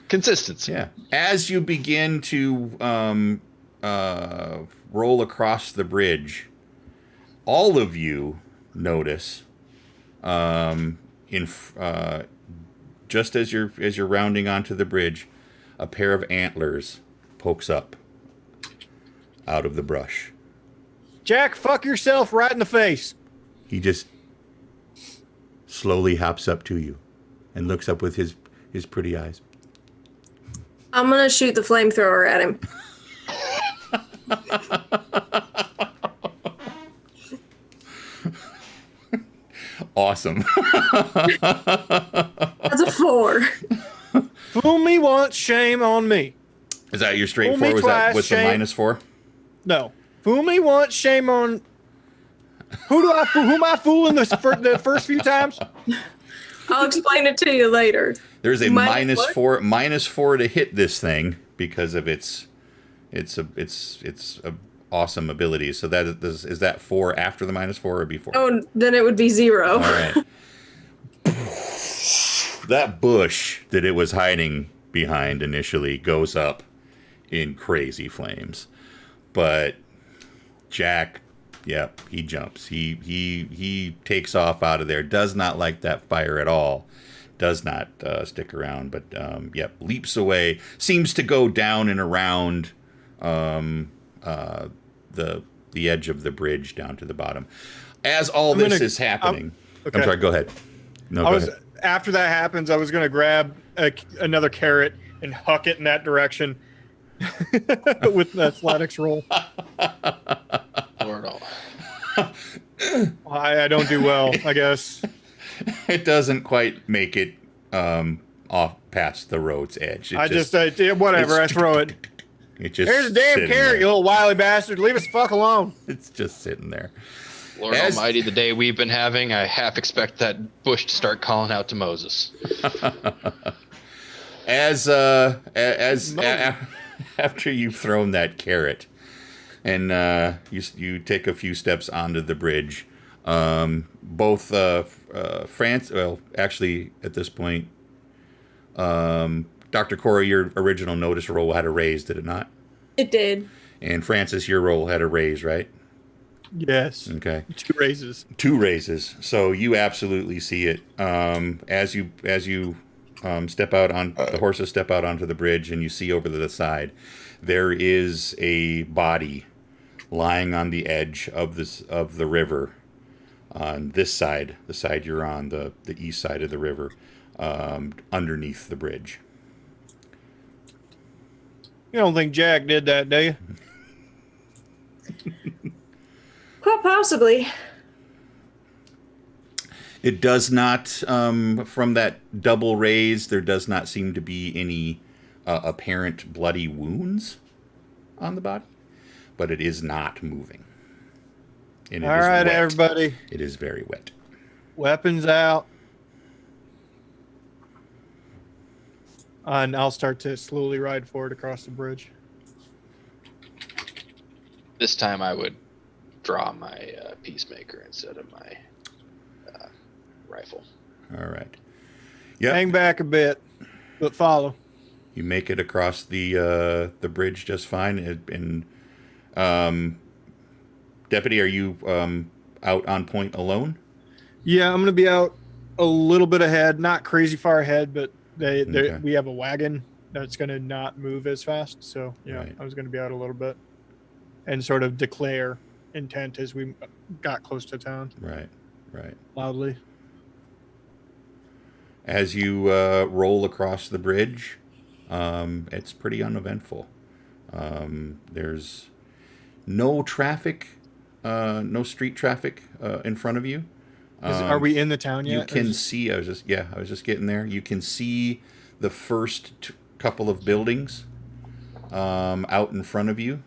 consistency. Yeah. As you begin to roll across the bridge, all of you notice, just as you're rounding onto the bridge, a pair of antlers pokes up out of the brush. Jack, fuck yourself right in the face. He just slowly hops up to you and looks up with his pretty eyes. I'm gonna shoot the flamethrower at him. Awesome. That's a 4. Fool me once, shame on me. Is that your straight Fool 4? me Was that twice, with the shame- -4? No. Fool me once, shame on. Who am I fooling the first few times? I'll explain it to you later. There's a Minus what? -4 to hit this thing because of its awesome abilities. So is that 4 after the -4 or before? Oh, then it would be 0. All right. That bush that it was hiding behind initially goes up in crazy flames, but Jack, yep, he jumps. He takes off out of there. Does not like that fire at all. Does not stick around, but yep, leaps away. Seems to go down and around the edge of the bridge down to the bottom. As all this is happening, okay. I'm sorry. Go ahead. No, go ahead. After that happens, I was going to grab another carrot and huck it in that direction with the athletics roll. Lord, I don't do well, I guess. It doesn't quite make it off past the road's edge. Whatever, I throw it. It just Here's a damn sitting carrot, there. you little wily bastard. Leave us the fuck alone. It's just sitting there. Lord Almighty, the day we've been having, I half expect that bush to start calling out to Moses. After you've thrown that carrot, and you take a few steps onto the bridge, both France. Well, actually, at this point, Dr. Cora, your original notice roll had a raise, did it not? It did. And Francis, your roll had a raise, right? Yes. Okay. 2 raises. 2 raises. So you absolutely see it. As you step out on the horses step out onto the bridge, and you see over to the side, there is a body lying on the edge of the river, on this side, the side you're on, the east side of the river, underneath the bridge. You don't think Jack did that, do you? Quite possibly. It does not, from that double raise, there does not seem to be any apparent bloody wounds on the body, but it is not moving. And it All is right, wet. everybody. It is very wet. Weapons out. And I'll start to slowly ride forward across the bridge. This time I would draw my peacemaker instead of my rifle. All right. Yeah. Hang back a bit, but follow. You make it across the bridge just fine. And Deputy, are you out on point alone? Yeah, I'm going to be out a little bit ahead, not crazy far ahead, but Okay. we have a wagon that's going to not move as fast. So, yeah, Right. I was going to be out a little bit and sort of declare intent as we got close to town Right. loudly. As you roll across the bridge, it's pretty uneventful. There's no traffic, no street traffic in front of you. Are we in the town yet? You can see. I was just getting there. You can see the first couple of buildings out in front of you.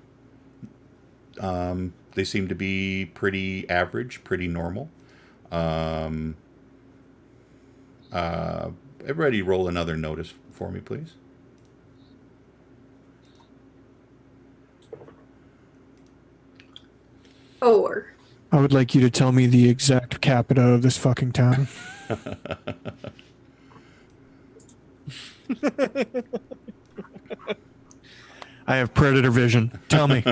They seem to be pretty average, pretty normal. Everybody, roll another notice for me, please. 4. I would like you to tell me the exact capita of this fucking town. I have predator vision. Tell me.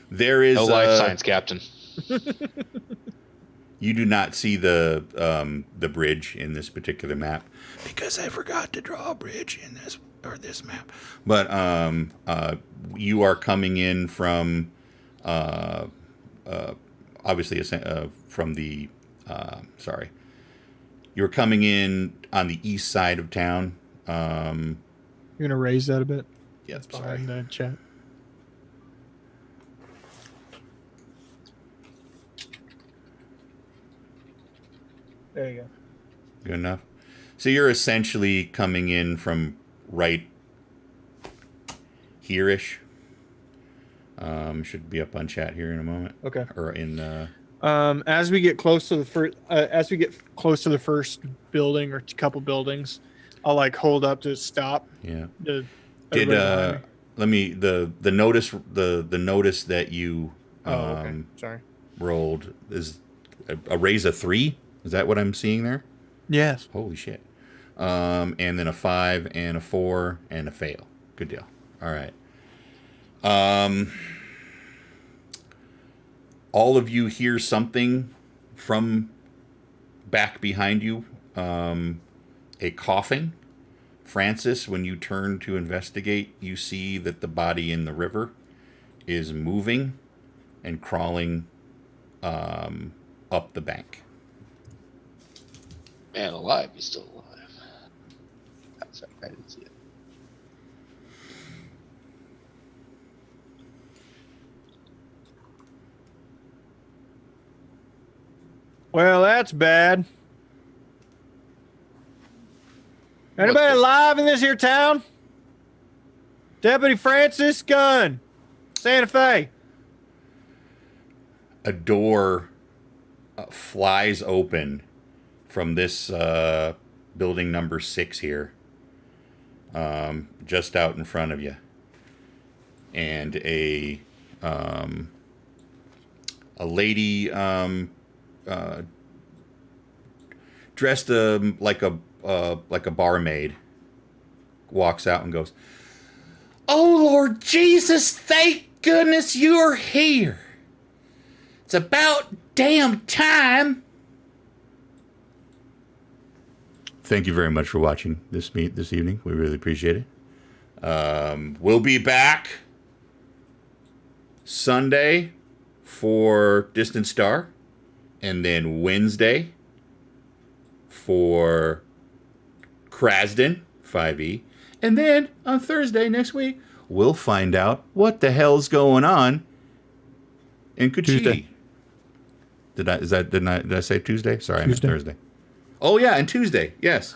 There is No life science, Captain. You do not see the bridge in this particular map because I forgot to draw a bridge in this map. But you are coming in from obviously from the you're coming in on the east side of town. You're gonna raise that a bit. Yeah, That's sorry. behind the chat. There you go. Good enough. So you're essentially coming in from right here-ish. Should be up on chat here in a moment. Okay. Or in as we get close to the first building or couple buildings, I'll like hold up to stop. yeah. To Did everybody behind me. let me the notice that you Okay. Sorry. rolled is a raise of 3. Is that what I'm seeing there? Yes. Holy shit. And then a 5 and a 4 and a fail. Good deal. All right. All of you hear something from back behind you. A coughing. Francis, when you turn to investigate, you see that the body in the river is moving and crawling up the bank. Man alive, he's still alive. That's right, I didn't see it. Well, that's bad. Anybody alive in this here town? Deputy Francis Gunn, Santa Fe. A door flies open from this building number 6 here, just out in front of you, and a lady dressed like a barmaid walks out and goes, "Oh Lord Jesus, thank goodness you're here. It's about damn time." Thank you very much for watching this evening. We really appreciate it. We'll be back Sunday for Distant Star, and then Wednesday for Krasden 5e, and then on Thursday next week we'll find out what the hell's going on in Kuchiki. Tuesday. Did I say Tuesday? Sorry, Tuesday. I meant Thursday. Oh yeah, and Tuesday. Yes.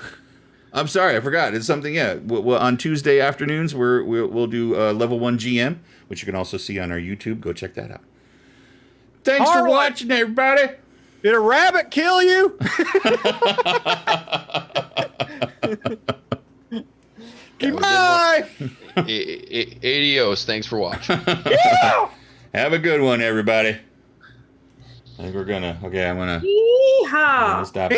I'm sorry, I forgot. It's something. Yeah, on Tuesday afternoons we'll do level 1 GM, which you can also see on our YouTube. Go check that out. Thanks for watching, everybody. Did a rabbit kill you? Goodbye. Adios. Thanks for watching. Have a good one, everybody. I think we're gonna. Okay, I'm gonna Yeehaw! stop.